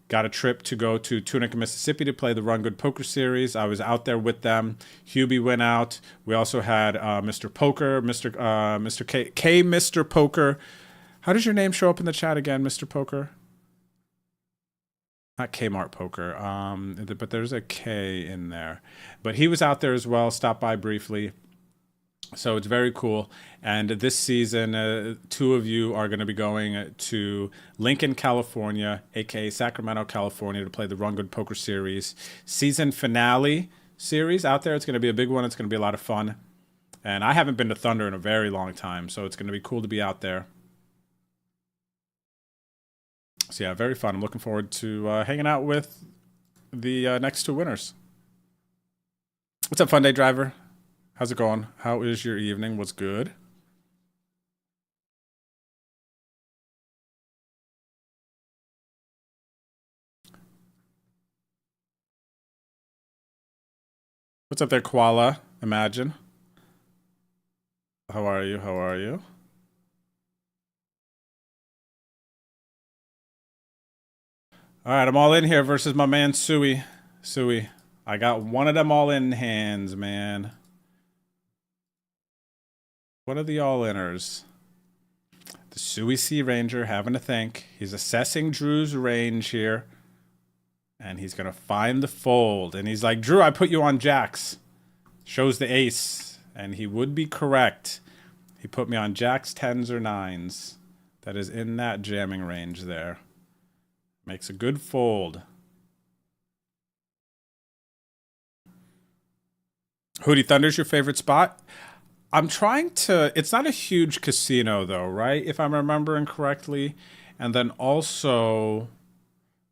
Speaker 4: got a trip to go to Tunica, Mississippi to play the Rungood Poker Series. I was out there with them. Hubie went out. We also had Mr. Poker, Mr. K, Mr. Poker. How does your name show up in the chat again, Mr. Poker? Not Kmart Poker, but there's a K in there. But he was out there as well, stopped by briefly. So it's very cool. And this season, 2 of you are going to be going to Lincoln, California, aka Sacramento, California, to play the Rungood Poker Series season finale series out there. It's going to be a big one. It's going to be a lot of fun. And I haven't been to Thunder in a very long time, so it's going to be cool to be out there. So yeah, very fun. I'm looking forward to hanging out with the next 2 winners. What's up, Fun Day Driver? How's it going? How is your evening? What's good? What's up there, Koala? Imagine. How are you? How are you? All right, I'm all in here versus my man Suey. Suey, I got one of them all in hands, man. What are the all-inners? The Suey Sea Ranger having to think. He's assessing Drew's range here. And he's going to find the fold. And he's like, Drew, I put you on jacks. Shows the ace. And he would be correct. He put me on jacks, 10s, or 9s. That is in that jamming range there. Makes a good fold. Hootie Thunder's your favorite spot? I'm trying to... It's not a huge casino, though, right? If I'm remembering correctly. And then also...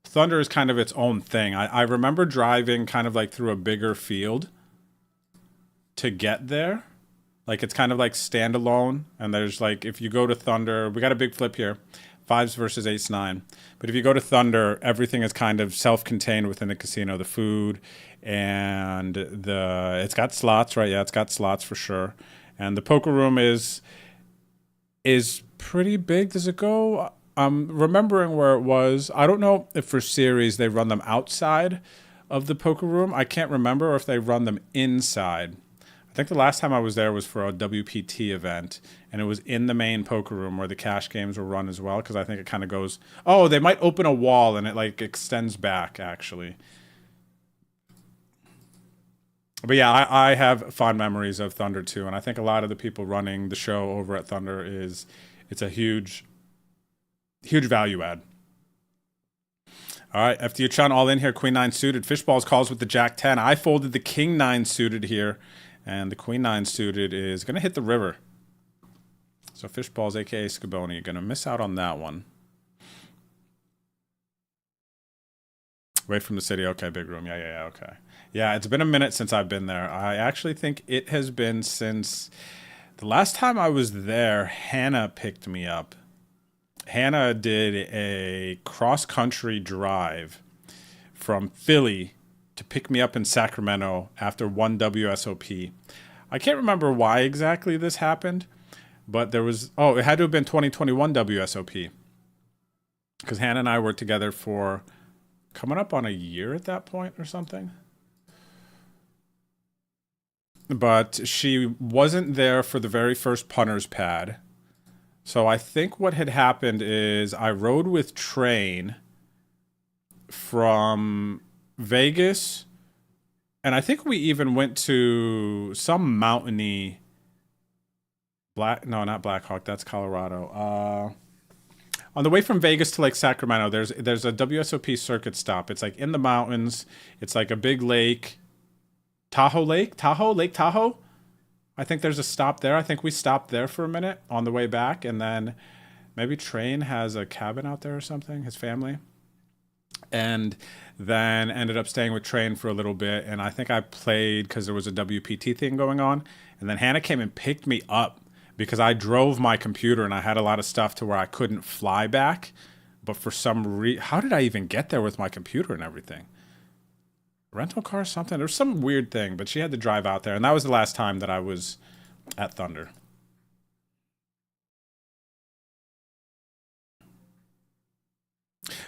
Speaker 4: Thunder is kind of its own thing. I remember driving kind of like through a bigger field to get there. Like, it's kind of like standalone. And there's like... If you go to Thunder... We got a big flip here. Fives versus ace nine. But if you go to Thunder, everything is kind of self-contained within the casino. The food and it's got slots, right? Yeah, it's got slots for sure. And the poker room is pretty big. Does it go? I'm remembering where it was. I don't know if for series they run them outside of the poker room. I can't remember, or if they run them inside. I think the last time I was there was for a WPT event, and it was in the main poker room where the cash games were run as well, because I think it kind of goes... Oh, they might open a wall and it like extends back, actually. But yeah, I have fond memories of Thunder too, and I think a lot of the people running the show over at Thunder it's a huge value add. All right, FDU Chun all in here, Queen 9 suited. Fishballs calls with the Jack 10. I folded the King 9 suited here, and the Queen 9 suited is going to hit the river. So Fishballs, a.k.a. Scaboni, going to miss out on that one. Away from the city. Okay, big room. Yeah, okay. Yeah, it's been a minute since I've been there. I actually think it has been since... The last time I was there, Hannah picked me up. Hannah did a cross-country drive from Philly to pick me up in Sacramento after one WSOP. I can't remember why exactly this happened, but there was... Oh, it had to have been 2021 WSOP. Because Hannah and I were together for coming up on a year at that point or something. But she wasn't there for the very first punter's pad. So I think what had happened is I rode with Train from Vegas, and I think we even went to some mountainy... No, not Blackhawk, that's Colorado. On the way from Vegas to like Sacramento, there's a WSOP circuit stop. It's like in the mountains. It's like a big lake. Lake Tahoe. I think there's a stop there. I think we stopped there for a minute on the way back, and then maybe Train has a cabin out there or something, his family. And then ended up staying with Train for a little bit, and I think I played because there was a WPT thing going on. And then Hannah came and picked me up because I drove my computer and I had a lot of stuff to where I couldn't fly back. But for some reason, how did I even get there with my computer and everything? Rental car or something? There was some weird thing, but she had to drive out there, and that was the last time that I was at Thunder.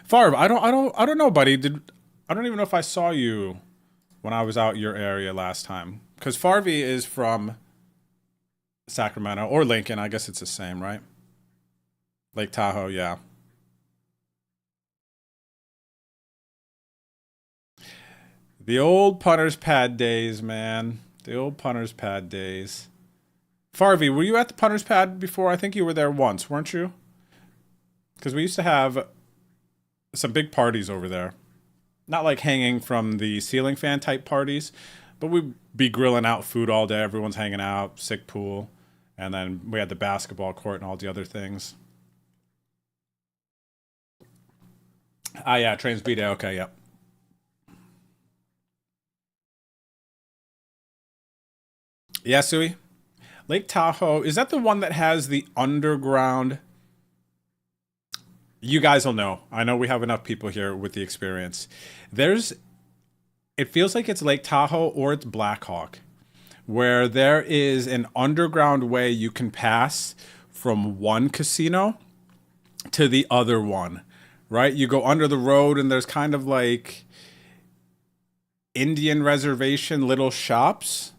Speaker 4: Farb, I don't know, buddy. I don't even know if I saw you when I was out your area last time, because Farvey is from Sacramento or Lincoln. I guess it's the same, right? Lake Tahoe, yeah. The old punter's pad days, man. The old punter's pad days. Farvey, were you at the punter's pad before? I think you were there once, weren't you? Because we used to have some big parties over there. Not like hanging from the ceiling fan type parties, but we'd be grilling out food all day. Everyone's hanging out, sick pool. And then we had the basketball court and all the other things. Ah, yeah, Trains B-Day. Okay, yep. Yeah, Sui. Lake Tahoe, is that the one that has the underground? You guys will know. I know we have enough people here with the experience. It feels like it's Lake Tahoe or it's Blackhawk, where there is an underground way you can pass from one casino to the other one, right? You go under the road and there's kind of like Indian reservation little shops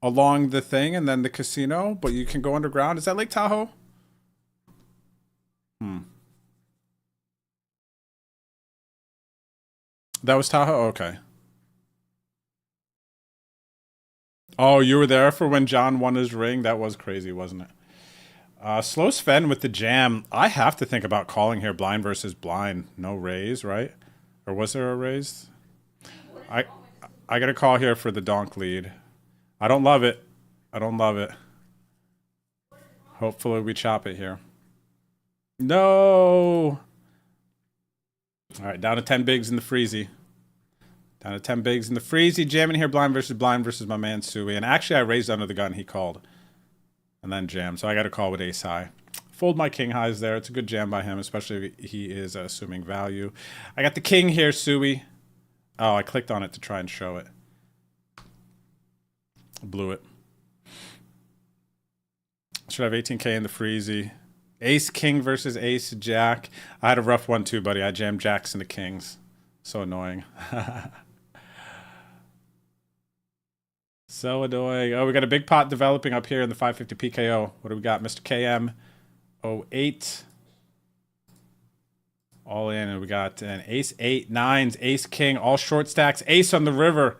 Speaker 4: along the thing, and then the casino, but you can go underground. Is that Lake Tahoe? That was Tahoe? Okay. Oh, you were there for when John won his ring? That was crazy, wasn't it? Slow Sven with the jam. I have to think about calling here blind versus blind. No raise, right? Or was there a raise? I got a call here for the donk lead. I don't love it. I don't love it. Hopefully we chop it here. No! All right, down to 10 bigs in the freezy. Down to 10 bigs in the freezy. Jamming here, blind versus my man Sui. And actually, I raised under the gun. He called. And then jammed. So I got a call with ace high. fold my king highs there. It's a good jam by him, especially if he is assuming value. I got the king here, Suey. Oh, I clicked on it to try and show it. Blew it. Should have 18K in the freezy. Ace king versus ace jack. I had a rough one too, buddy. I jammed jacks into kings. So annoying. So annoying. Oh, we got a big pot developing up here in the 550 PKO. What do we got? Mr. KM 08. All in. And we got an ace 8, 9s, ace king, all short stacks. Ace on the river.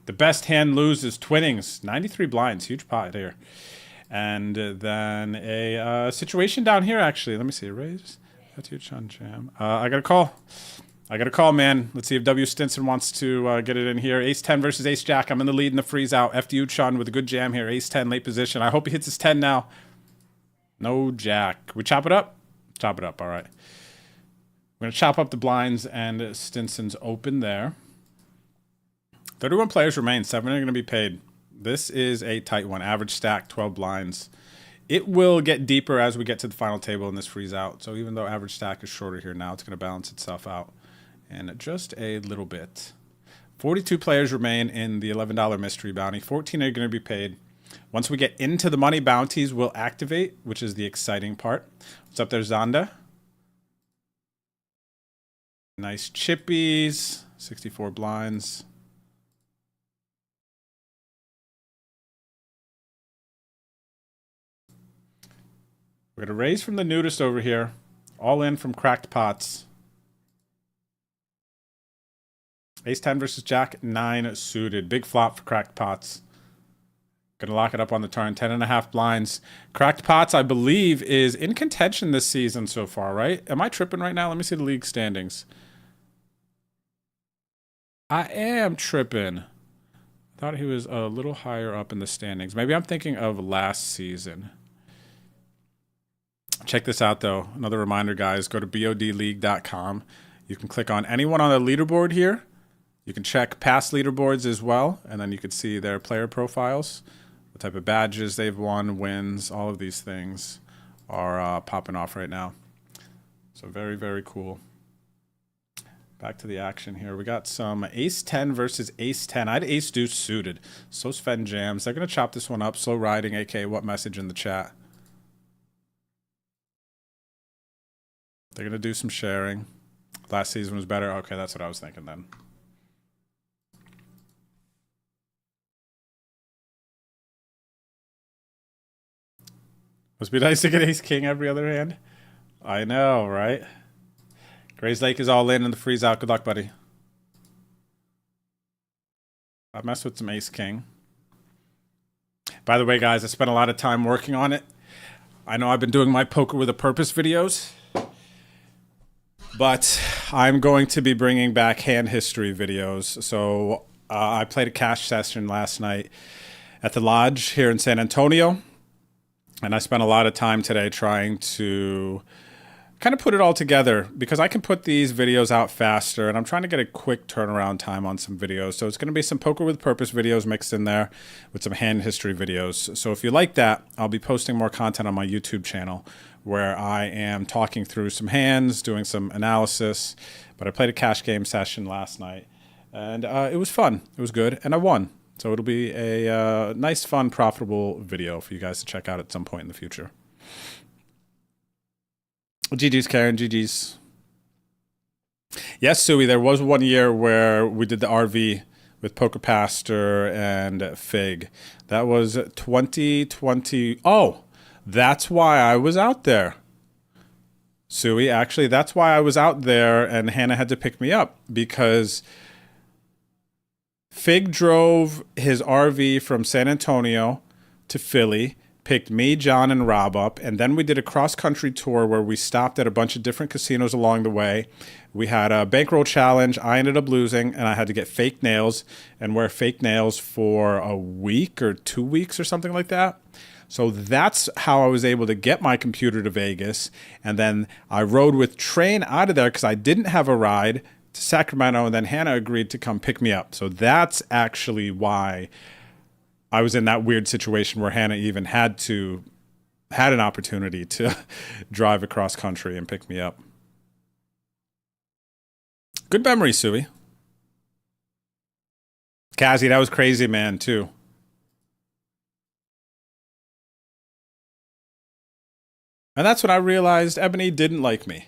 Speaker 4: The best hand loses. Twinnings. 93 blinds. Huge pot here. And then a situation down here, actually. Let me see. Raise. That's your chun jam. I got a call. I got a call, man. Let's see if W. Stinson wants to get it in here. Ace 10 versus ace jack. I'm in the lead in the freeze out. FDU Chun with a good jam here. Ace 10 late position. I hope he hits his 10 now. No jack. We chop it up? Chop it up. All right. We're going to chop up the blinds, and Stinson's open there. 31 players remain. 7 are going to be paid. This is a tight one. Average stack, 12 blinds. It will get deeper as we get to the final table in this freeze out. So even though average stack is shorter here now, it's going to balance itself out. And just a little bit. 42 players remain in the $11 mystery bounty. 14 are going to be paid. Once we get into the money bounties, we'll activate, which is the exciting part. What's up there, Zonda? Nice chippies. 64 blinds. We're going to raise from the nudist over here. All in from cracked pots. Ace 10 versus Jack 9 suited. Big flop for cracked pots. Going to lock it up on the turn. 10.5 blinds. Cracked pots, I believe, is in contention this season so far, right? Am I tripping right now? Let me see the league standings. I am tripping. I thought he was a little higher up in the standings. Maybe I'm thinking of last season. Check this out, though. Another reminder, guys. Go to bodleague.com. You can click on anyone on the leaderboard here. You can check past leaderboards as well, and then you can see their player profiles, what type of badges they've won, wins, all of these things are popping off right now. So very, very cool. Back to the action here. We got some ace 10 versus ace 10. I had ace deuce suited. So Sven jams. They're going to chop this one up. Slow riding, aka what message in the chat. They're going to do some sharing. Last season was better. Okay, that's what I was thinking then. Must be nice to get ace king every other hand. I know, right? Gray's Lake is all in the freeze out. Good luck, buddy. I messed with some ace king. By the way, guys, I spent a lot of time working on it. I know I've been doing my poker with a purpose videos. But I'm going to be bringing back hand history videos. So I played a cash session last night at the lodge here in San Antonio. And I spent a lot of time today trying to kind of put it all together because I can put these videos out faster. And I'm trying to get a quick turnaround time on some videos. So it's going to be some poker with purpose videos mixed in there with some hand history videos. So if you like that, I'll be posting more content on my YouTube channel, where I am talking through some hands, doing some analysis. But I played a cash game session last night, and it was fun. It was good, and I won. So it'll be a nice, fun, profitable video for you guys to check out at some point in the future. GG's, Karen. GG's. Yes, Suey, there was one year where we did the RV with Poker Pastor and Fig. That was 2020. Oh! That's why I was out there. Suey, actually, that's why I was out there and Hannah had to pick me up because Fig drove his RV from San Antonio to Philly, picked me, John, and Rob up, and then we did a cross-country tour where we stopped at a bunch of different casinos along the way. We had a bankroll challenge. I ended up losing, and I had to get fake nails and wear fake nails for a week or 2 weeks or something like that. So that's how I was able to get my computer to Vegas. And then I rode with Train out of there because I didn't have a ride to Sacramento. And then Hannah agreed to come pick me up. So that's actually why I was in that weird situation where Hannah even had to had an opportunity to drive across country and pick me up. Good memory, Suey. Kazzy, that was crazy, man, too. And that's when I realized Ebony didn't like me.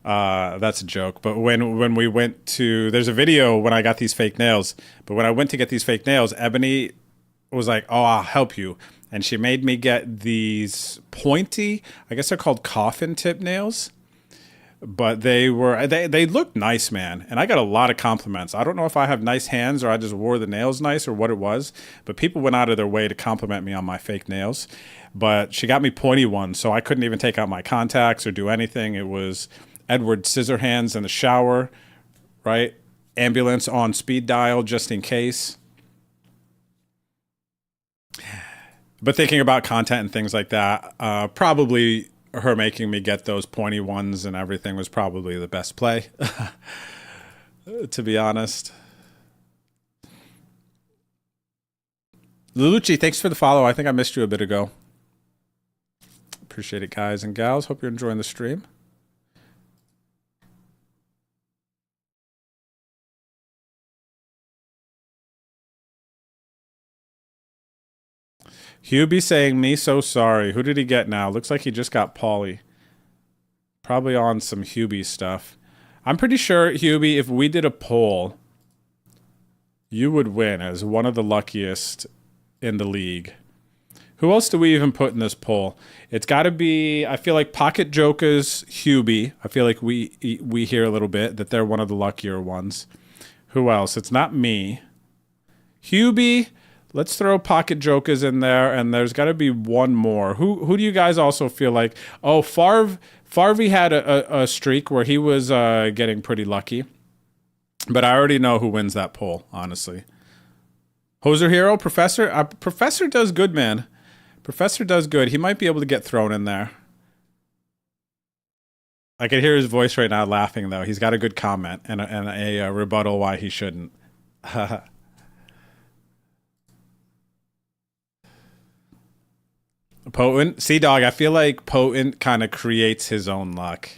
Speaker 4: That's a joke. But when we went to, there's a video when I got these fake nails. But when I went to get these fake nails, Ebony was like, "Oh, I'll help you," and she made me get these pointy, I guess they're called coffin tip nails. But they looked nice, man. And I got a lot of compliments. I don't know if I have nice hands or I just wore the nails nice or what it was. But people went out of their way to compliment me on my fake nails. But she got me pointy ones, so I couldn't even take out my contacts or do anything. It was Edward Scissorhands in the shower, right? Ambulance on speed dial just in case. But thinking about content and things like that, probably her making me get those pointy ones and everything was probably the best play, to be honest. Lulucci, thanks for the follow. I think I missed you a bit ago. Appreciate it, guys and gals. Hope you're enjoying the stream. Hubie saying, "Me so sorry." Who did he get now? Looks like he just got Paulie. Probably on some Hubie stuff. I'm pretty sure, Hubie, if we did a poll, you would win as one of the luckiest in the league. Who else do we even put in this poll? It's got to be, I feel like Pocket Jokers, Hubie. I feel like we hear a little bit that they're one of the luckier ones. Who else? It's not me. Hubie. Let's throw Pocket Jokers in there, and there's got to be one more. Who do you guys also feel like? Oh, Farvey had a streak where he was getting pretty lucky. But I already know who wins that poll, honestly. Hoser Hero, Professor? Professor does good, man. Professor does good. He might be able to get thrown in there. I can hear his voice right now laughing, though. He's got a good comment and a rebuttal why he shouldn't. Potent? Sea Dog, I feel like Potent kind of creates his own luck.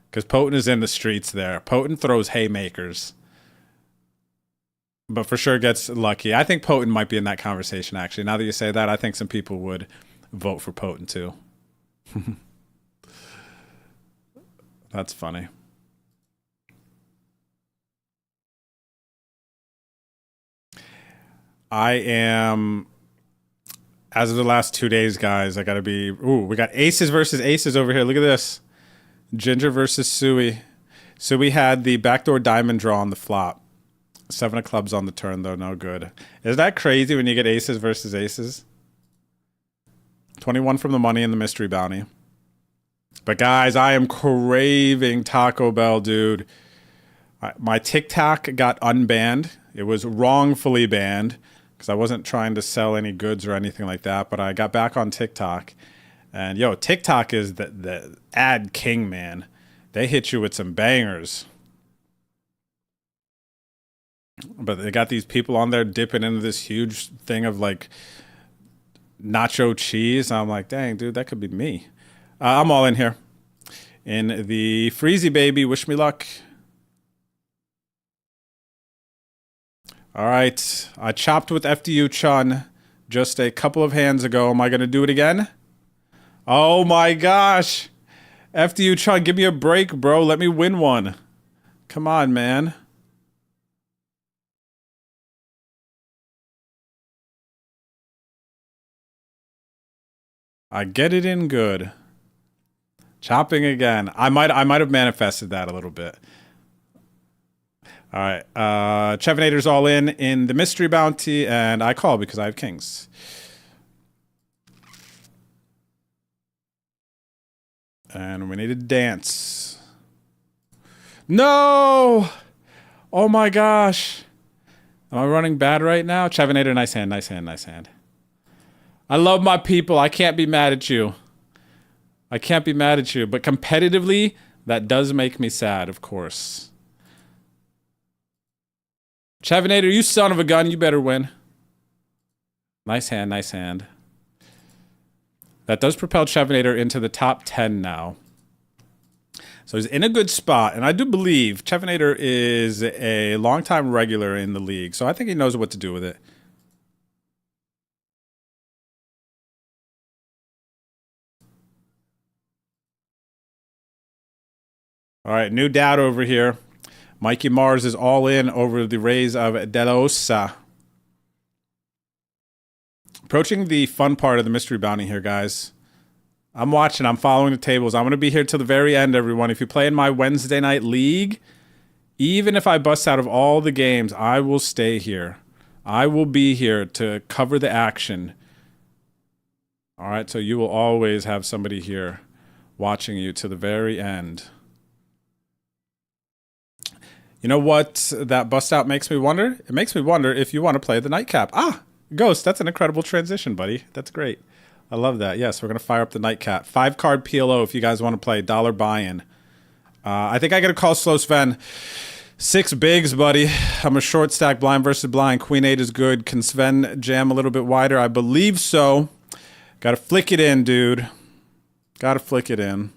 Speaker 4: Because Potent is in the streets there. Potent throws haymakers. But for sure gets lucky. I think Potent might be in that conversation, actually. Now that you say that, I think some people would vote for Potent, too. That's funny. I am... As of the last 2 days, guys, I gotta be... Ooh, we got aces versus aces over here. Look at this. Ginger versus Suey. Suey had the backdoor diamond draw on the flop. 7 of clubs on the turn, though. No good. Is that crazy when you get aces versus aces? 21 from the money and the mystery bounty. But, guys, I am craving Taco Bell, dude. My TikTok got unbanned. It was wrongfully banned. Because I wasn't trying to sell any goods or anything like that. But I got back on TikTok. And, yo, TikTok is the ad king, man. They hit you with some bangers. But they got these people on there dipping into this huge thing of, like, nacho cheese. And I'm like, dang, dude, that could be me. I'm all in here. In the Freezy Baby. Wish me luck. All right, I chopped with FDU Chun just a couple of hands ago. Am I going to do it again? Oh my gosh. FDU Chun, give me a break, bro. Let me win one. Come on, man. I get it in good. Chopping again. I might have manifested that a little bit. All right, Chevinator's all in the mystery bounty, and I call because I have kings. And we need to dance. No! Oh my gosh. Am I running bad right now? Chevinator, nice hand, nice hand, nice hand. I love my people. I can't be mad at you. I can't be mad at you. But competitively, that does make me sad, of course. Chavinator, you son of a gun, you better win. Nice hand, nice hand. That does propel Chevinator into the top 10 now. So he's in a good spot, and I do believe Chevinator is a longtime regular in the league, so I think he knows what to do with it. All right, new dad over here. Mikey Mars is all in over the Rays of De La Osa. Approaching the fun part of the mystery bounty here, guys. I'm watching. I'm following the tables. I'm going to be here till the very end, everyone. If you play in my Wednesday night league, even if I bust out of all the games, I will stay here. I will be here to cover the action. All right, so you will always have somebody here watching you to the very end. You know what that bust out makes me wonder? It makes me wonder if you want to play the nightcap. Ah, Ghost, that's an incredible transition, buddy. That's great. I love that. Yes, we're going to fire up the nightcap. 5-card PLO if you guys want to play. $1 buy-in. I think I got to call slow Sven. 6 bigs, buddy. I'm a short stack blind versus blind. Queen 8 is good. Can Sven jam a little bit wider? I believe so. Got to flick it in, dude. Got to flick it in.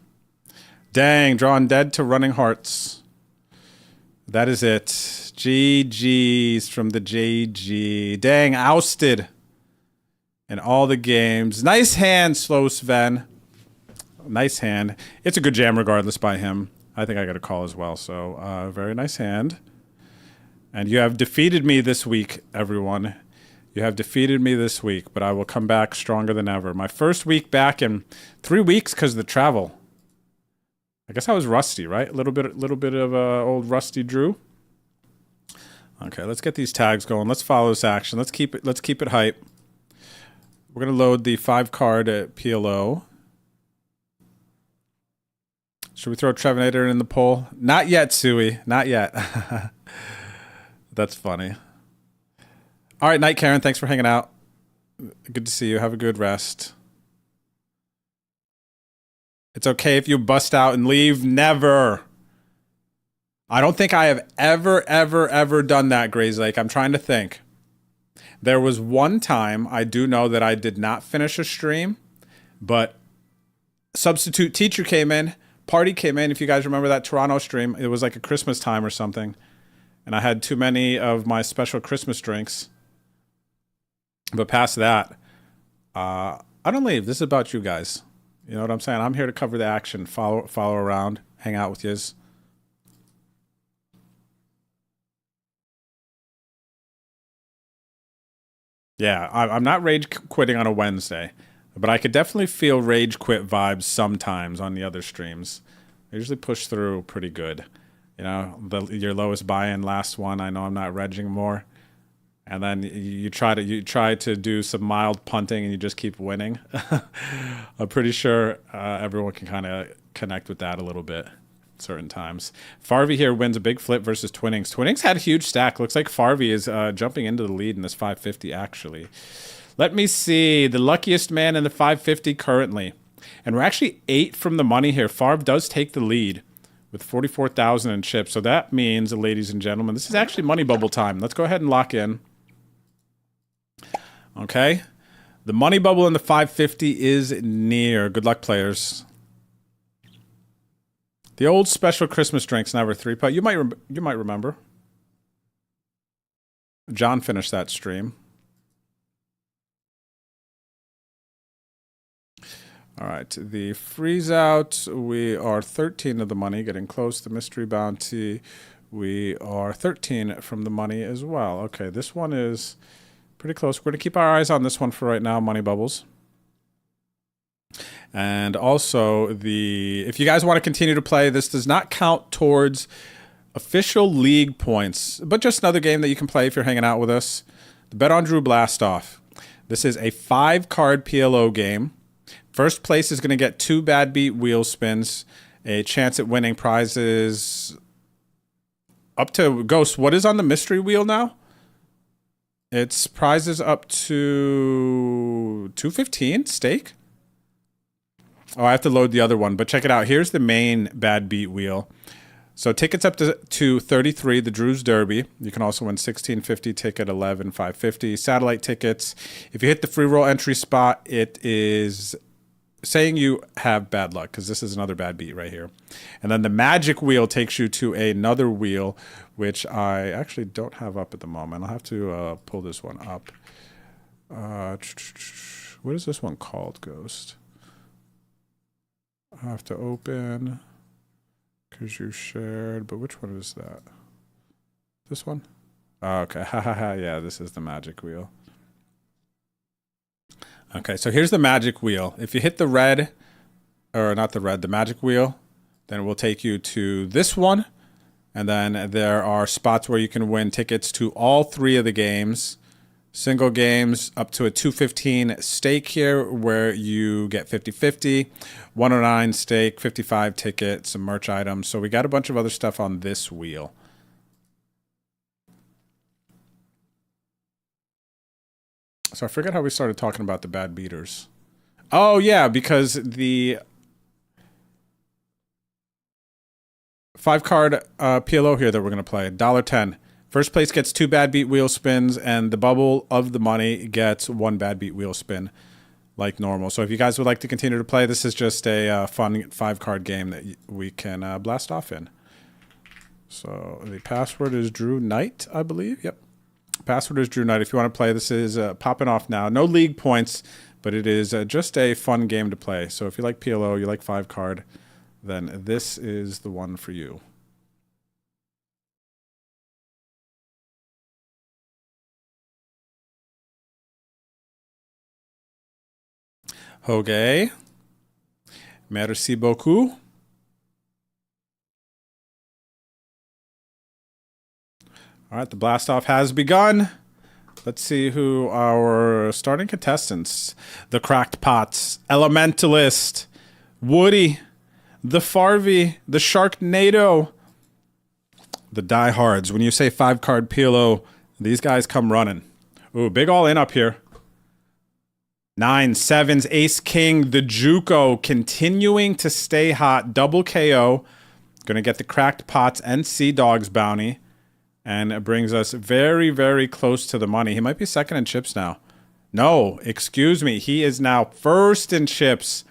Speaker 4: Dang, drawing dead to running hearts. That is it. GG's from the JG. Dang, ousted in all the games. Nice hand, slow Sven. Nice hand. It's a good jam regardless by him. I think I got a call as well. So, very nice hand. And you have defeated me this week, everyone. You have defeated me this week, but I will come back stronger than ever. My first week back in 3 weeks because of the travel. I guess I was rusty, right? A little bit of old rusty Drew. Okay, let's get these tags going. Let's follow this action. Let's keep it hype. We're gonna load the 5-card PLO. Should we throw Trevinator in the poll? Not yet, Suey. Not yet. That's funny. All right, Night Karen. Thanks for hanging out. Good to see you. Have a good rest. It's okay if you bust out and leave. Never. I don't think I have ever done that, Grays Lake. I'm trying to think. There was one time I do know that I did not finish a stream, but substitute teacher came in, party came in. If you guys remember that Toronto stream, it was like a Christmas time or something. And I had too many of my special Christmas drinks. But past that, I don't leave. This is about you guys. You know what I'm saying? I'm here to cover the action, follow around, hang out with yous. Yeah, I'm not rage quitting on a Wednesday, but I could definitely feel rage quit vibes sometimes on the other streams. I usually push through pretty good. You know, your lowest buy-in last one, I know I'm not regging more. And then you try to do some mild punting and you just keep winning. I'm pretty sure everyone can kind of connect with that a little bit certain times. Farvey here wins a big flip versus Twinnings. Twinnings had a huge stack. Looks like Farvey is jumping into the lead in this 550 actually. Let me see. The luckiest man in the 550 currently. And we're actually 8 from the money here. Farv does take the lead with 44,000 in chips. So that means, ladies and gentlemen, this is actually money bubble time. Let's go ahead and lock in. Okay. The money bubble in the 550 is near. Good luck, players. The old special Christmas drinks never 3-putt. You might remember. John finished that stream. All right, the freeze out. We are 13 of the money, getting close to mystery bounty. We are 13 from the money as well. Okay, this one is pretty close. We're going to keep our eyes on this one for right now, money bubbles. And also, if you guys want to continue to play, this does not count towards official league points, but just another game that you can play if you're hanging out with us. The Bet on Drew Blast Off. This is a 5-card PLO game. First place is going to get 2 bad beat wheel spins, a chance at winning prizes up to Ghost. What is on the mystery wheel now? It's prizes up to 215 stake. Oh, I have to load the other one, but check it out. Here's the main bad beat wheel. So tickets up to 33, the Drew's Derby. You can also win 1650 ticket, 11 550 satellite tickets. If you hit the free roll entry spot, it is saying you have bad luck, because this is another bad beat right here. And then the magic wheel takes you to another wheel, which I actually don't have up at the moment. I'll have to pull this one up. What is this one called, Ghost? I have to open, because you shared, but which one is that? This one? Oh, okay, yeah, this is the magic wheel. Okay, so here's the magic wheel. If you hit the red, or not the red, the magic wheel, then it will take you to this one. And then there are spots where you can win tickets to all 3 of the games. Single games up to a 215 stake here where you get 50-50, 109 stake, 55 ticket, some merch items. So we got a bunch of other stuff on this wheel. So I forget how we started talking about the bad beaters. Oh, yeah, because the 5-card PLO here that we're going to play, $1.10. First place gets 2 bad beat wheel spins, and the bubble of the money gets 1 bad beat wheel spin like normal. So if you guys would like to continue to play, this is just a fun 5-card game that we can blast off in. So the password is Drew Knight, I believe. Yep. Password is Drew Knight. If you want to play, this is popping off now. No league points, but it is just a fun game to play. So if you like PLO, you like 5-card, then this is the one for you. Okay. Merci beaucoup. All right, the blast off has begun. Let's see who our starting contestants. The Cracked Pots, Elementalist, Woody, the Farvey, the Sharknado, the Diehards. When you say 5-card PLO, these guys come running. Ooh, big all in up here. 9, 7s, Ace King, the Juco continuing to stay hot. Double KO. Gonna get the Cracked Pots and Sea Dogs bounty. And it brings us very, very close to the money. He might be second in chips now. No, excuse me. He is now first in chips.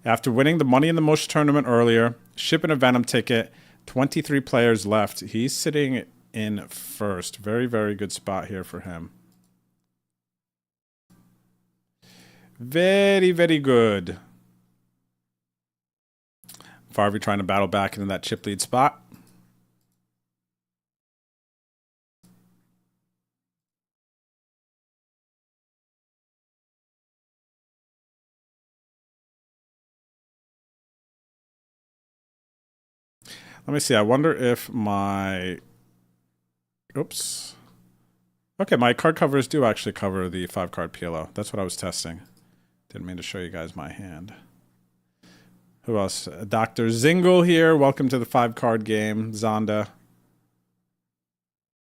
Speaker 4: After winning the Money in the Mush tournament earlier, shipping a Venom ticket, 23 players left. He's sitting in first. Very, very good spot here for him. Very, very good. Farvey trying to battle back into that chip lead spot. Let me see. I wonder if my... Oops. Okay, my card covers do actually cover the 5-card PLO. That's what I was testing. Didn't mean to show you guys my hand. Who else? Dr. Zingle here. Welcome to the 5-card game. Zonda.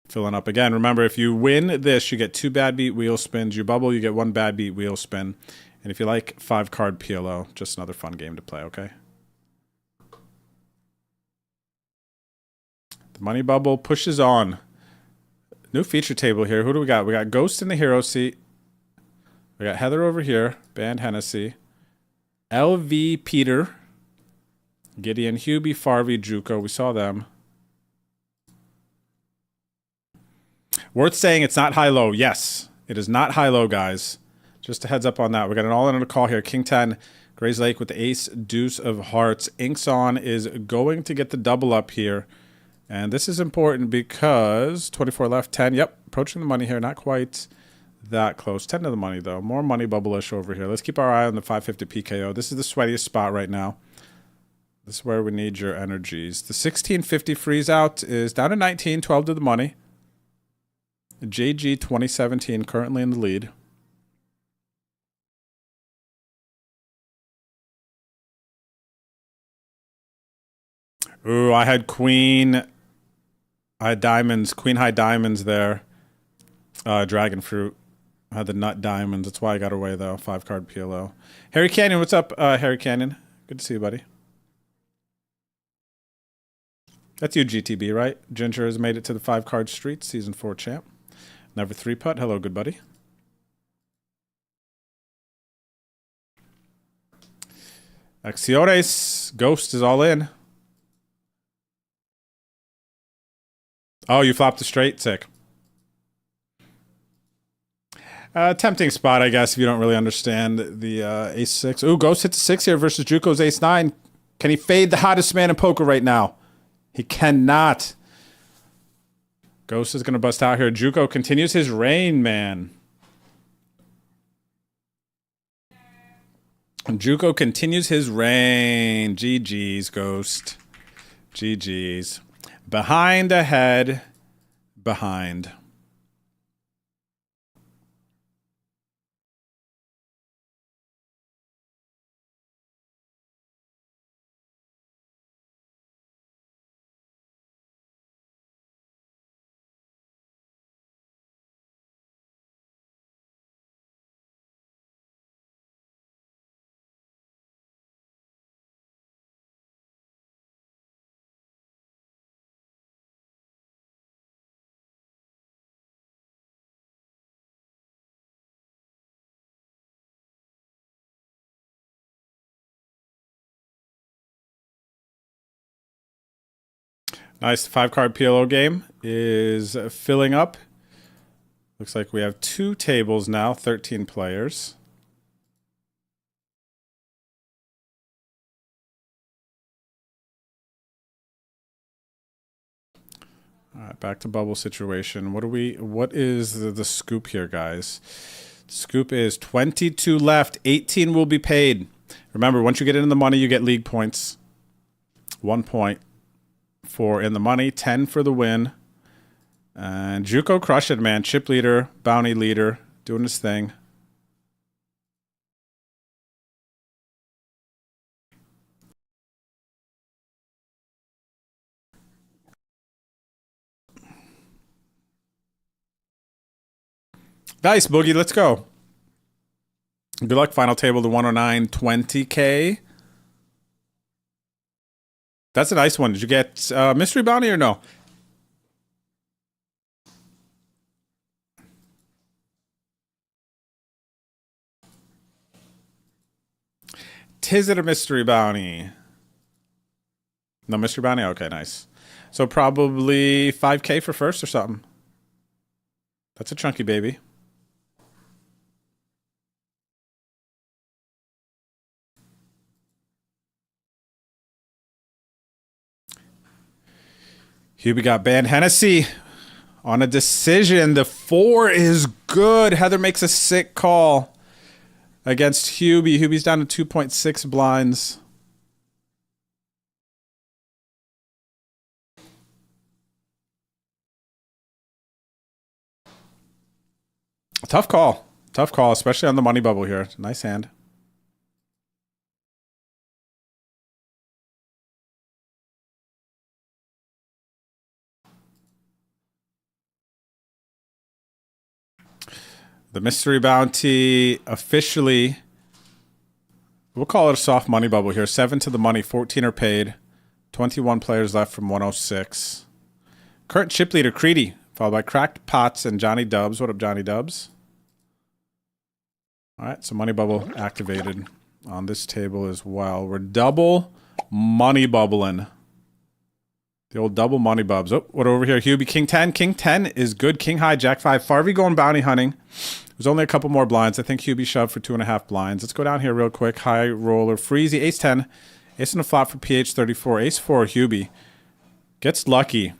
Speaker 4: Filling up again. Remember, if you win this, you get 2 bad beat wheel spins. You bubble, you get 1 bad beat wheel spin. And if you like 5-card PLO, just another fun game to play, okay? The money bubble pushes on. New feature table here. Who do we got? We got Ghost in the hero seat. We got Heather over here. Band Hennessy. LV Peter. Gideon, Hubie, Farvey, Juco. We saw them. Worth saying it's not high-low. Yes, it is not high-low, guys. Just a heads up on that. We got an all-in on a call here. King 10. Gray's Lake with the ace, deuce of hearts. Inks on is going to get the double up here. And this is important because 24 left, 10. Yep, approaching the money here. Not quite that close. 10 to the money, though. More money bubble-ish over here. Let's keep our eye on the 550 PKO. This is the sweatiest spot right now. This is where we need your energies. The 1650 freeze out is down to 19, 12 to the money. JG 2017 currently in the lead. Ooh, I had queen. I had diamonds, queen high diamonds there. Dragon fruit. I had the nut diamonds. That's why I got away though. 5-card PLO. Harry Canyon, what's up, Harry Canyon? Good to see you, buddy. That's you, GTB, right? Ginger has made it to the 5-card street, season 4 champ. Never 3-putt. Hello, good buddy. Acciones. Ghost is all in. Oh, you flopped a straight? Sick. Tempting spot, I guess, if you don't really understand the ace-6. Ooh, Ghost hits a 6 here versus Juko's ace-9. Can he fade the hottest man in poker right now? He cannot. Ghost is going to bust out here. Juko continues his reign, man. Juko continues his reign. GG's, Ghost. GG's. Behind, ahead, behind. Nice. 5-card PLO game is filling up. Looks like we have 2 tables now, 13 players. All right, back to bubble situation. What is the scoop here, guys? The scoop is 22 left. 18 will be paid. Remember, once you get into the money, you get league points. 1 point for in the money, 10 for the win. And Juko crushed it, man. Chip leader, bounty leader, doing his thing. Nice, Boogie. Let's go. Good luck. Final table to 109, 20K. That's a nice one. Did you get mystery bounty or no? Tis it a mystery bounty? No mystery bounty? Okay, nice. So probably 5K for first or something. That's a chunky baby. Hubie got banned. Hennessy on a decision. The 4 is good. Heather makes a sick call against Hubie. Hubie's down to 2.6 blinds. Tough call. Tough call, especially on the money bubble here. Nice hand. The mystery bounty officially, we'll call it a soft money bubble here. 7 to the money, 14 are paid. 21 players left from 106. Current chip leader, Creedy, followed by Cracked Pots and Johnny Dubs. What up, Johnny Dubs? All right, so money bubble activated on this table as well. We're double money bubbling. The old double money bubs. Oh, what over here? Hubie, King 10. King 10 is good. King high, Jack 5. Farvey going bounty hunting. There's only a couple more blinds. I think Hubie shoved for 2.5 blinds. Let's go down here real quick. High roller. Freezy, Ace 10. Ace in the flop for PH 34. Ace 4, Hubie. Gets lucky.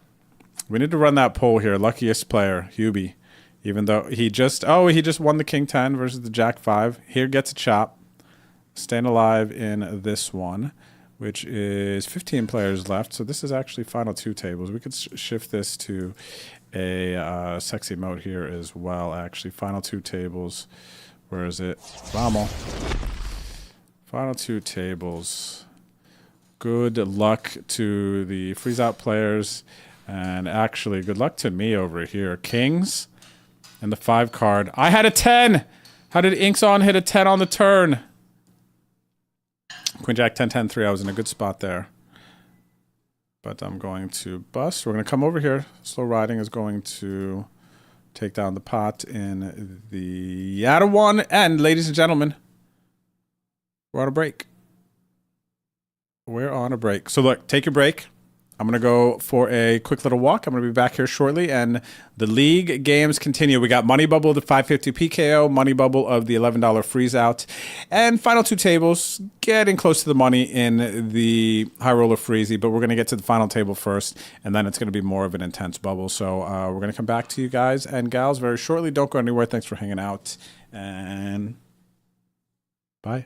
Speaker 4: We need to run that poll here. Luckiest player, Hubie. Even though he just won the King 10 versus the Jack 5. Here gets a chop. Staying alive in this one, which is 15 players left. So this is actually final 2 tables. We could shift this to a sexy mode here as well, actually. Final 2 tables. Where is it? Vamos. Final 2 tables. Good luck to the freeze out players. And actually, good luck to me over here. Kings and the 5 card. I had a 10! How did Inks On hit a 10 on the turn? Queen Jack 10 10 3. I was in a good spot there. But I'm going to bust. We're going to come over here. Slow riding is going to take down the pot in the Yada one. And ladies and gentlemen, we're on a break. We're on a break. So look, take your break. I'm going to go for a quick little walk. I'm going to be back here shortly, and the league games continue. We got Money Bubble, the 550 PKO, Money Bubble of the $11 freeze out, and final two tables, getting close to the money in the High Roller Freezy, but we're going to get to the final table first, and then it's going to be more of an intense bubble. So we're going to come back to you guys and gals very shortly. Don't go anywhere. Thanks for hanging out, and bye.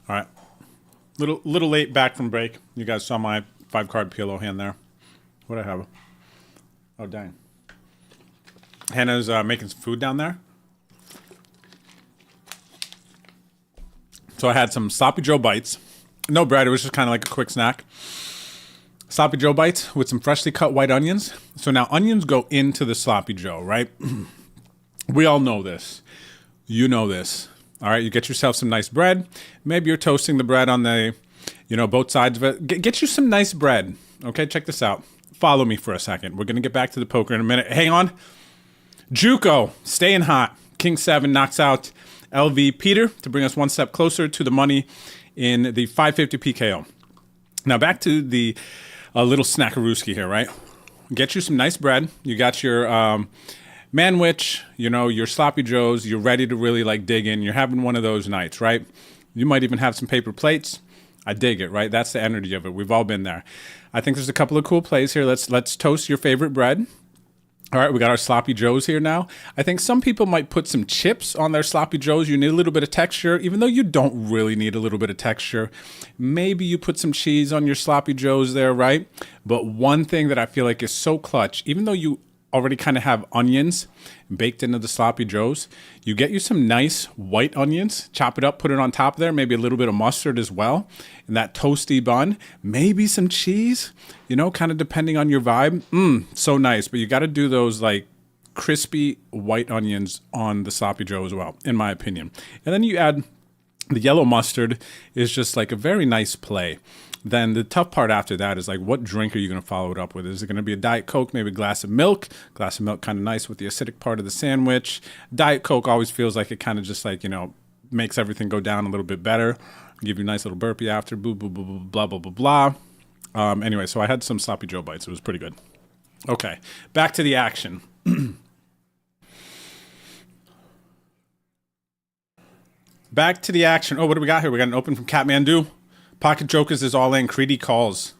Speaker 4: All right. Little late back from break. You guys saw my 5-card PLO hand there. What I have? Oh, dang. Hannah's making some food down there. So I had some Sloppy Joe bites. No bread. It was just kind of like a quick snack. Sloppy Joe bites with some freshly cut white onions. So now onions go into the Sloppy Joe, right? We all know this. You know this. All right, you get yourself some nice bread. Maybe you're toasting the bread on the, both sides of it. Get you some nice bread. Okay, check this out. Follow me for a second. We're going to get back to the poker in a minute. Hang on. Juco, staying hot. King 7 knocks out LV Peter to bring us one step closer to the money in the 550 PKO. Now back to the little snackarooski here, right? Get you some nice bread. You got your Manwich, your Sloppy Joes. You're ready to really like dig in. You're having one of those nights, right? You might even have some paper plates. I dig it, right? That's the energy of it. We've all been there. I think there's a couple of cool plays here. Let's toast your favorite bread. All right, we got our Sloppy Joes here now. I think some people might put some chips on their Sloppy Joes. You need a little bit of texture, even though you don't really need a little bit of texture. Maybe you put some cheese on your Sloppy Joes there, right? But one thing that I feel like is so clutch, even though you already kind of have onions baked into the Sloppy Joes, you get you some nice white onions, chop it up, put it on top there, maybe a little bit of mustard as well, and that toasty bun, maybe some cheese, kind of depending on your vibe. So nice, but you got to do those like crispy white onions on the Sloppy Joe as well, in my opinion. And then you add the yellow mustard is just like a very nice play. Then the tough part after that is like, what drink are you going to follow it up with? Is it going to be a Diet Coke, maybe a glass of milk? Glass of milk kind of nice with the acidic part of the sandwich. Diet Coke always feels like it kind of just like, makes everything go down a little bit better. Give you a nice little burpee after, blah, blah, blah, blah, blah, blah. Anyway, so I had some Sloppy Joe bites. It was pretty good. Okay, back to the action. Back to the action. Oh, what do we got here? We got an open from Kathmandu. Pocket Jokers is all in. Creedy calls.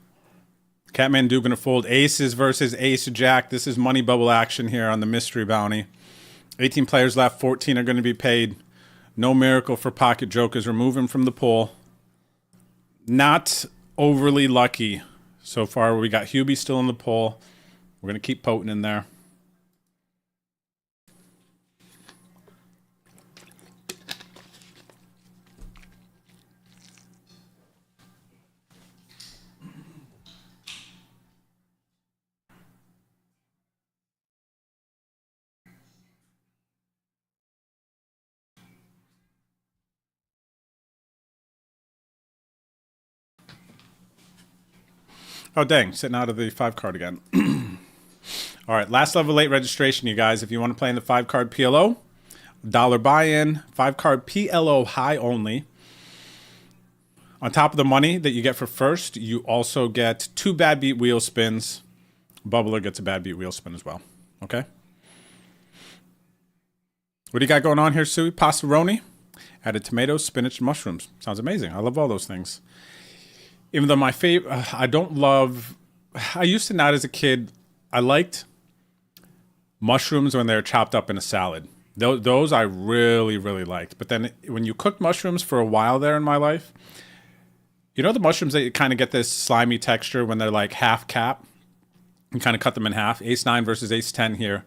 Speaker 4: Kathmandu going to fold aces versus ace jack. This is money bubble action here on the mystery bounty. 18 players left. 14 are going to be paid. No miracle for Pocket Jokers. Remove him from the pool. Not overly lucky so far. We got Hubie still in the pool. We're going to keep potent in there. Oh, dang. Sitting out of the 5-card again. All right. Last level late registration, you guys. If you want to play in the 5-card PLO, $1 buy-in, 5-card PLO high only. On top of the money that you get for first, you also get 2 bad beat wheel spins. Bubbler gets a bad beat wheel spin as well. Okay? What do you got going on here, Suey? Pastaroni. Added tomatoes, spinach, and mushrooms. Sounds amazing. I love all those things. Even though my favorite, I used to not as a kid, I liked mushrooms when they're chopped up in a salad. Those I really, really liked. But then when you cook mushrooms for a while there in my life, the mushrooms that kind of get this slimy texture when they're like half cap? You kind of cut them in half. Ace 9 versus Ace 10 here.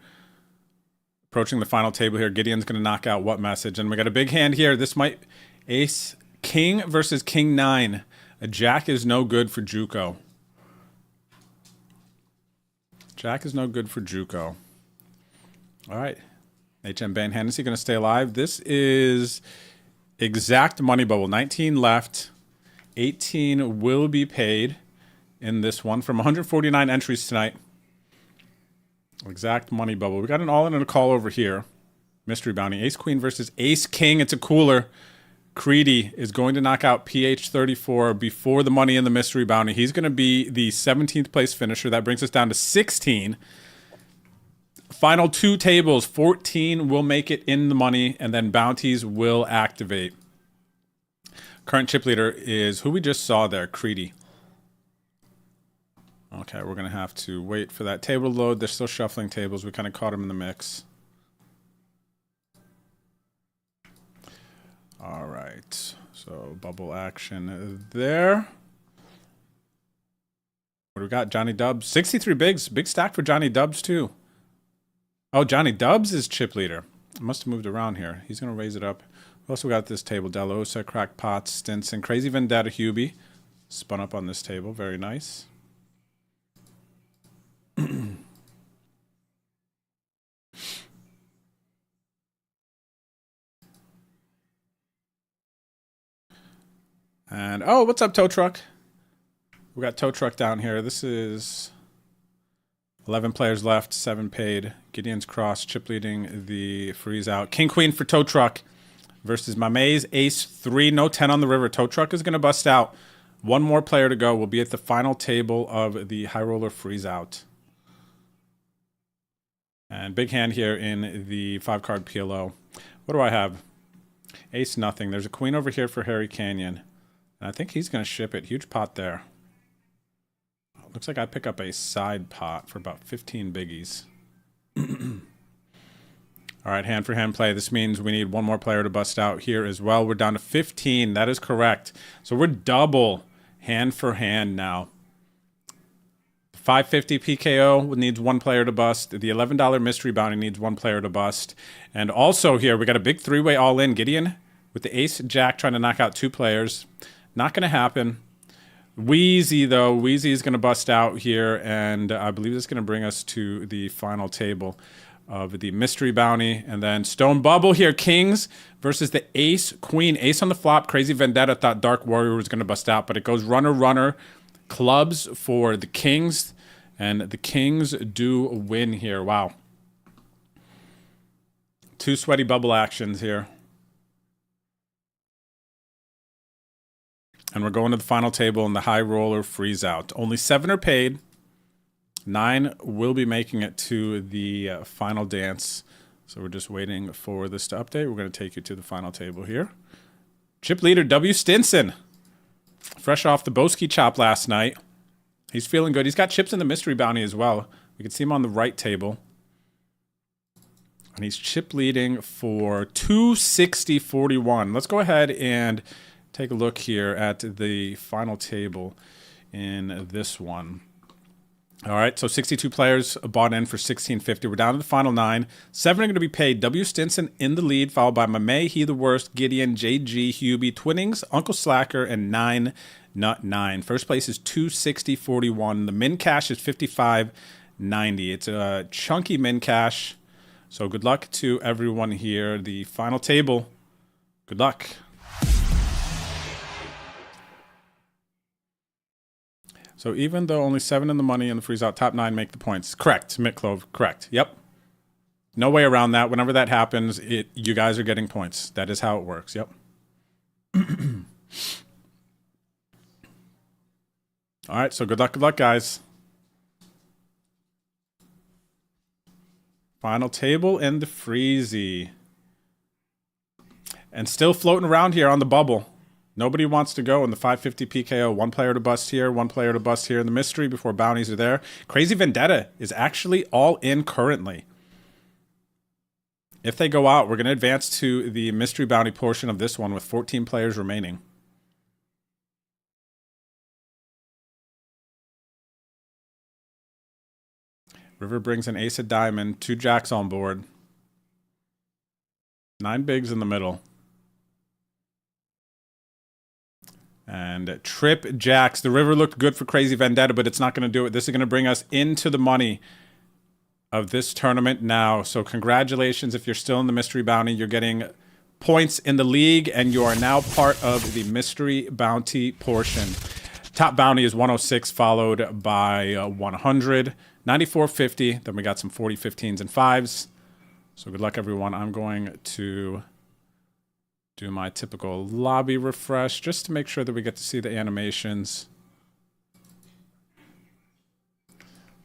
Speaker 4: Approaching the final table here. Gideon's going to knock out what message? And we got a big hand here. This might Ace King versus King 9. A jack is no good for Juco. Jack is no good for Juco. All right. HM Van Hennessy going to stay alive. This is exact money bubble. 19 left. 18 will be paid in this one from 149 entries tonight. Exact money bubble. We got an all-in and a call over here. Mystery bounty. Ace Queen versus Ace King. It's a cooler. Creedy is going to knock out PH34 before the money in the mystery bounty. He's going to be the 17th place finisher. That brings us down to 16. Final 2 tables. 14 will make it in the money, and then bounties will activate. Current chip leader is who we just saw there, Creedy. Okay, we're going to have to wait for that table to load. They're still shuffling tables. We kind of caught him in the mix. All right. So bubble action there. What do we got? Johnny Dubs. 63 bigs. Big stack for Johnny Dubs, too. Oh, Johnny Dubs is chip leader. I must have moved around here. He's going to raise it up. We also got this table. Delosa, Crackpot, Stinson, Crazy Vendetta, Hubie. Spun up on this table. Very nice. And, oh, what's up, Tow Truck? We got Tow Truck down here. This is 11 players left, 7 paid. Gideon's Cross, chip leading the freeze out. King Queen for Tow Truck versus my Maze Ace 3. No 10 on the river. Tow Truck is going to bust out. One more player to go. We'll be at the final table of the High Roller freeze out. And big hand here in the 5-card PLO. What do I have? Ace nothing. There's a queen over here for Harry Canyon. And I think he's going to ship it. Huge pot there. Looks like I pick up a side pot for about 15 biggies. All right, hand for hand play. This means we need one more player to bust out here as well. We're down to 15. That is correct. So we're double hand for hand now. 550 PKO needs one player to bust. The $11 mystery bounty needs one player to bust. And also here, we got a big three-way all-in. Gideon with the ace jack trying to knock out 2 players. Not going to happen. Wheezy, though. Wheezy is going to bust out here, and I believe this is going to bring us to the final table of the mystery bounty. And then Stone Bubble here, Kings versus the Ace Queen. Ace on the flop. Crazy Vendetta thought Dark Warrior was going to bust out, but it goes runner, runner. Clubs for the Kings, and the Kings do win here. Wow. 2 sweaty bubble actions here. And we're going to the final table in the High Roller freeze out. Only 7 are paid. 9 will be making it to the final dance. So we're just waiting for this to update. We're going to take you to the final table here. Chip leader W. Stinson. Fresh off the Boski chop last night. He's feeling good. He's got chips in the mystery bounty as well. We can see him on the right table. And he's chip leading for 260.41. Let's go ahead and take a look here at the final table in this one. All right, so 62 players bought in for $16.50. We're down to the final 9. 7 are going to be paid. W. Stinson in the lead, followed by Mamay, He the Worst, Gideon, JG, Hubie, Twinnings, Uncle Slacker, and 9 Nut 9. First place is 260.41. The min cash is 55.90. It's a chunky min cash. So good luck to everyone here. The final table. Good luck. So even though only 7 in the money and the freeze out, top 9 make the points. Correct, Mitclove, correct. Yep. No way around that. Whenever that happens, you guys are getting points. That is how it works. Yep. All right, so good luck, guys. Final table and the freezy. And still floating around here on the bubble. Nobody wants to go in the 550 PKO. 1 player to bust here, 1 player to bust here in the mystery before bounties are there. Crazy Vendetta is actually all in currently. If they go out, we're going to advance to the mystery bounty portion of this one with 14 players remaining. River brings an ace of diamond, 2 jacks on board. 9 bigs in the middle. And trip jacks. The river looked good for Crazy Vendetta, but it's not going to do it. This is going to bring us into the money of this tournament now. So congratulations if you're still in the mystery bounty. You're getting points in the league, and you are now part of the mystery bounty portion. Top bounty is 106, followed by 100, 94.50. Then we got some 40, 15s, and 5s. So good luck, everyone. I'm going to do my typical lobby refresh just to make sure that we get to see the animations.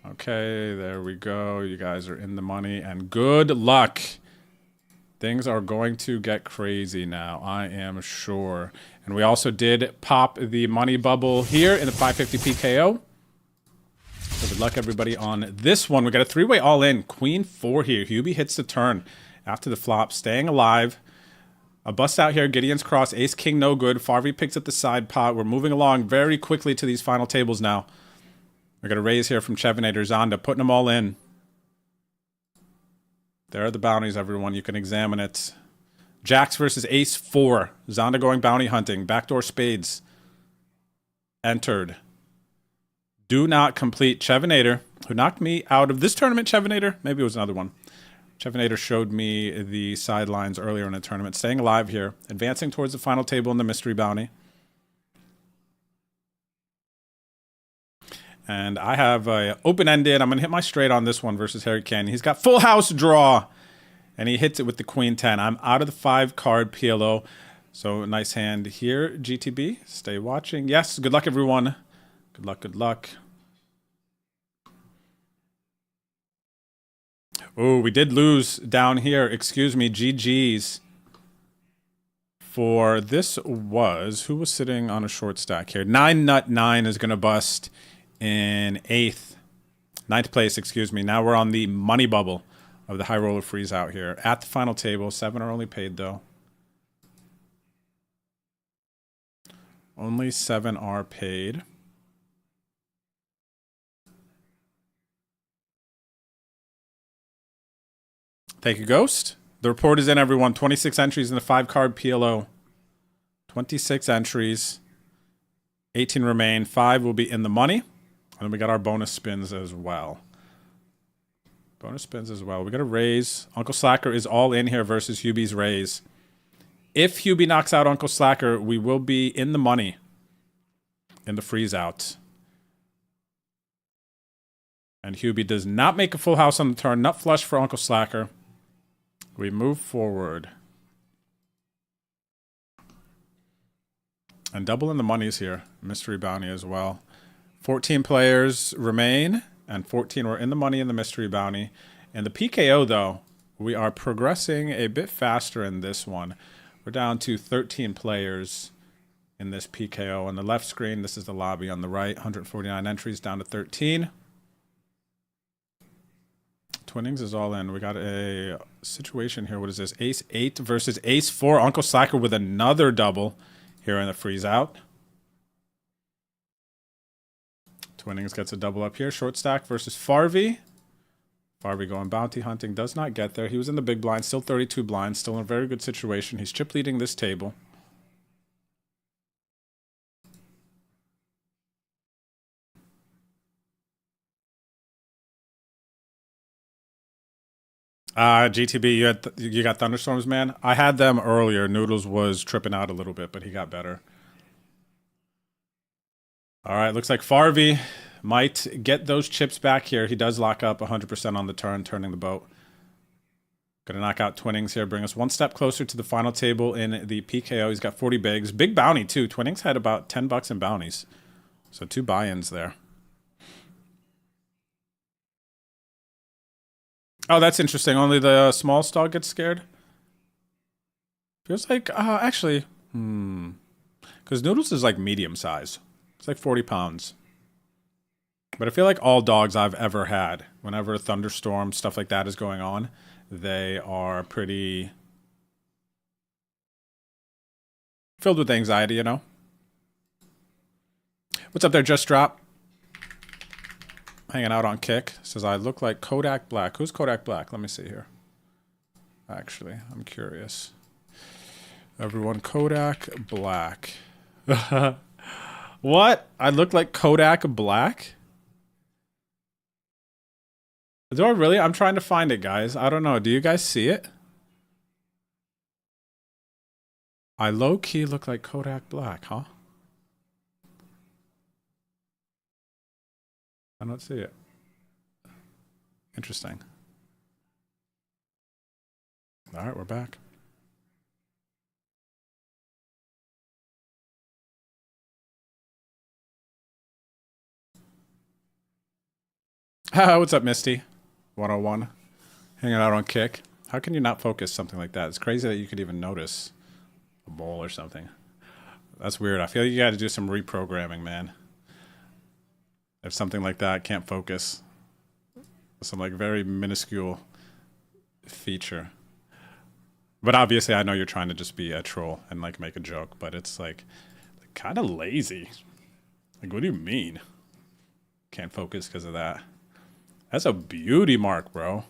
Speaker 4: Okay, there we go. You guys are in the money, and good luck. Things are going to get crazy now, I am sure. And we also did pop the money bubble here in the 550 PKO. So good luck, everybody, on this one. We got a 3-way all-in. Queen 4 here. Hubie hits the turn after the flop, staying alive. A bust out here. Gideon's cross. Ace king no good. Farvey picks up the side pot. We're moving along very quickly to these final tables now. We're going to raise here from Chevinator. Zonda putting them all in. There are the bounties, everyone. You can examine it. Jacks versus Ace 4. Zonda going bounty hunting. Backdoor spades. Entered. Do not complete. Chevinator, who knocked me out of this tournament, Chevinator. Maybe it was another one. Chevinator showed me the sidelines earlier in the tournament. Staying alive here. Advancing towards the final table in the mystery bounty. And I have a open-ended. I'm going to hit my straight on this one versus Harry Canyon. He's got full house draw. And he hits it with the queen 10. I'm out of the 5-card PLO. So nice hand here, GTB. Stay watching. Yes, good luck, everyone. Good luck, good luck. Oh, we did lose down here. Excuse me, GG's. For this was, who was sitting on a short stack here? 9Nut9 is going to bust in 8th. 9th place, excuse me. Now we're on the money bubble of the high roller freeze out here. At the final table, 7 are only paid though. Only 7 are paid. Thank you, Ghost. The report is in, everyone. 26 entries in the 5-card PLO. 26 entries. 18 remain. 5 will be in the money. And then we got our bonus spins as well. Bonus spins as well. We got a raise. Uncle Slacker is all in here versus Hubie's raise. If Hubie knocks out Uncle Slacker, we will be in the money in the freeze out. And Hubie does not make a full house on the turn. Nut flush for Uncle Slacker. We move forward. And double in the monies here. Mystery bounty as well. 14 players remain. And 14 were in the money in the mystery bounty. And the PKO, though, we are progressing a bit faster in this one. We're down to 13 players in this PKO. On the left screen, this is the lobby. On the right, 149 entries down to 13. Twinnings is all in. We got a situation here. What is this? Ace 8 versus Ace 4. Uncle Slacker with another double here in the freeze out. Twinnings gets a double up here. Short stack versus Farvey. Farvey going bounty hunting. Does not get there. He was in the big blind. Still 32 blinds. Still in a very good situation. He's chip leading this table. GTB, you got thunderstorms, man. I had them earlier. Noodles was tripping out a little bit, but he got better. All right, looks like Farvey might get those chips back here. He does lock up 100% on the turn, turning the boat. Gonna knock out Twinnings here, bring us one step closer to the final table in the PKO. He's got 40 bigs. Big bounty, too. Twinnings had about $10 in bounties. So 2 buy-ins there. Oh, that's interesting. Only the small stall gets scared? Feels like, actually, because Noodles is like medium size. It's like 40 pounds. But I feel like all dogs I've ever had, whenever a thunderstorm, stuff like that is going on, they are pretty filled with anxiety, you know? What's up there, Just Drop? Hanging out on Kick. Says, I look like Kodak Black. Who's Kodak Black? Let me see here. Actually, I'm curious. Everyone, Kodak Black. What? I look like Kodak Black? Do I really? I'm trying to find it, guys. I don't know. Do you guys see it? I low-key look like Kodak Black, huh? I don't see it. Interesting. All right, we're back. What's up, Misty? 101. Hanging out on Kick. How can you not focus something like that? It's crazy that you could even notice a mole or something. That's weird. I feel like you got to do some reprogramming, man. If something like that can't focus. Some like very minuscule feature. But obviously, I know you're trying to just be a troll and like make a joke, but it's like kind of lazy. Like, what do you mean? Can't focus because of that. That's a beauty mark, bro.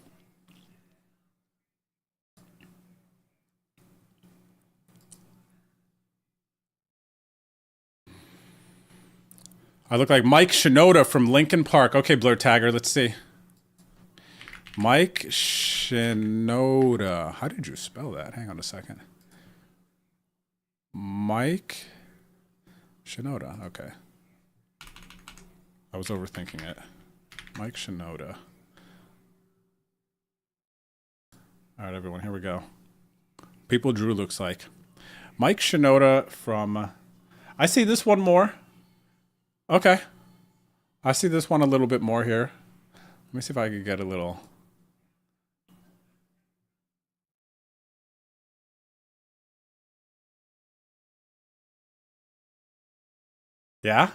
Speaker 4: I look like Mike Shinoda from Lincoln Park. Okay, Blur Tagger, let's see. Mike Shinoda. How did you spell that? Hang on a second. Mike Shinoda. Okay. I was overthinking it. Mike Shinoda. All right, everyone, here we go. People Drew looks like. Mike Shinoda from... I see this one more. Okay. I see this one a little bit more here. Let me see if I could get a little... Yeah? What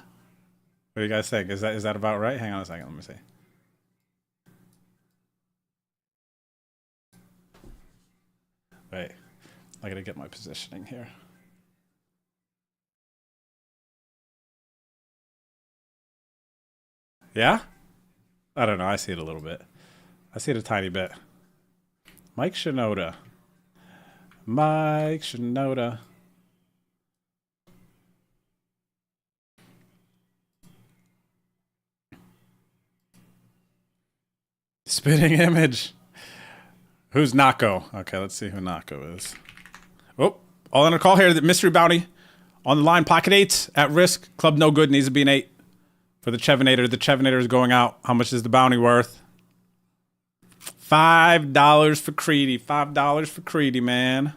Speaker 4: do you guys think? Is that about right? Hang on a second. Let me see. Wait. I gotta get my positioning here. Yeah? I don't know. I see it a little bit. I see it a tiny bit. Mike Shinoda. Mike Shinoda. Spitting image. Who's Nako? Okay, let's see who Nako is. Oh, all on a call here. The mystery bounty on the line. Pocket 8 at risk. Club no good. Needs to be an 8 for the Chevinator. The Chevinator is going out. How much is the bounty worth? $5 for Creedy. $5 for Creedy, man.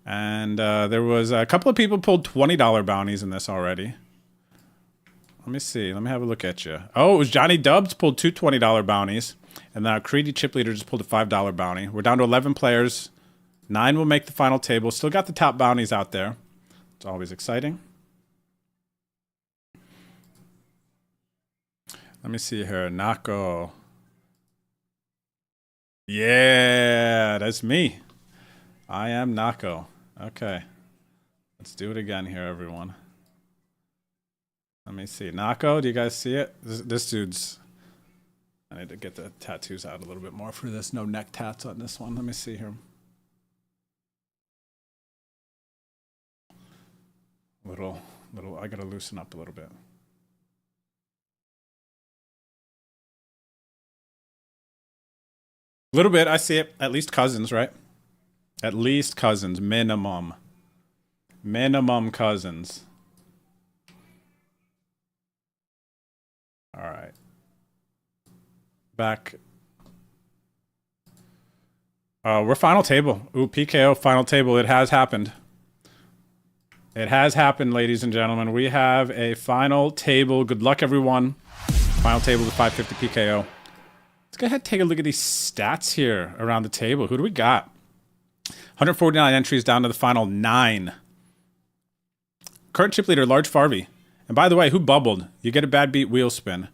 Speaker 4: And there was a couple of people pulled $20 bounties in this already. Let me see. Let me have a look at you. Oh, it was Johnny Dubs pulled two $20 bounties. And then Creedy Chip Leader just pulled a $5 bounty. We're down to 11 players. 9 will make the final table. Still got the top bounties out there. It's always exciting. Let me see here. Nako. Yeah, that's me. I am Nako. Okay. Let's do it again here, everyone. Let me see. Nako, do you guys see it? This dude's... I need to get the tattoos out a little bit more for this. No neck tats on this one. Let me see here. Little, I gotta loosen up a little bit. A little bit, I see it. At least cousins, right? At least cousins, minimum. Minimum cousins. All right. Back. We're final table. Ooh, PKO final table. It has happened. It has happened, ladies and gentlemen. We have a final table. Good luck, everyone. Final table to 550 PKO. Let's go ahead and take a look at these stats here around the table. Who do we got? 149 entries down to the final 9. Current chip leader, Large Farvey. And by the way, who bubbled? You get a bad beat wheel spin.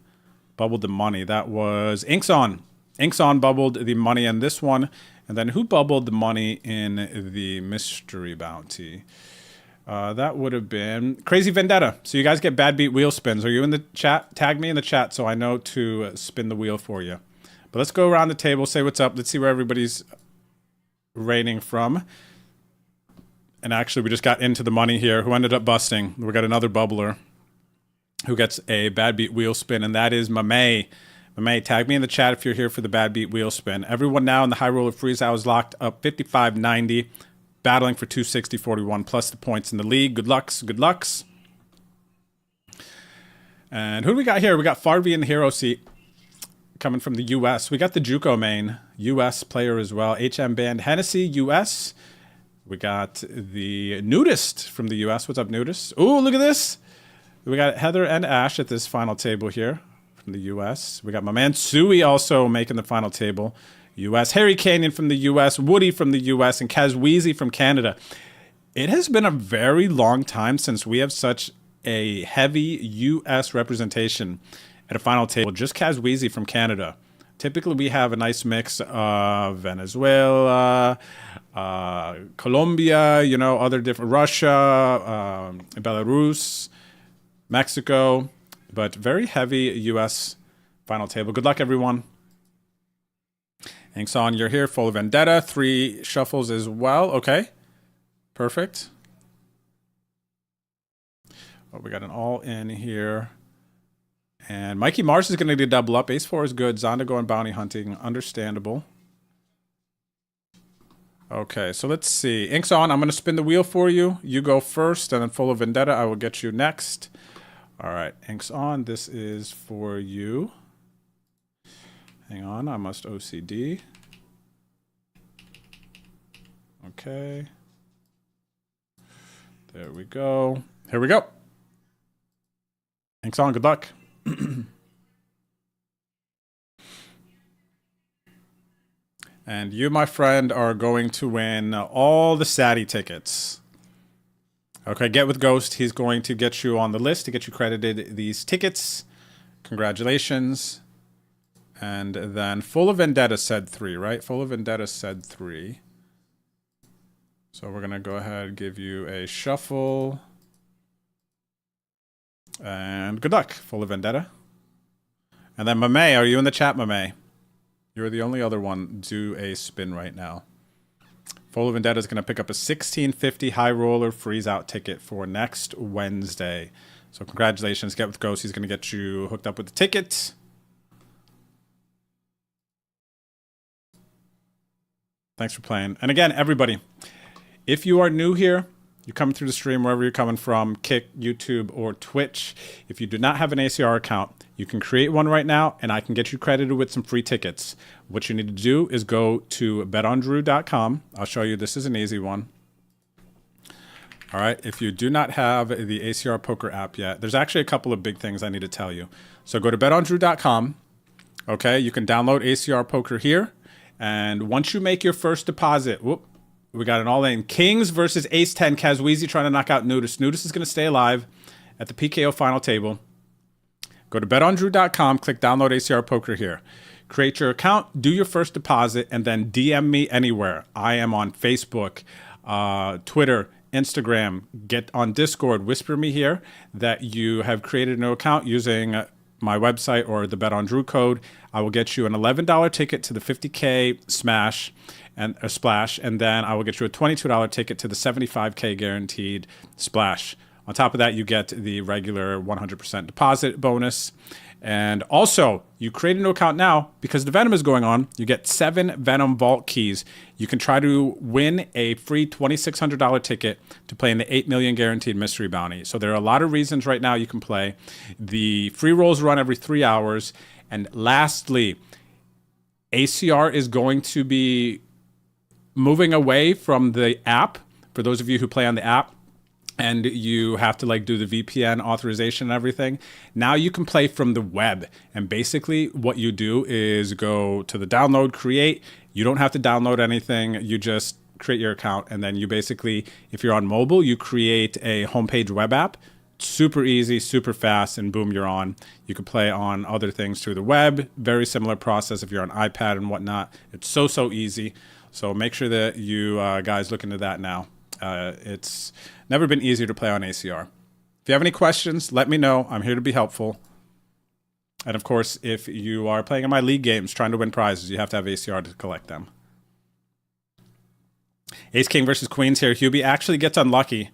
Speaker 4: Bubbled the money. That was Inks On. Inks On bubbled the money in this one. And then who bubbled the money in the mystery bounty? That would have been Crazy Vendetta. So you guys get bad beat wheel spins. Are you in the chat? Tag me in the chat so I know to spin the wheel for you. But let's go around the table, say what's up. Let's see where everybody's rating from. And actually, we just got into the money here. Who ended up busting? We got another bubbler who gets a bad beat wheel spin, and that is Mamay. Mamay, tag me in the chat if you're here for the bad beat wheel spin. Everyone now in the high roller freeze out is locked up 55.90, battling for 260.41 plus the points in the league. Good lucks, good lucks. And who do we got here? We got Farvey in the hero seat coming from the U.S. We got the Juco main, U.S. player as well. HM Band Hennessy, U.S. We got the Nudist from the U.S. What's up, Nudist? Ooh, look at this. We got Heather and Ash at this final table here from the U.S. We got my man Sui also making the final table. U.S. Harry Canyon from the U.S. Woody from the U.S. and Kazweezy from Canada. It has been a very long time since we have such a heavy U.S. representation at a final table. Just Kazweezy from Canada. Typically, we have a nice mix of Venezuela, Colombia, you know, other different, Russia, Belarus, Mexico, but very heavy U.S. final table. Good luck, everyone. Thanks on, you're here. Full of Vendetta, 3 shuffles as well. Okay, perfect. Oh, we got an all in here. And Mikey Mars is going to do double up. Ace 4 is good. Zonda going bounty hunting. Understandable. Okay, so let's see. Ink's on. I'm going to spin the wheel for you. You go first, and then Full of Vendetta, I will get you next. All right, Ink's on. This is for you. Hang on, I must OCD. Okay. There we go. Here we go. Ink's on. Good luck. And you, my friend, are going to win all the Sadie tickets. Okay, get with Ghost. He's going to get you on the list to get you credited these tickets. Congratulations. And then Full of Vendetta said 3, right? Full of Vendetta said 3. So we're going to go ahead and give you a shuffle. And good luck, Full of Vendetta. And then Mame, are you in the chat, Mame? You're the only other one. Do a spin right now. Full of Vendetta is going to pick up a $16.50 high roller freeze out ticket for next Wednesday. So congratulations. Get with Ghost. He's going to get you hooked up with the ticket. Thanks for playing. And again, everybody, if you are new here, you're coming through the stream wherever you're coming from, Kick, YouTube, or Twitch. If you do not have an ACR account, you can create one right now, and I can get you credited with some free tickets. What you need to do is go to betondrew.com. I'll show you. This is an easy one. All right. If you do not have the ACR Poker app yet, there's actually a couple of big things I need to tell you. So go to betondrew.com. Okay. You can download ACR Poker here. And once you make your first deposit, whoop, we got an all-in. Kings versus Ace-10. Kazweezy trying to knock out Nudis. Nudis is going to stay alive at the PKO final table. Go to betondrew.com. Click download ACR Poker here. Create your account. Do your first deposit. And then DM me anywhere. I am on Facebook, Twitter, Instagram. Get on Discord. Whisper me here that you have created a new account using my website or the Bet on Drew code. I will get you an $11 ticket to the 50K smash and a splash, and then I will get you a $22 ticket to the 75K guaranteed splash. On top of that, you get the regular 100% deposit bonus. And also, you create a new account now because the Venom is going on. You get 7 Venom Vault keys. You can try to win a free $2,600 ticket to play in the 8 million guaranteed mystery bounty. So there are a lot of reasons right now you can play. The free rolls run every 3 hours. And lastly, ACR is going to be moving away from the app. For those of you who play on the app, and you have to like do the VPN authorization and everything. Now you can play from the web. And basically what you do is go to the download, create. You don't have to download anything. You just create your account. And then you basically, if you're on mobile, you create a homepage web app. Super easy, super fast, and boom, you're on. You can play on other things through the web. Very similar process if you're on iPad and whatnot. It's so easy. So make sure that you guys look into that now. It's never been easier to play on ACR. If you have any questions, let me know. I'm here to be helpful. And of course, if you are playing in my league games, trying to win prizes, you have to have ACR to collect them. Ace King versus Queens here. Hubie actually gets unlucky.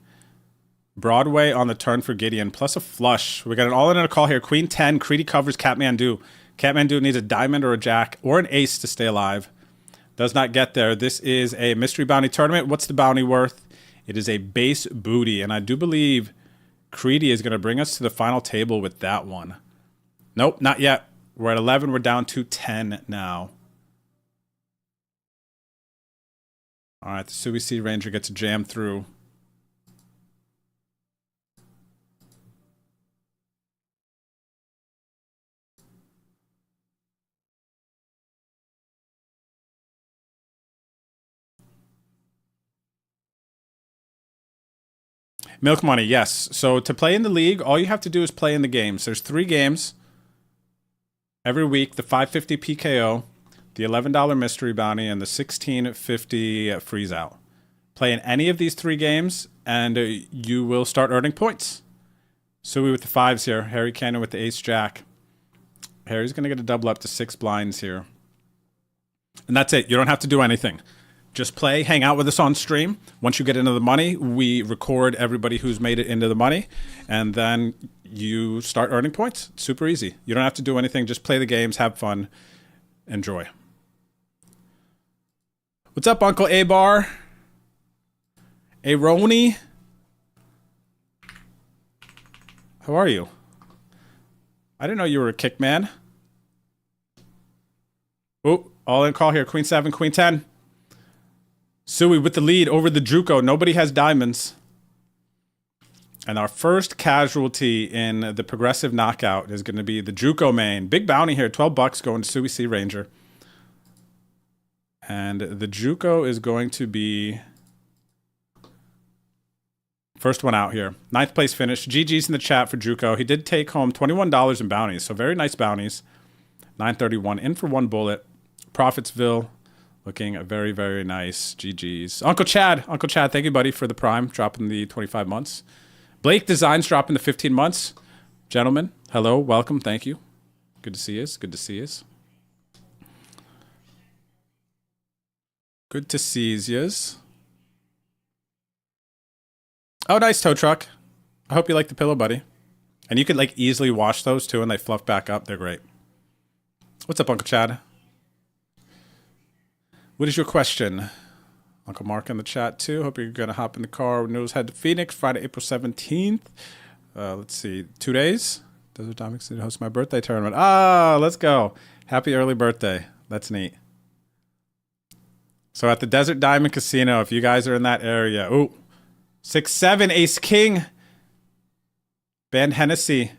Speaker 4: Broadway on the turn for Gideon, plus a flush. We got an all-in and a call here. Queen 10, Creedy covers Catmandu. Catmandu needs a diamond or a jack or an ace to stay alive. Does not get there. This is a mystery bounty tournament. What's the bounty worth? It is a base booty, and I do believe Creedy is going to bring us to the final table with that one. Nope, not yet. We're at 11. We're down to 10 now. All right, the Subi Sea Ranger gets jammed through. Milk money, yes. So to play in the league, all you have to do is play in the games. There's 3 games. every week the $5.50 PKO, the $11 mystery bounty, and the $16.50 freeze out. Play in any of these 3 games, and you will start earning points. Suey with the 5s here. Harry Cannon with the ace-jack. Harry's going to get a double up to 6 blinds here. And that's it. You don't have to do anything. Just play, hang out with us on stream. Once you get into the money, we record everybody who's made it into the money, and then you start earning points. It's super easy. You don't have to do anything. Just play the games, have fun, enjoy. What's up, Uncle A-Bar? A-Roni? How are you? I didn't know you were a kick man. Oh, all in call here. Queen 7, Queen 10. Suey with the lead over the Juco. Nobody has diamonds. And our first casualty in the progressive knockout is going to be the Juco main. Big bounty here. 12 bucks going to Suey Sea Ranger. And the Juco is going to be first one out here. 9th place finish. GG's in the chat for Juco. He did take home $21 in bounties. So very nice bounties. 931 in for 1 bullet. Profitsville. Looking very, very nice. GG's. Uncle Chad, thank you, buddy, for the prime, dropping the 25 months. Blake Designs dropping the 15 months. Gentlemen, hello, welcome, thank you. Good to see you. Good to see you. Good to see you. Oh, nice tow truck. I hope you like the pillow, buddy. And you could like easily wash those too, and they fluff back up. They're great. What's up, Uncle Chad? What is your question? Uncle Mark in the chat too. Hope you're gonna hop in the car. News head to Phoenix Friday, April 17th. Let's see, 2 days. Desert Diamond to host my birthday tournament. Ah, let's go. Happy early birthday. That's neat. So at the Desert Diamond Casino, if you guys are in that area, ooh, 6-7 Ace King. Band Hennessy.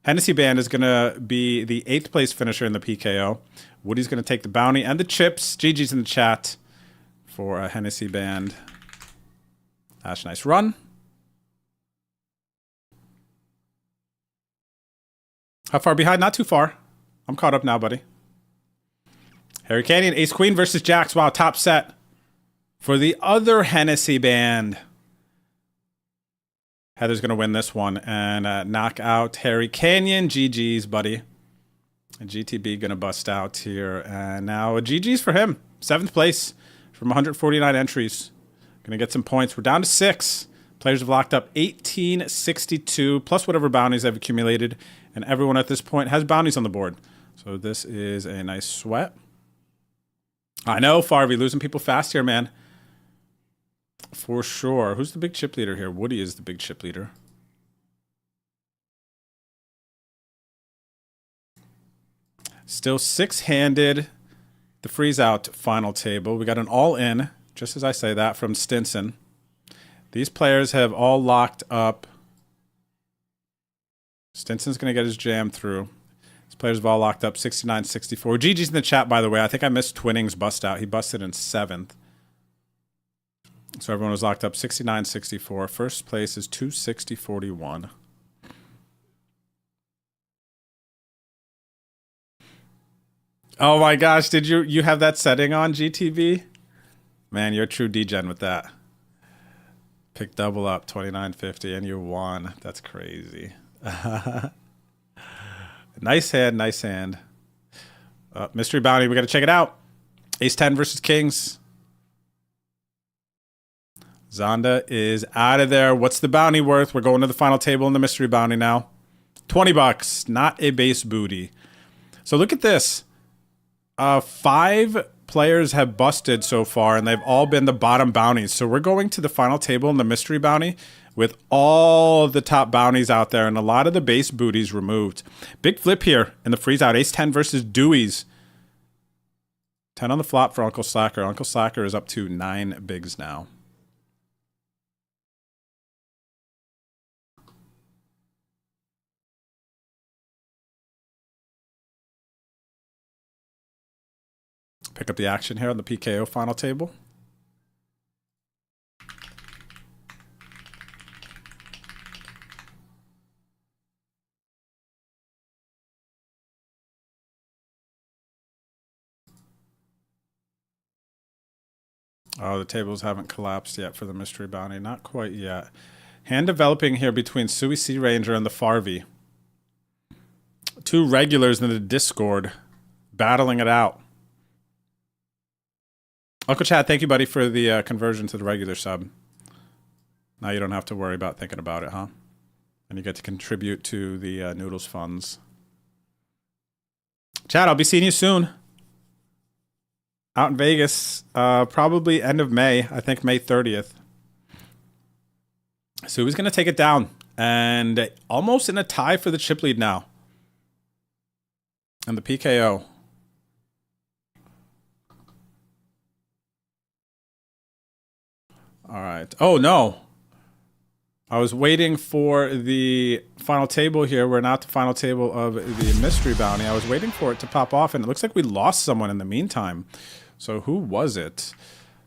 Speaker 4: Hennessy Band is gonna be the 8th place finisher in the PKO. Woody's going to take the bounty and the chips. GG's in the chat for a Hennessy Band. That's a nice run. How far behind? Not too far. I'm caught up now, buddy. Harry Canyon, Ace Queen versus Jacks. Wow, top set for the other Hennessy Band. Heather's going to win this one and knock out Harry Canyon. GG's, buddy. And GTB going to bust out here. And now a GG's for him. 7th place from 149 entries. Going to get some points. We're down to 6. Players have locked up 1862 plus whatever bounties they've accumulated. And everyone at this point has bounties on the board. So this is a nice sweat. I know, Farvey, losing people fast here, man. For sure. Who's the big chip leader here? Woody is the big chip leader. Still 6-handed. The freeze out final table. We got an all-in, just as I say that, from Stinson. These players have all locked up. Stinson's going to get his jam through. These players have all locked up 69-64. GG's in the chat, by the way. I think I missed Twinning's bust out. He busted in 7th. So everyone was locked up 69-64. First place is 260-41. Oh my gosh, did you have that setting on, GTV? Man, you're a true degen with that. Pick double up, 29.50, and you won. That's crazy. Nice hand, nice hand. Mystery Bounty, we got to check it out. Ace 10 versus Kings. Zonda is out of there. What's the bounty worth? We're going to the final table in the Mystery Bounty now. 20 bucks, not a base booty. So look at this. 5 players have busted so far, and they've all been the bottom bounties. So we're going to the final table in the Mystery Bounty with all the top bounties out there and a lot of the base booties removed. Big flip here in the freeze out. Ace 10 versus Dewey's. 10 on the flop for Uncle Slacker. Uncle Slacker is up to 9 bigs now. Pick up the action here on the PKO final table. Oh, the tables haven't collapsed yet for the mystery bounty. Not quite yet. Hand developing here between Sui Sea Ranger and the Farvey. Two regulars in the Discord battling it out. Uncle Chad, thank you, buddy, for the conversion to the regular sub. Now you don't have to worry about thinking about it, huh? And you get to contribute to the Noodles funds. Chad, I'll be seeing you soon. Out in Vegas, probably end of May. I think May 30th. So he's going to take it down. And almost in a tie for the chip lead now. And the PKO. All right. Oh, no. I was waiting for the final table here. We're not the final table of the mystery bounty. I was waiting for it to pop off, and it looks like we lost someone in the meantime. So who was it?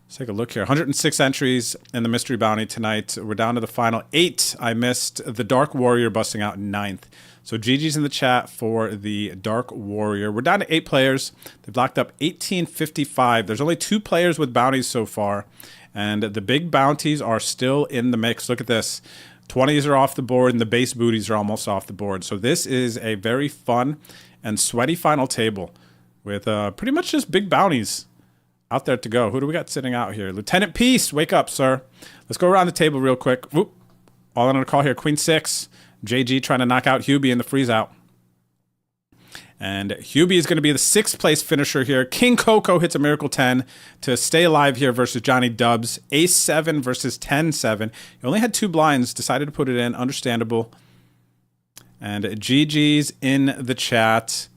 Speaker 4: Let's take a look here. 106 entries in the mystery bounty tonight. We're down to the final 8. I missed the Dark Warrior busting out in 9th. So GG's in the chat for the Dark Warrior. We're down to 8 players. They've locked up 1855. There's only 2 players with bounties so far. And the big bounties are still in the mix. Look at this. 20s are off the board, and the base booties are almost off the board. So this is a very fun and sweaty final table with pretty much just big bounties out there to go. Who do we got sitting out here? Lieutenant Peace, wake up, sir. Let's go around the table real quick. Whoop. All in on a call here. Queen 6. JG trying to knock out Hubie in the freeze out. And Hubie is going to be the 6th place finisher here. King Coco hits a miracle 10 to stay alive here versus Johnny Dubs. Ace 7 versus 10-7. He only had 2 blinds. Decided to put it in. Understandable. And GG's in the chat.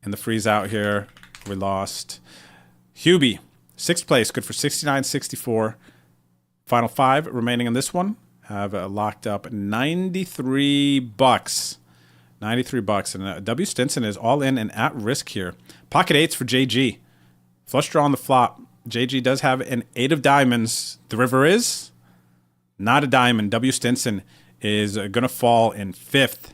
Speaker 4: In the freeze out here. We lost. Hubie, 6th place. Good for 69-64. Final 5 remaining in this one. Have locked up 93 bucks. 93 bucks. And W. Stinson is all in and at risk here. Pocket 8s for JG. Flush draw on the flop. JG does have an 8 of diamonds. The river is not a diamond. W. Stinson is going to fall in 5th.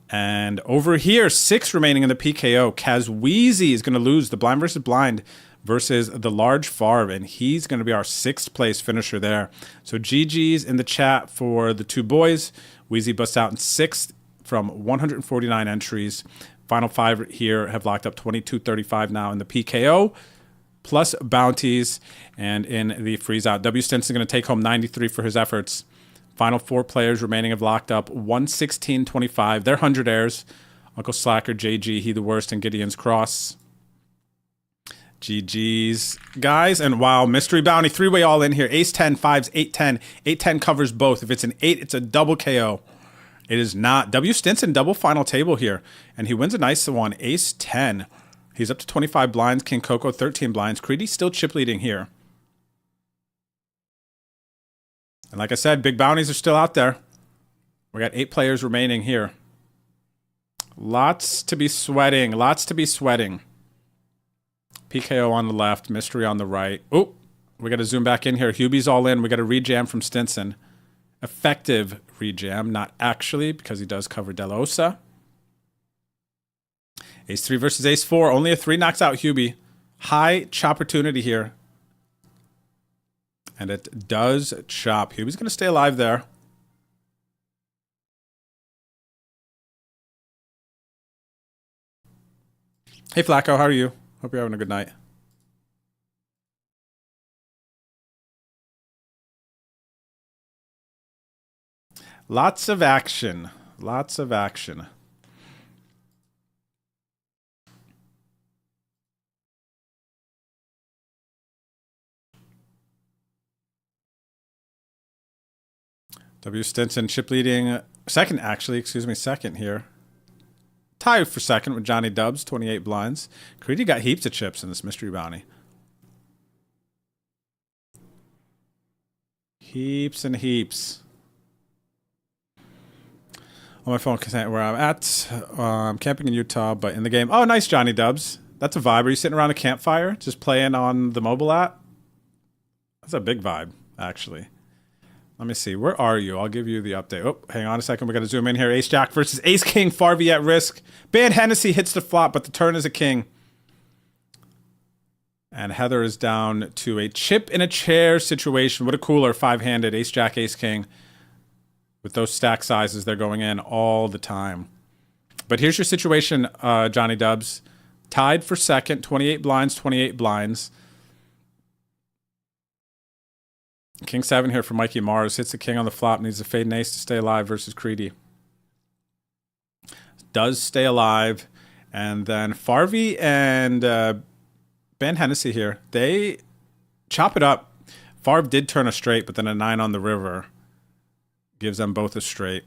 Speaker 4: And over here, 6 remaining in the PKO. Kazweezy is going to lose the blind versus blind versus the large Farv, and he's going to be our 6th place finisher there. So GG's in the chat for the 2 boys. Wheezy busts out in 6th from 149 entries. Final 5 here have locked up 2235 now in the PKO, plus bounties, and in the freeze out. W. Stinson going to take home 93 for his efforts. Final 4 players remaining have locked up 116.25. They're 100 airs. Uncle Slacker, JG, he the worst, and Gideon's Cross. GG's, guys. And wow, mystery bounty, 3-way all in here. Ace 10, 5s, 8, 10. 8, 10 covers both. If it's an 8, it's a double KO. It is not. W. Stinson, double final table here. And he wins a nice one. Ace 10. He's up to 25 blinds. King Coco, 13 blinds. Creedy still chip leading here. And like I said, big bounties are still out there. We got 8 players remaining here. Lots to be sweating. Lots to be sweating. PKO on the left, mystery on the right. Oh, we got to zoom back in here. Hubie's all in. We got a rejam from Stinson. Effective rejam, not actually, because he does cover Delosa. Ace 3 versus Ace 4. Only a 3 knocks out Hubie. High chop-opportunity here. And it does chop. Hubie's going to stay alive there. Hey, Flacco, how are you? Hope you're having a good night. Lots of action. Lots of action. W. Stinson chip leading second, actually. Excuse me, second here. Tie for second with Johnny Dubs, 28 blinds. Creedy got heaps of chips in this mystery bounty. Heaps and heaps. On my phone, where I'm at, I'm camping in Utah, but in the game. Oh, nice, Johnny Dubs. That's a vibe. Are you sitting around a campfire, just playing on the mobile app? That's a big vibe, actually. Let me see. Where are you? I'll give you the update. Oh, hang on a second. We got to zoom in here. Ace Jack versus Ace King. Farvey at risk. Ban Hennessy hits the flop, but the turn is a king. And Heather is down to a chip in a chair situation. What a cooler 5-handed ace, jack, ace, king. With those stack sizes, they're going in all the time. But here's your situation, Johnny Dubs. Tied for second, 28 blinds, 28 blinds. King 7 here for Mikey Mars. Hits the king on the flop. Needs a fade and ace to stay alive versus Creedy. Does stay alive. And then Farvey and Ben Hennessy here. They chop it up. Farv did turn a straight, but then a 9 on the river gives them both a straight.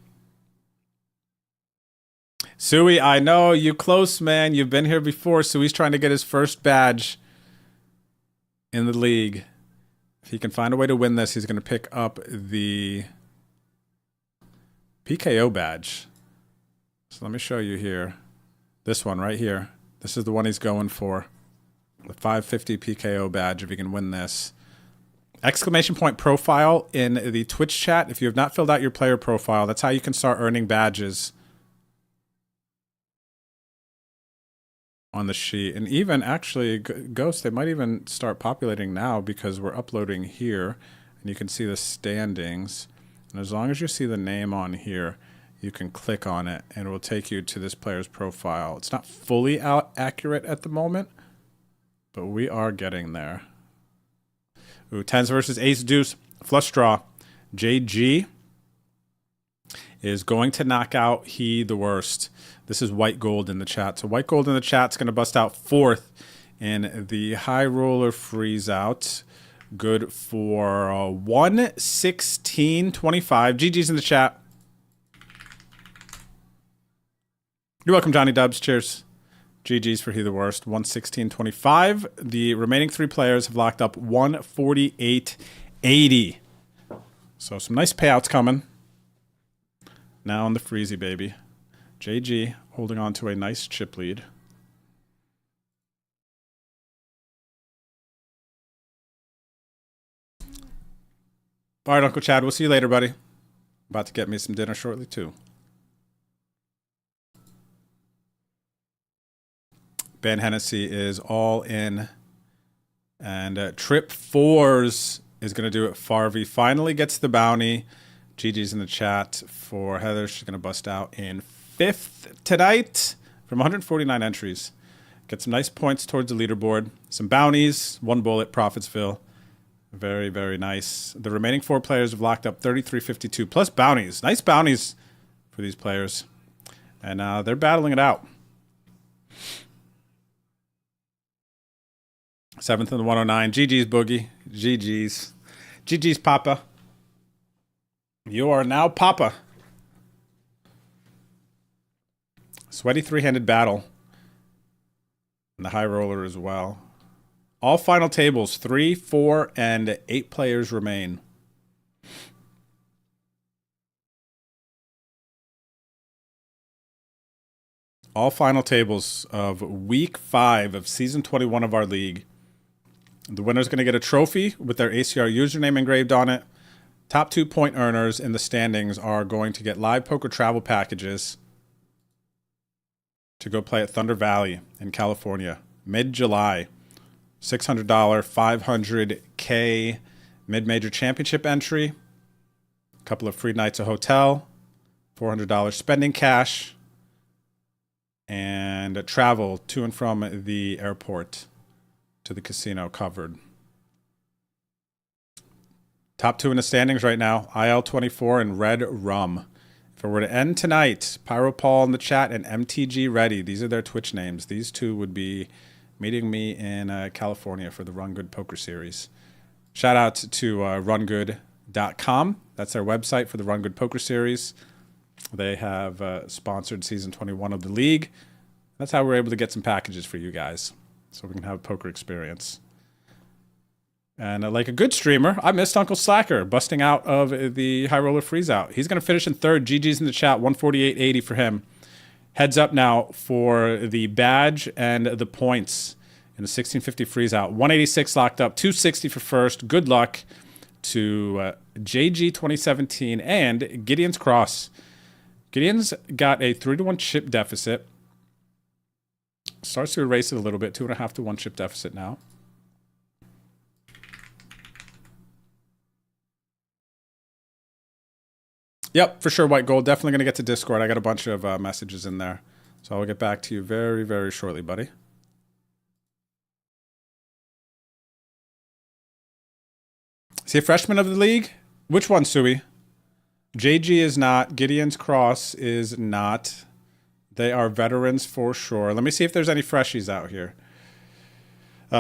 Speaker 4: Suey, I know you close, man. You've been here before. Suey's trying to get his first badge in the league. If he can find a way to win this, he's going to pick up the PKO badge. So let me show you here. This one right here. This is the one he's going for. The 550 PKO badge if he can win this. Exclamation point profile in the Twitch chat. If you have not filled out your player profile, that's how you can start earning badges on the sheet. And even actually, Ghost, they might even start populating now because we're uploading here and you can see the standings. And as long as you see the name on here, you can click on it and it will take you to this player's profile. It's not fully accurate at the moment, but we are getting there. Ooh, 10s versus ace deuce, flush draw. JG is going to knock out he the worst. This is white gold in the chat. So white gold in the chat is going to bust out 4th in the high roller freeze out. Good for 116.25. GG's in the chat. You're welcome, Johnny Dubs. Cheers. GG's for he the worst. 116.25. The remaining 3 players have locked up 148.80. So some nice payouts coming. Now on the freezy, baby. JG holding on to a nice chip lead. All right, Uncle Chad. We'll see you later, buddy. About to get me some dinner shortly, too. Ben Hennessy is all in. And Trip 4s is going to do it. Farvey finally gets the bounty. GG's in the chat for Heather. She's going to bust out in 5th tonight from 149 entries. Get some nice points towards the leaderboard. Some bounties. 1 bullet, Profitsville. Very, very nice. The remaining 4 players have locked up 33.52 plus bounties. Nice bounties for these players. And they're battling it out. 7th in the 109. GG's, Boogie. GG's. GG's, Papa. You are now Papa. Sweaty 3-handed battle. And the high roller as well. All final tables. 3, 4, and 8 players remain. All final tables of week 5 of season 21 of our league. The winner's going to get a trophy with their ACR username engraved on it. Top 2 point earners in the standings are going to get live poker travel packages to go play at Thunder Valley in California. Mid-July. $600, $500K mid-major championship entry. A couple of free nights of hotel. $400 spending cash. And travel to and from the airport to the casino covered. Top 2 in the standings right now, IL24 and Red Rum. If it were to end tonight, Pyro Paul in the chat and MTG Ready, these are their Twitch names. These 2 would be meeting me in California for the Rungood Poker Series. Shout out to rungood.com. That's their website for the Rungood Poker Series. They have sponsored season 21 of the league. That's how we're able to get some packages for you guys, so we can have a poker experience. And like a good streamer, I missed Uncle Slacker busting out of the high roller freeze out. He's going to finish in 3rd. GG's in the chat, 148.80 for him. Heads up now for the badge and the points in the 1650 freeze out. 186 locked up, 260 for first. Good luck to JG 2017 and Gideon's Cross. Gideon's got a 3-to-1 chip deficit. Starts to erase it a little bit, 2.5 to 1 chip deficit now. Yep, for sure, White Gold. Definitely going to get to Discord. I got a bunch of messages in there. So I'll get back to you very, very shortly, buddy. Is he a freshman of the league? Which one, Sui? JG is not. Gideon's Cross is not. They are veterans for sure. Let me see if there's any freshies out here.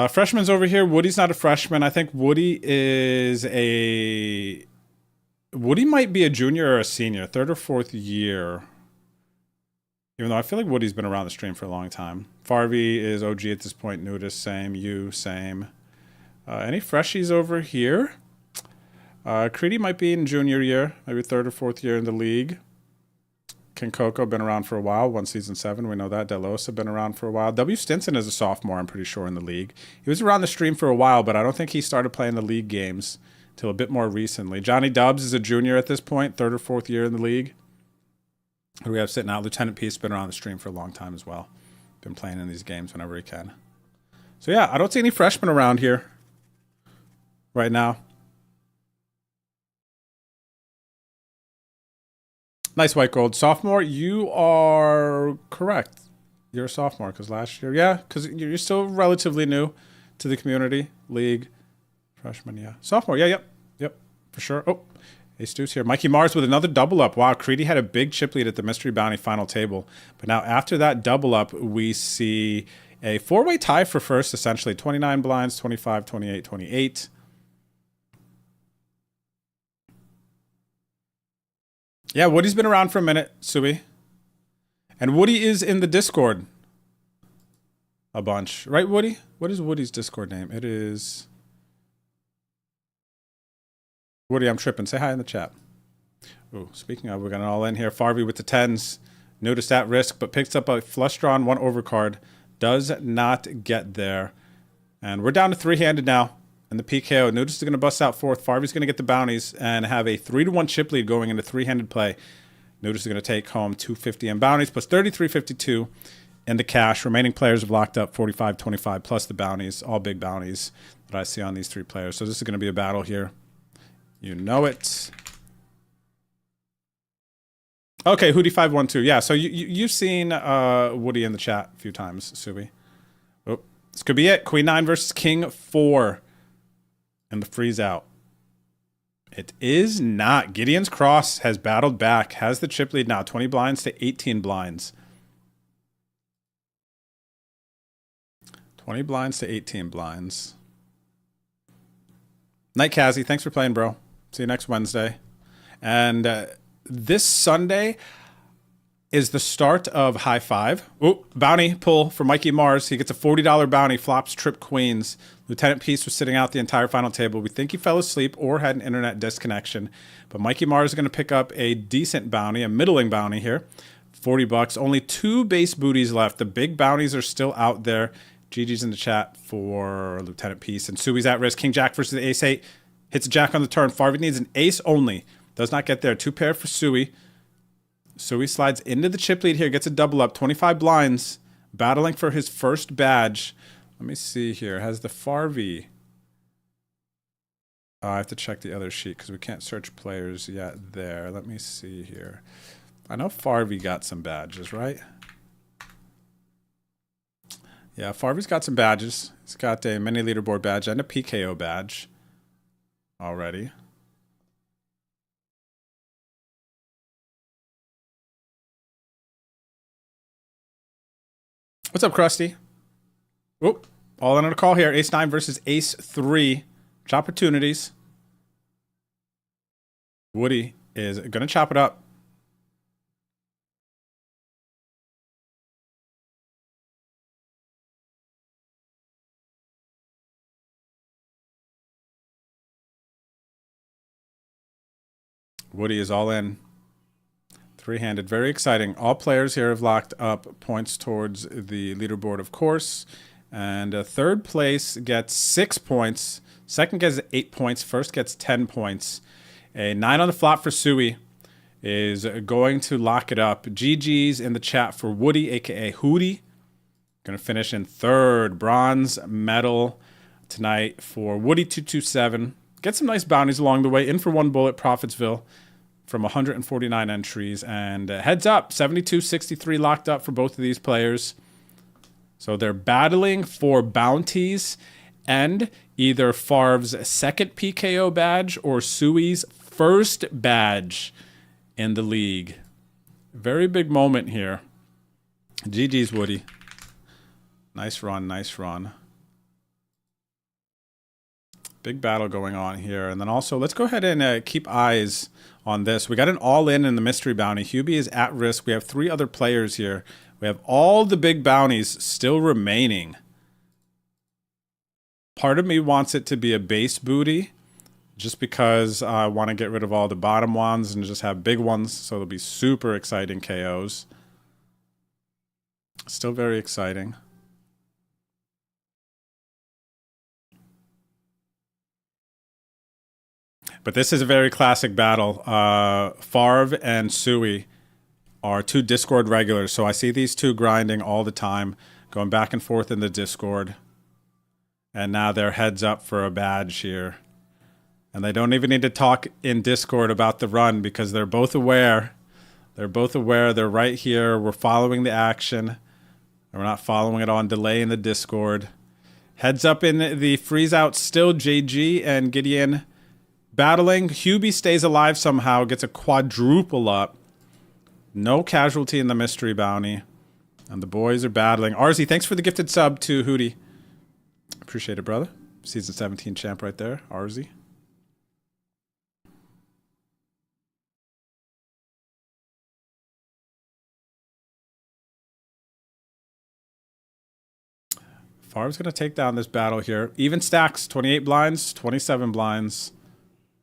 Speaker 4: Freshman's over here. Woody's not a freshman. I think Woody is a... Woody might be a junior or a senior. 3rd or 4th year. Even though I feel like Woody's been around the stream for a long time. Farvey is OG at this point. Nudist, same. You, same. Any freshies over here? Creedy might be in junior year. Maybe 3rd or 4th year in the league. King Coco been around for a while. Won season 7. We know that. Delosa been around for a while. W. Stinson is a sophomore, I'm pretty sure, in the league. He was around the stream for a while, but I don't think he started playing the league games till a bit more recently. Johnny Dubs is a junior at this point. 3rd or 4th year in the league. Who do we have sitting out? Lieutenant Peace been around the stream for a long time as well. Been playing in these games whenever he can. So yeah, I don't see any freshmen around here right now. Nice, White Gold. Sophomore, you are correct. You're a sophomore because last year, yeah, because you're still relatively new to the community league. Freshman, yeah. Sophomore, yeah, yep, for sure. Oh, Ace Deuce here. Mikey Mars with another double up. Wow, Creedy had a big chip lead at the Mystery Bounty final table. But now after that double up, we see a 4-way tie for first, essentially. 29 blinds, 25, 28, 28. Yeah, Woody's been around for a minute, Sui. And Woody is in the Discord a bunch. Right, Woody? What is Woody's Discord name? It is... Woody, I'm tripping. Say hi in the chat. Ooh, speaking of, we're going all in here. Farvey with the 10s. Noticed at risk, but picks up a flush draw and 1 overcard. Does not get there. And we're down to 3-handed now. And the PKO. Nudist is going to bust out 4th. Farvey's going to get the bounties and have a 3-1 chip lead going into 3-handed play. Nudist is going to take home 250 in bounties plus 33.52 in the cash. Remaining players have locked up 45.25 plus the bounties. All big bounties that I see on these 3 players. So this is going to be a battle here. You know it. Okay, Hootie512. Yeah, so you've seen Woody in the chat a few times, Subi. Oh, this could be it. Queen 9 versus King 4. And the freeze out. It is not. Gideon's Cross has battled back. Has the chip lead now. 20 blinds to 18 blinds. 20 blinds to 18 blinds. Night, Kazi. Thanks for playing, bro. See you next Wednesday. And this Sunday is the start of High Five. Ooh, bounty pull for Mikey Mars. He gets a $40 bounty. Flops trip queens. Lieutenant Peace was sitting out the entire final table. We think he fell asleep or had an internet disconnection. But Mikey Mars is going to pick up a decent bounty, a middling bounty here. $40. Only 2 base booties left. The big bounties are still out there. GG's in the chat for Lieutenant Peace. And Sui's at risk. King Jack versus the Ace 8. Hits a Jack on the turn. Farvey needs an ace only. Does not get there. 2 pair for Sui. Sui slides into the chip lead here. Gets a double up. 25 blinds. Battling for his first badge. Let me see here. Has the Farvey... I have to check the other sheet because we can't search players yet there. Let me see here. I know Farvey got some badges, right? Yeah, Farvey's got some badges. He's got a mini leaderboard badge and a PKO badge already. What's up, Krusty? Oh, all in on a call here. Ace 9 versus Ace 3. Chopportunities. Woody is going to chop it up. Woody is all in. 3-handed. Very exciting. All players here have locked up points towards the leaderboard, of course. And third place gets 6 points. Second gets 8 points. First gets 10 points. A 9 on the flop for Sui is going to lock it up. GG's in the chat for Woody, a.k.a. Hootie. Going to finish in third. Bronze medal tonight for Woody227. Get some nice bounties along the way. In for 1 bullet, Profitsville. from 149 entries. And heads up, 72-63 locked up for both of these players. So they're battling for bounties and either Favre's second PKO badge or Sui's first badge in the league. Very big moment here. GG's, Woody. Nice run, nice run. Big battle going on here. And then also, let's go ahead and keep eyes on this. We got an all-in the mystery bounty. Hubie is at risk. We have 3 other players here. We have all the big bounties still remaining. Part of me wants it to be a base booty, just because I want to get rid of all the bottom ones and just have big ones, so it'll be super exciting KOs. Still very exciting. But this is a very classic battle. Favre and Sui are 2 Discord regulars, so I see these 2 grinding all the time, going back and forth in the Discord. And now they're heads up for a badge here. And they don't even need to talk in Discord about the run because they're both aware. They're both aware. They're right here. We're following the action. And we're not following it on delay in the Discord. Heads up in the freeze out still. JG and Gideon battling. Hubie stays alive somehow. Gets a quadruple up. No casualty in the mystery bounty. And the boys are battling. Arzi, thanks for the gifted sub to Hootie. Appreciate it, brother. Season 17 champ right there. Arzi. Favre's going to take down this battle here. Even stacks. 28 blinds, 27 blinds.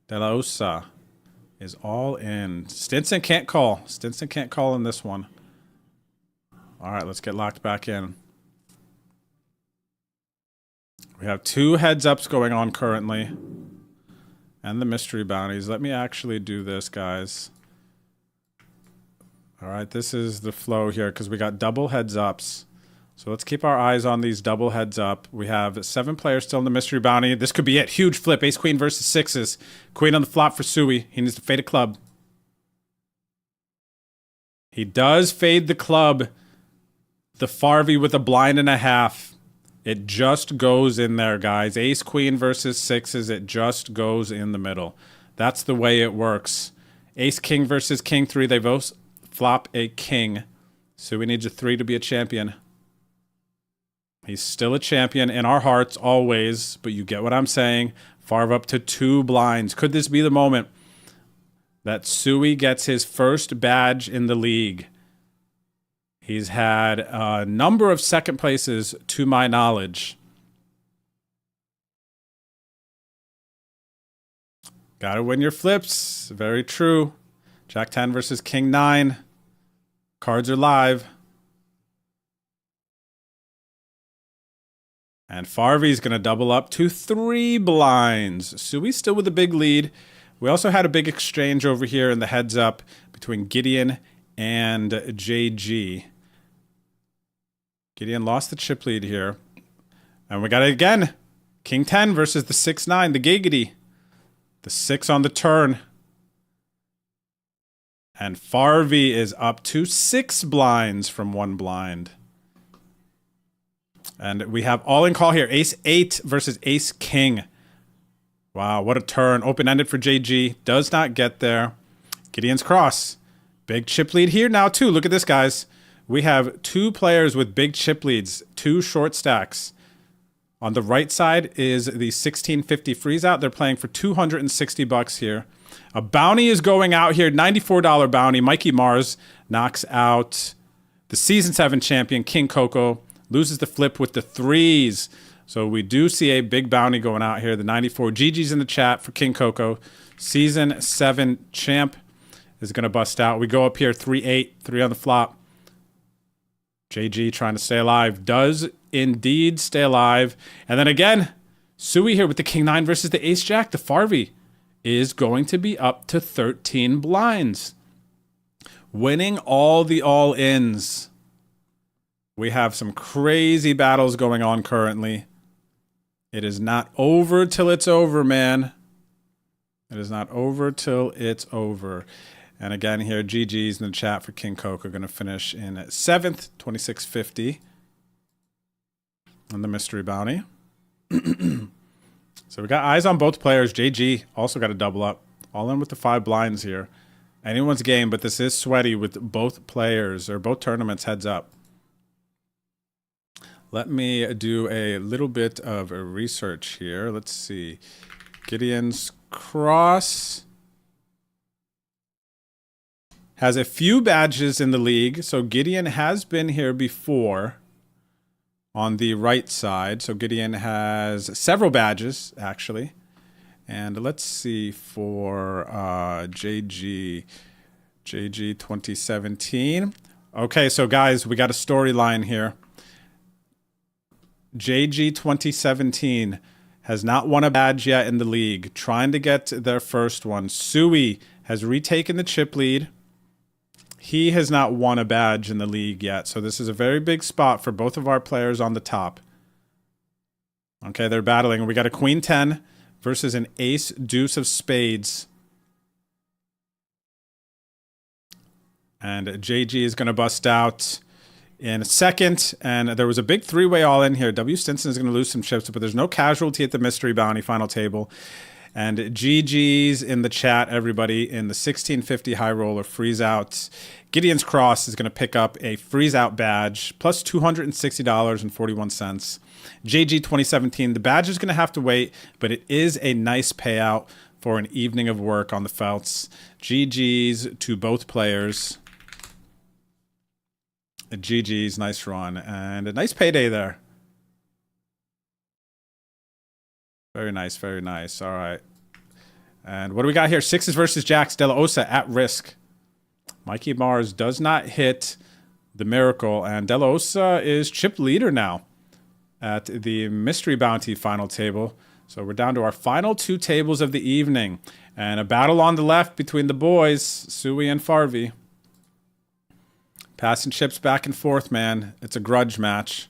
Speaker 4: De La Osa is all in. Stinson can't call. Stinson can't call in this one. All right, let's get locked back in. We have 2 heads ups going on currently. And the mystery bounties. Let me actually do this, guys. All right, this is the flow here because we got double heads ups. So let's keep our eyes on these double heads up. We have 7 players still in the mystery bounty. This could be it. Huge flip. Ace Queen versus 6s. Queen on the flop for Sui. He needs to fade a club. He does fade the club. The Farvey with a blind and a half. It just goes in there, guys. Ace Queen versus 6s. It just goes in the middle. That's the way it works. Ace King versus King 3. They both flop a king. Sui needs a 3 to be a champion. He's still a champion in our hearts, always. But you get what I'm saying. Favre up to 2 blinds. Could this be the moment that Sui gets his first badge in the league? He's had a number of second places, to my knowledge. Gotta win your flips. Very true. Jack 10 versus King 9. Cards are live. And Farvey's going to double up to 3 blinds. Sui's still with a big lead. We also had a big exchange over here in the heads up between Gideon and JG. Gideon lost the chip lead here. And we got it again. King 10 versus the 6-9, the Giggity. The 6 on the turn. And Farvey is up to 6 blinds from 1 blind. And we have all in call here. Ace 8 versus Ace King. Wow, what a turn. Open-ended for JG. Does not get there. Gideon's cross. Big chip lead here now, too. Look at this, guys. We have 2 players with big chip leads. 2 short stacks. On the right side is the 1650 freeze out. They're playing for $260 here. A bounty is going out here. $94 bounty. Mikey Mars knocks out the Season 7 champion, King Coco. Loses the flip with the 3s. So we do see a big bounty going out here. The 94 GG's in the chat for King Coco. Season 7 champ is going to bust out. We go up here 3-8, 3 on the flop. JG trying to stay alive. Does indeed stay alive. And then again, Sui here with the King 9 versus the Ace Jack. The Farvey is going to be up to 13 blinds. Winning all the all-ins. We have some crazy battles going on currently. It is not over till it's over, man. It is not over till it's over. And again here, GG's in the chat for King Coke are going to finish in 7th, 2650 on the mystery bounty. So we got eyes on both players. JG also got a double up. All in with the 5 blinds here. Anyone's game, but this is sweaty with both players, or both tournaments heads up. Let me do a little bit of a research here. Let's see. Gideon's Cross has a few badges in the league. So Gideon has been here before on the right side. So Gideon has several badges, actually. And let's see for JG 2017. Okay, so guys, we got a storyline here. JG 2017 has not won a badge yet in the league, trying to get their first one. Sui has retaken the chip lead. He has not won a badge in the league yet, so this is a very big spot for both of our players on the top. Okay, they're battling. We got a Queen 10 versus an Ace Deuce of Spades. And JG is going to bust out in a second. And there was a big 3-way all in here. W. Stinson is going to lose some chips, but there's no casualty at the mystery bounty final table. And GG's in the chat, everybody, in the 1650 high roller freeze out. Gideon's Cross is going to pick up a freeze out badge plus $260.41. JG 2017, the badge is going to have to wait, but it is a nice payout for an evening of work on the felts. GG's to both players. GG's, nice run, and a nice payday there. Very nice, very nice. All right. And what do we got here? Sixes versus Jacks. De La Osa at risk. Mikey Mars does not hit the miracle, and De La Osa is chip leader now at the mystery bounty final table. So we're down to our final 2 tables of the evening, and a battle on the left between the boys, Sui and Farvi. Passing chips back and forth, man. It's a grudge match.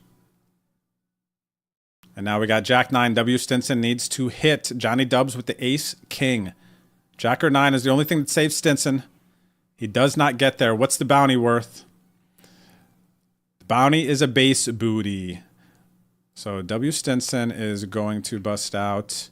Speaker 4: And now we got Jack 9. W. Stinson needs to hit Johnny Dubs with the Ace King. Jacker 9 is the only thing that saves Stinson. He does not get there. What's the bounty worth? The bounty is a base booty. So W. Stinson is going to bust out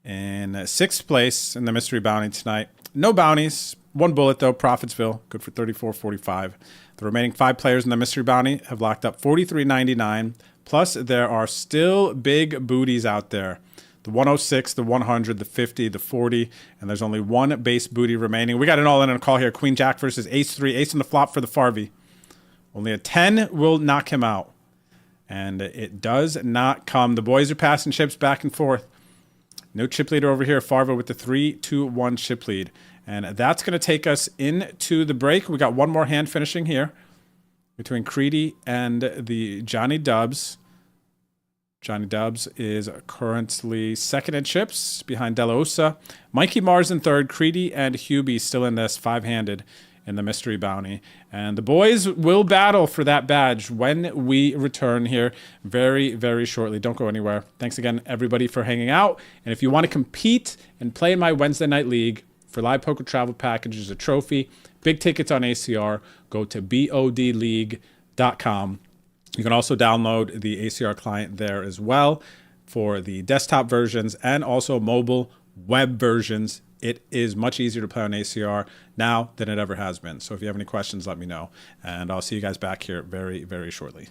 Speaker 4: in 6th place in the mystery bounty tonight. No bounties. 1 bullet, though. Profitsville. Good for $34.45. The remaining 5 players in the mystery bounty have locked up $43.99. Plus, there are still big booties out there. The 106, the 100, the 50, the 40, and there's only 1 base booty remaining. We got an all-in on a call here. Queen Jack versus Ace 3. Ace on the flop for the Farvi. Only a 10 will knock him out. And it does not come. The boys are passing chips back and forth. No chip leader over here. Farva with the 3-2-1 chip lead. And that's going to take us into the break. We got one more hand finishing here between Creedy and the Johnny Dubs. Johnny Dubs is currently 2nd in chips behind De La Osa. Mikey Mars in 3rd. Creedy and Hubie still in this 5-handed in the mystery bounty. And the boys will battle for that badge when we return here very, very shortly. Don't go anywhere. Thanks again, everybody, for hanging out. And if you want to compete and play in my Wednesday night league for live poker travel packages, a trophy, big tickets on ACR, go to bodleague.com. You can also download the ACR client there as well for the desktop versions and also mobile web versions. It is much easier to play on ACR now than it ever has been. So if you have any questions, let me know. And I'll see you guys back here very, very shortly.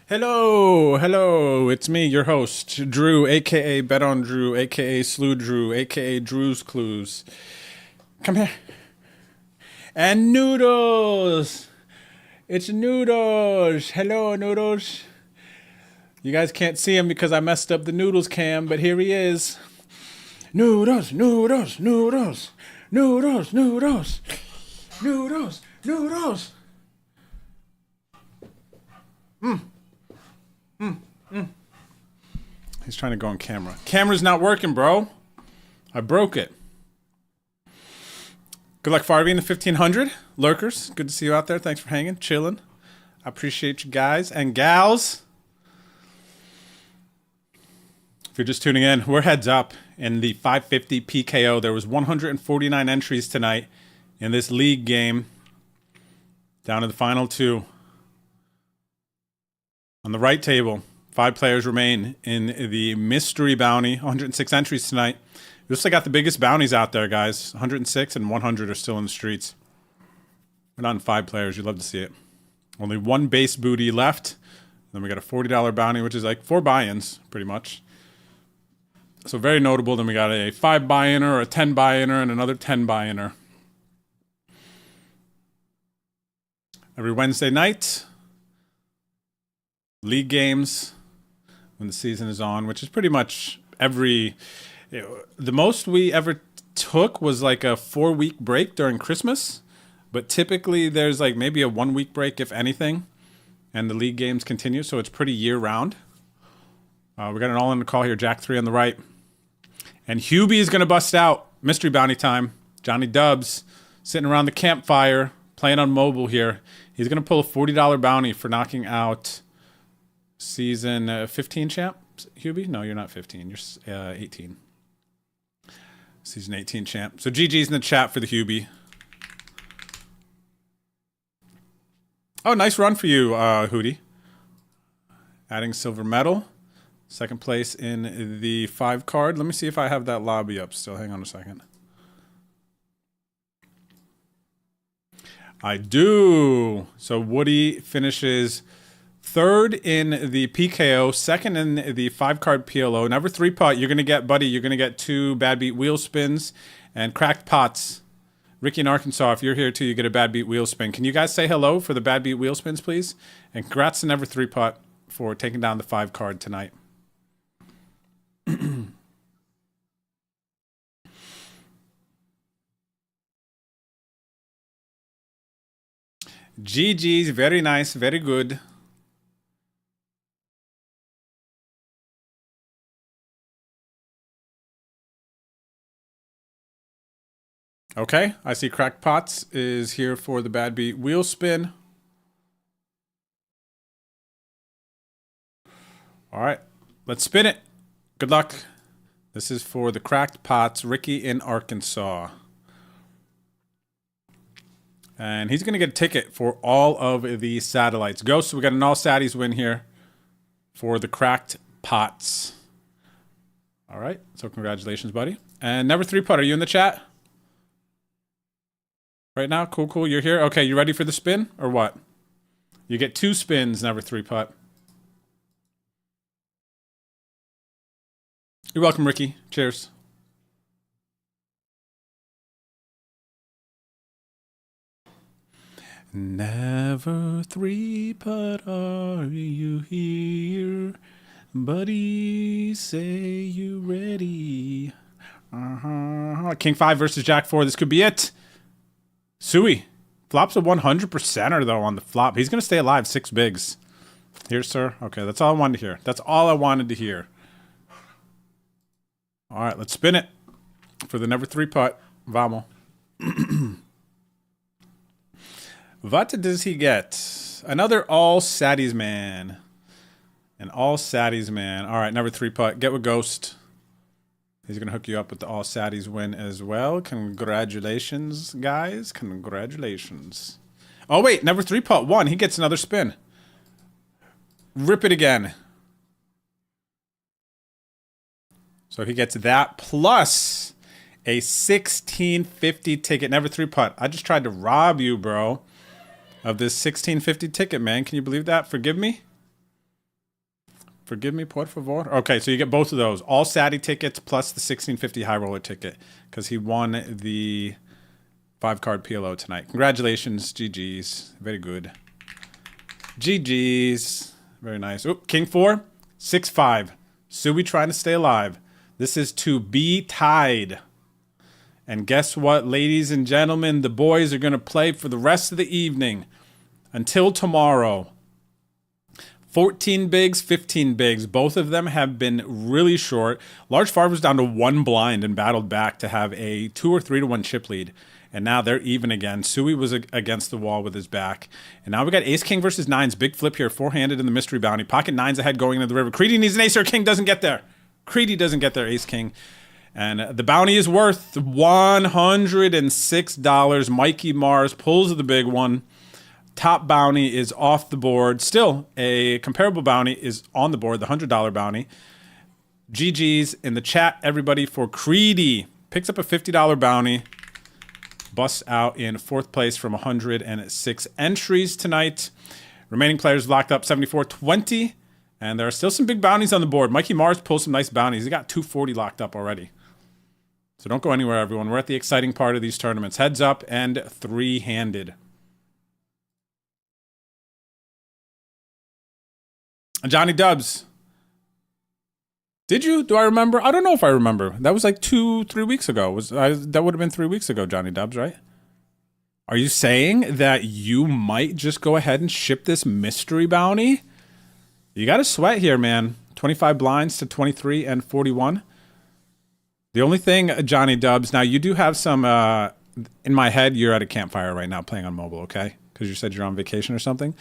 Speaker 4: Hello, hello. It's me, your host, Drew, aka Bet on Drew, aka Slew Drew, aka Drew's Clues. Come here. And Noodles. It's Noodles. Hello, Noodles. You guys can't see him because I messed up the Noodles cam, but here he is. Noodles, Noodles, Noodles, Noodles, Noodles, Noodles, Noodles. He's trying to go on camera. Camera's not working, bro. I broke it. Good luck, Farby, in the 1500. Lurkers, good to see you out there. Thanks for hanging, chilling. I appreciate you guys and gals. If you're just tuning in, we're heads up in the 550 PKO. There was 149 entries tonight in this league game. Down to the final two. On the right table, 5 players remain in the mystery bounty. 106 entries tonight. We also got the biggest bounties out there, guys. 106 and 100 are still in the streets. We're not in 5 players. You'd love to see it. Only 1 base booty left. Then we got a $40 bounty, which is like 4 buy-ins, pretty much. So very notable. Then we got a 5 buy-inner, or a 10 buy-inner, and another 10 buy-inner. Every Wednesday night, league games when the season is on, which is pretty much every... The most we ever took was like a 4-week break during Christmas, but typically there's like maybe a 1-week break, if anything, and the league games continue, so it's pretty year-round. We got an all-in call here, Jack 3 on the right. And Hubie is going to bust out. Mystery bounty time. Johnny Dubs sitting around the campfire, playing on mobile here. He's going to pull a $40 bounty for knocking out season 15 champ. Hubie? No, you're not 15. You're 18. Season 18 champ. So GG's in the chat for the Hubie. Oh, nice run for you, Hootie. Adding silver medal. Second place in the 5 card. Let me see if I have that lobby up still. Hang on a second. I do. So Woody finishes 3rd in the PKO, 2nd in the 5 card PLO. Never 3 putt. You're gonna get, buddy. You're gonna get 2 bad beat wheel spins and cracked pots. Ricky in Arkansas, if you're here too, you get a bad beat wheel spin. Can you guys say hello for the bad beat wheel spins, please? And congrats to Never 3 putt for taking down the 5 card tonight. GG's, very nice, very good. Okay, I see Crackpots is here for the bad beat wheel spin. All right, let's spin it. Good luck. This is for the Cracked Pots, Ricky in Arkansas. And he's going to get a ticket for all of the satellites. Ghost, we got an all satties win here for the Cracked Pots. All right, so congratulations, buddy. And Never 3 putt, are you in the chat? Right now? Cool, cool. You're here? Okay, you ready for the spin or what? You get 2 spins, Never 3 putt. You're welcome, Ricky. Cheers. Never 3 putt, are you here? Buddy, say you ready. King 5 versus Jack 4. This could be it. Suey. Flops a 100%er though on the flop. He's going to stay alive. 6 bigs. Here, sir. Okay, that's all I wanted to hear. That's all I wanted to hear. All right, let's spin it for the Never 3 putt. Vamos. What does he get? Another all satties man. An all satties man. All right, Never 3 putt. Get with Ghost. He's going to hook you up with the all satties win as well. Congratulations, guys. Congratulations. Oh, wait. Never 3 putt 1. He gets another spin. Rip it again. So he gets that plus a 1650 ticket. Never 3 putt. I just tried to rob you, bro, of this 1650 ticket, man. Can you believe that? Forgive me? Forgive me, por favor. Okay, so you get both of those. All Sadie tickets plus the 1650 high roller ticket because he won the 5-card PLO tonight. Congratulations, GG's. Very good. GG's. Very nice. Oop, King 4, 6-5. Sui trying to stay alive. This is to be tied. And guess what, ladies and gentlemen? The boys are going to play for the rest of the evening until tomorrow. 14 bigs, 15 bigs. Both of them have been really short. Large Farv was down to 1 blind and battled back to have a 2 or 3 to 1 chip lead. And now they're even again. Sui was against the wall with his back. And now we got Ace King versus Nines. Big flip here. 4-handed in the mystery bounty. Pocket Nines ahead going into the river. Creedy needs an Ace or King. Doesn't get there. Creedy doesn't get there. Ace King. And the bounty is worth $106. Mikey Mars pulls the big one. Top bounty is off the board. Still, a comparable bounty is on the board, the $100 bounty. GG's in the chat, everybody, for Creedy. Picks up a $50 bounty. Busts out in 4th place from 106 entries tonight. Remaining players locked up 74-20. And there are still some big bounties on the board. Mikey Mars pulls some nice bounties. He got 240 locked up already. So don't go anywhere, everyone. We're at the exciting part of these tournaments. Heads up and 3-handed. Johnny Dubs. Did you? Do I remember? I don't know if I remember. That was like 2-3 weeks ago. That would have been 3 weeks ago, Johnny Dubs, right? Are you saying that you might just go ahead and ship this mystery bounty? You got to sweat here, man. 25 blinds to 23 and 41. The only thing, Johnny Dubs, now you do have some, in my head, you're at a campfire right now playing on mobile, okay? Because you said you're on vacation or something.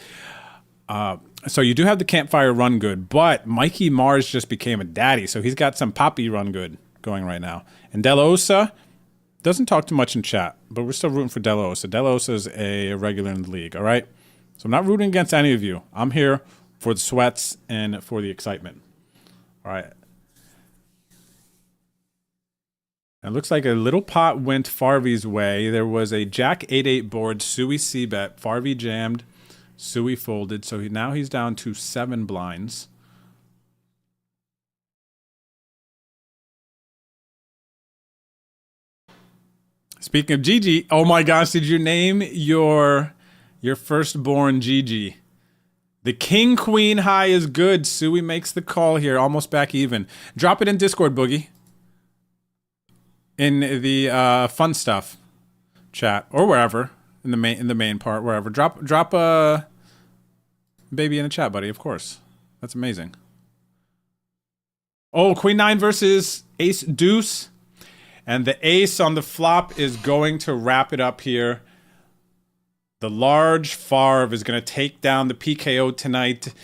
Speaker 4: So you do have the campfire Rungood, but Mikey Mars just became a daddy, so he's got some poppy Rungood going right now. And Delosa doesn't talk too much in chat, but we're still rooting for Delosa. Delosa is a regular in the league, all right? So I'm not rooting against any of you. I'm here for the sweats and for the excitement. All right. It looks like a little pot went Farvey's way. There was a Jack 8-8 board, Sui C-bet. Farvey jammed. Sui folded, so now he's down to 7 blinds. Speaking of Gigi, oh my gosh, did you name your firstborn Gigi? The King Queen high is good. Sui makes the call here, almost back even. Drop it in Discord, Boogie. In the fun stuff chat or wherever. In the main part, wherever. Drop a baby in the chat, buddy, of course. That's amazing. Oh, Queen 9 versus Ace Deuce. And the ace on the flop is going to wrap it up here. The large Farv is going to take down the PKO tonight.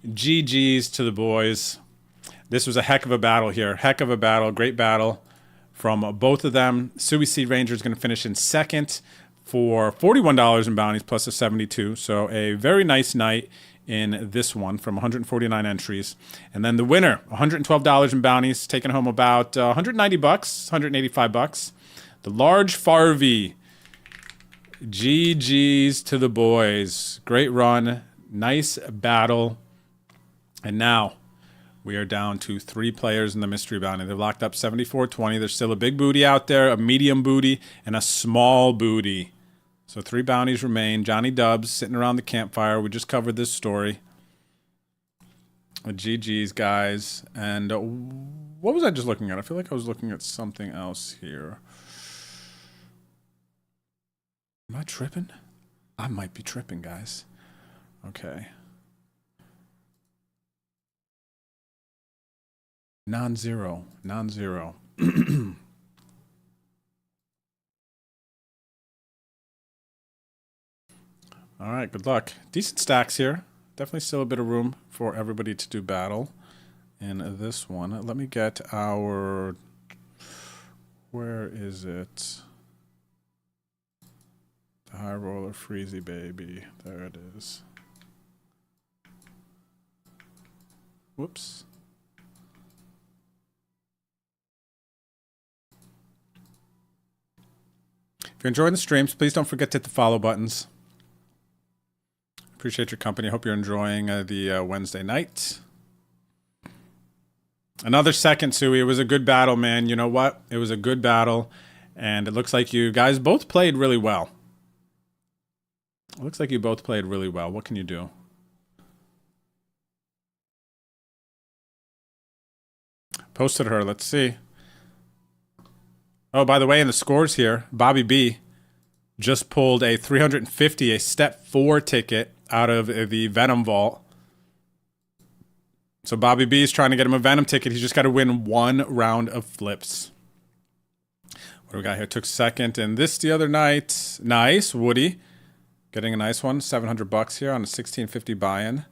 Speaker 4: GG's to the boys. This was a heck of a battle here. Heck of a battle. Great battle from both of them. Sui C Ranger is going to finish in second for $41 in bounties plus a 72. So a very nice night in this one from 149 entries. And then the winner, $112 in bounties, taking home about 190 bucks, 185 bucks. The large Farvey. GG's to the boys. Great run. Nice battle. And now we are down to 3 players in the mystery bounty. They've locked up 74-20. There's still a big booty out there, a medium booty, and a small booty. So 3 bounties remain. Johnny Dubs sitting around the campfire. We just covered this story. GG's, guys. And what was I just looking at? I feel like I was looking at something else here. Am I tripping? I might be tripping, guys. Okay. Non-zero. Non-zero. All right, good luck. Decent stacks here. Definitely still a bit of room for everybody to do battle in this one. Let me get our... Where is it? The high roller freezy baby. There it is. Whoops. If you're enjoying the streams, please don't forget to hit the follow buttons. Appreciate your company. Hope you're enjoying the Wednesday night. Another second, Sui. It was a good battle, man. You know what? It was a good battle. And it looks like you guys both played really well. It looks like you both played really well. What can you do? Posted her. Let's see. Oh, by the way, in the scores here, Bobby B just pulled a 350, a step 4 ticket out of the Venom Vault. So Bobby B is trying to get him a Venom ticket. He's just got to win 1 round of flips. What do we got here? Took second in this the other night. Nice. Woody getting a nice one. $700 here on a 1650 buy-in.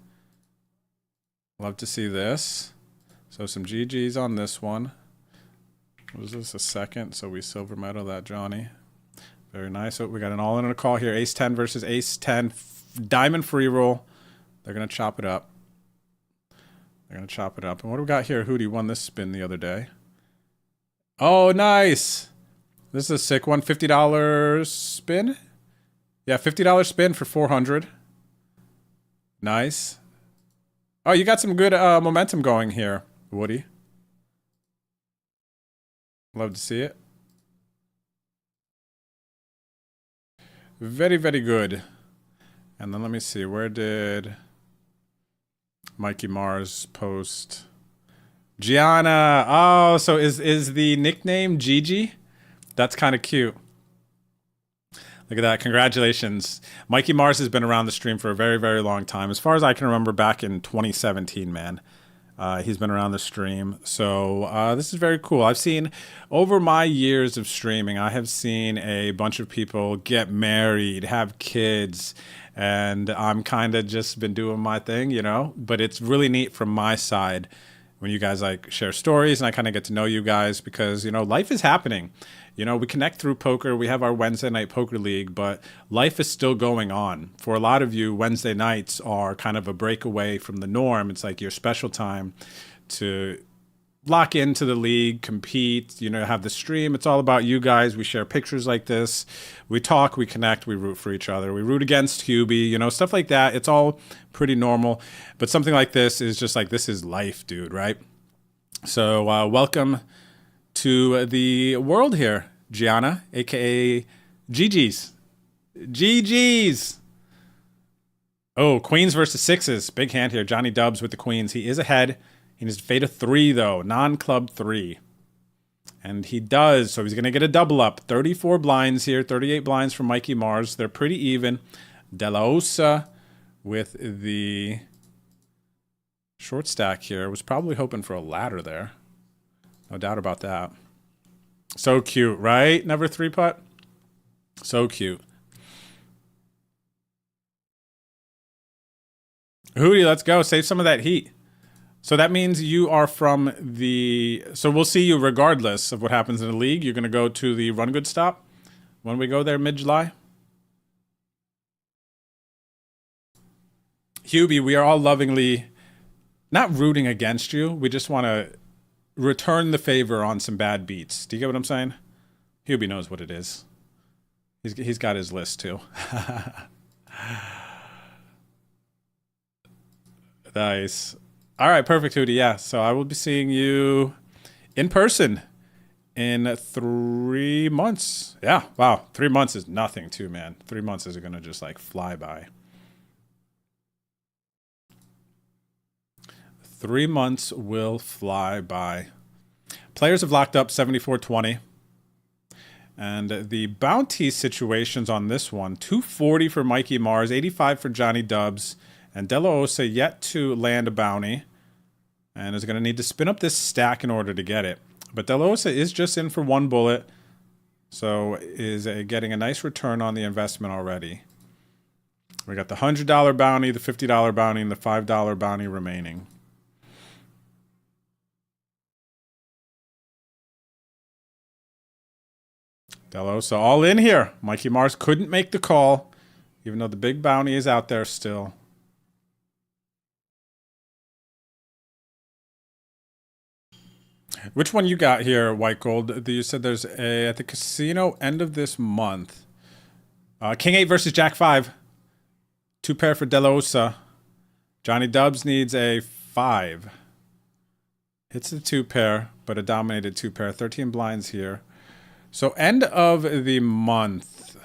Speaker 4: Love to see this. So some GGs on this one. What is this? A second. So we silver medal that Johnny. Very nice. Oh, we got an all-in on a call here. Ace 10 versus Ace 10. Diamond free roll. They're going to chop it up. They're going to chop it up. And what do we got here? Hootie won this spin the other day. Oh, nice. This is a sick one. $50 spin? Yeah, $50 spin for 400. Nice. Oh, you got some good momentum going here, Woody. Love to see it. Very, very good. And then let me see. Where did Mikey Mars post? Gianna. Oh, so is the nickname Gigi? That's kind of cute. Look at that. Congratulations. Mikey Mars has been around the stream for a very, very long time. As far as I can remember, back in 2017, man. He's been around the stream. So this is very cool. I've seen, over my years of streaming, I have seen a bunch of people get married, have kids, and I'm kind of just been doing my thing, you know? But it's really neat from my side when you guys like share stories and I kind of get to know you guys because, you know, life is happening. You know, we connect through poker. We have our Wednesday night poker league, but life is still going on. For a lot of you, Wednesday nights are kind of a breakaway from the norm. It's like your special time to lock into the league, compete, you know, have the stream. It's all about you guys. We share pictures like this. We talk, we connect, we root for each other. We root against Hubie, you know, stuff like that. It's all pretty normal. But something like this is just like, this is life, dude, right? So welcome to the world here, Gianna, aka GG's. GG's. Oh, queens versus sixes. Big hand here. Johnny Dubs with the queens. He is ahead. He needs to fade a 3, though. Non-club 3. And he does. So he's going to get a double up. 34 blinds here. 38 blinds from Mikey Mars. They're pretty even. De La Osa with the short stack here. Was probably hoping for a ladder there. No doubt about that. So cute, right? Never 3-putt? So cute. Hootie, let's go. Save some of that heat. So that means you are from the... So we'll see you regardless of what happens in the league. You're going to go to the Rungood stop when we go there mid-July. Hubie, we are all lovingly not rooting against you. We just want to return the favor on some bad beats. Do you get what I'm saying? Hubie knows what it is. He's got his list too. Nice. All right, perfect, Hootie. Yeah, so I will be seeing you in person in 3 months. Yeah, wow. 3 months is nothing too, man. 3 months is going to just like fly by. 3 months will fly by. Players have locked up 74-20. And the bounty situations on this one, 240 for Mikey Mars, 85 for Johnny Dubs, and De La Osa yet to land a bounty. And is going to need to spin up this stack in order to get it. But De La Osa is just in for 1 bullet. So is getting a nice return on the investment already. We got the $100 bounty, the $50 bounty, and the $5 bounty remaining. De La Osa all in here. Mikey Mars couldn't make the call, even though the big bounty is out there still. Which one you got here, White Gold? You said there's a at the casino end of this month. King 8 versus Jack 5. 2 pair for De La Osa. Johnny Dubs needs a 5. Hits the 2-pair, but a dominated 2-pair. 13 blinds here. So end of the month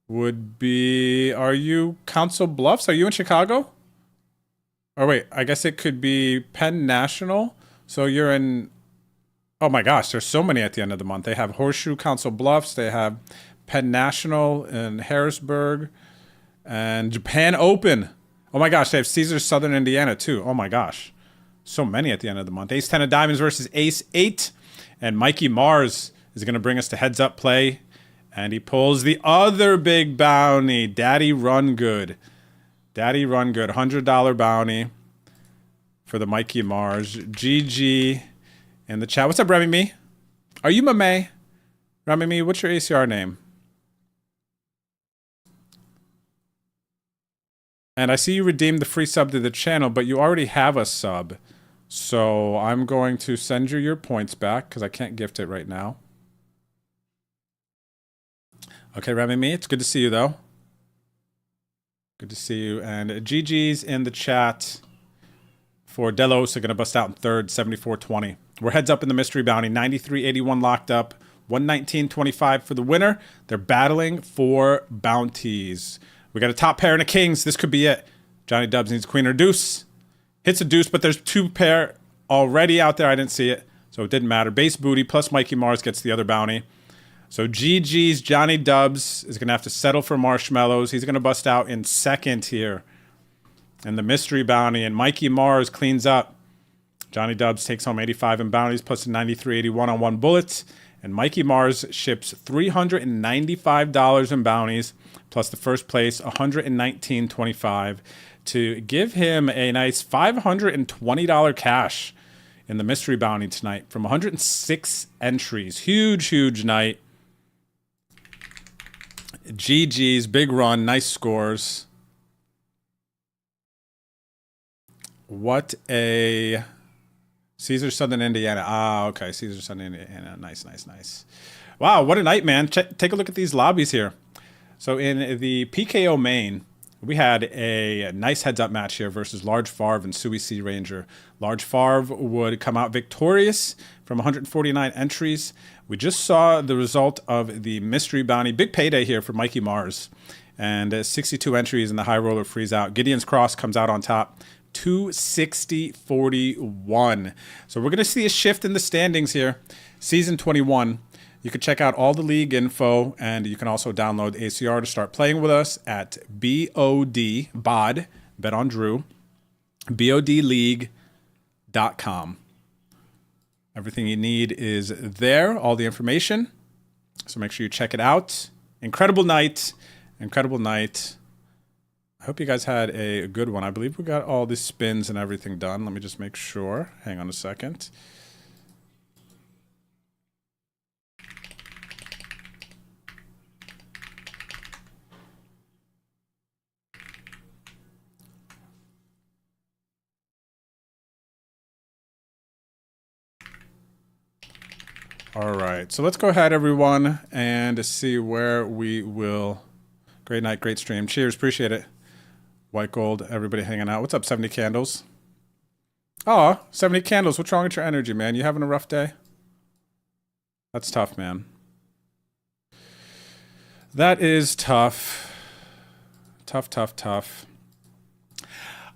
Speaker 4: would be, are you Council Bluffs? Are you in Chicago? Or wait, I guess it could be Penn National. So you're in, oh my gosh, there's so many at the end of the month. They have Horseshoe Council Bluffs. They have Penn National in Harrisburg and Japan Open. Oh my gosh, they have Caesars Southern Indiana too. Oh my gosh. So many at the end of the month. Ace 10 of diamonds versus Ace 8. And Mikey Mars is going to bring us to heads up play. And he pulls the other big bounty. Daddy Rungood. Daddy Rungood. $100 bounty for the Mikey Mars. GG in the chat. What's up, Remy Me? Are you Mame? Remy Me, what's your ACR name? And I see you redeemed the free sub to the channel, but you already have a sub. So I'm going to send you your points back because I can't gift it right now. Okay, Remy Me, it's good to see you though. Good to see you. And GG's in the chat for Delos are going to bust out in third, 74-20. We're heads up in the mystery bounty, 93.81 locked up, 119.25 for the winner. They're battling for bounties. We got a top pair and a kings. This could be it. Johnny Dubs needs queen or deuce. Hits a deuce, but there's 2-pair already out there. I didn't see it, so it didn't matter. Base booty plus Mikey Mars gets the other bounty. So GG's Johnny Dubs is going to have to settle for marshmallows. He's going to bust out in second here. And the mystery bounty, and Mikey Mars cleans up. Johnny Dubs takes home 85 in bounties plus a 93.81 on 1 bullet. And Mikey Mars ships $395 in bounties plus the first place, $119.25. To give him a nice $520 cash in the mystery bounty tonight from 106 entries. Huge, huge night. GG's, big run, nice scores. What a Caesars Southern Indiana. Ah, okay, Caesars Southern Indiana. Nice, nice, nice. Wow, what a night, man. Take a look at these lobbies here. So in the PKO main, we had a nice heads-up match here versus Large Farv and Sui Sea Ranger. Large Farv would come out victorious from 149 entries. We just saw the result of the mystery bounty. Big payday here for Mikey Mars. And 62 entries in the high roller freeze out. Gideon's Cross comes out on top. 260.41. So we're going to see a shift in the standings here. Season 21. You can check out all the league info, and you can also download ACR to start playing with us at BOD, Bet on Drew, BODleague.com. Everything you need is there, all the information. So make sure you check it out. Incredible night. Incredible night. I hope you guys had a good one. I believe we got all the spins and everything done. Let me just make sure. Hang on a second. All right, so let's go ahead, everyone, and see where we will. Great night, great stream. Cheers, appreciate it. White Gold, everybody hanging out. What's up, 70 Candles? Oh, 70 Candles, what's wrong with your energy, man? You having a rough day? That's tough, man. That is tough. Tough, tough, tough.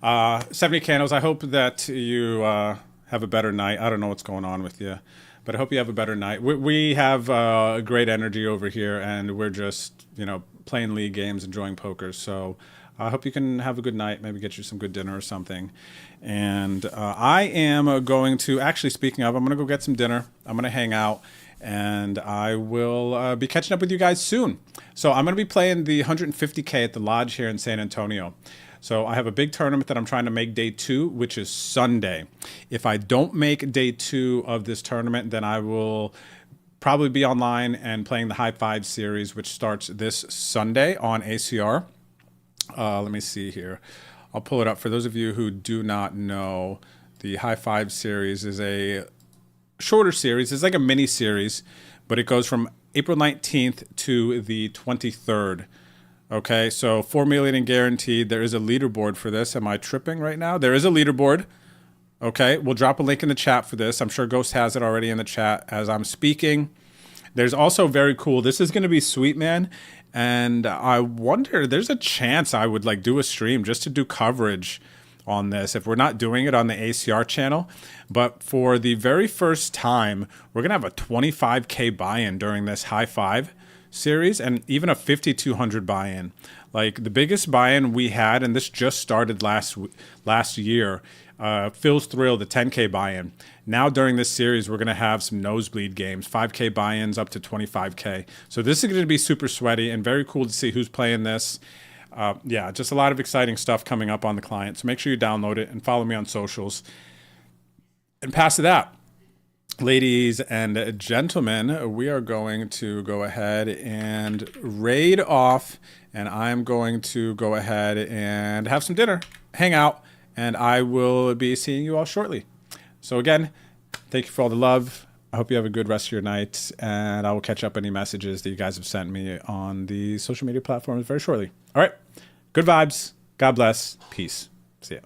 Speaker 4: 70 Candles, I hope that you have a better night. I don't know what's going on with you, but I hope you have a better night. We have great energy over here, and we're just, playing league games, enjoying poker. So I hope you can have a good night, maybe get you some good dinner or something. And I am going to, actually speaking of, I'm going to go get some dinner. I'm going to hang out, and I will be catching up with you guys soon. So I'm going to be playing the 150K at the lodge here in San Antonio. So I have a big tournament that I'm trying to make day 2, which is Sunday. If I don't make day 2 of this tournament, then I will probably be online and playing the High Five series, which starts this Sunday on ACR. Let me see here. I'll pull it up. For those of you who do not know, the High Five series is a shorter series. It's like a mini series, but it goes from April 19th to the 23rd. Okay, so 4 million in guaranteed. There is a leaderboard for this. Am I tripping right now? There is a leaderboard. Okay, we'll drop a link in the chat for this. I'm sure Ghost has it already in the chat as I'm speaking. There's also very cool. This is going to be sweet, man. And I wonder, there's a chance I would like do a stream just to do coverage on this if we're not doing it on the ACR channel. But for the very first time, we're going to have a 25K buy-in during this high five series and even a 5,200 buy-in. Like the biggest buy-in we had, and this just started last year, Phil's Thrill, the 10K buy-in. Now during this series, we're going to have some nosebleed games, 5K buy-ins up to 25K. So this is going to be super sweaty and very cool to see who's playing this. Yeah, just a lot of exciting stuff coming up on the client. So make sure you download it and follow me on socials. And past that, ladies and gentlemen, we are going to go ahead and raid off, and I'm going to go ahead and have some dinner, hang out, and I will be seeing you all shortly. So again, thank you for all the love. I hope you have a good rest of your night, and I will catch up any messages that you guys have sent me on the social media platforms very shortly. All right, good vibes. God bless. Peace. See ya.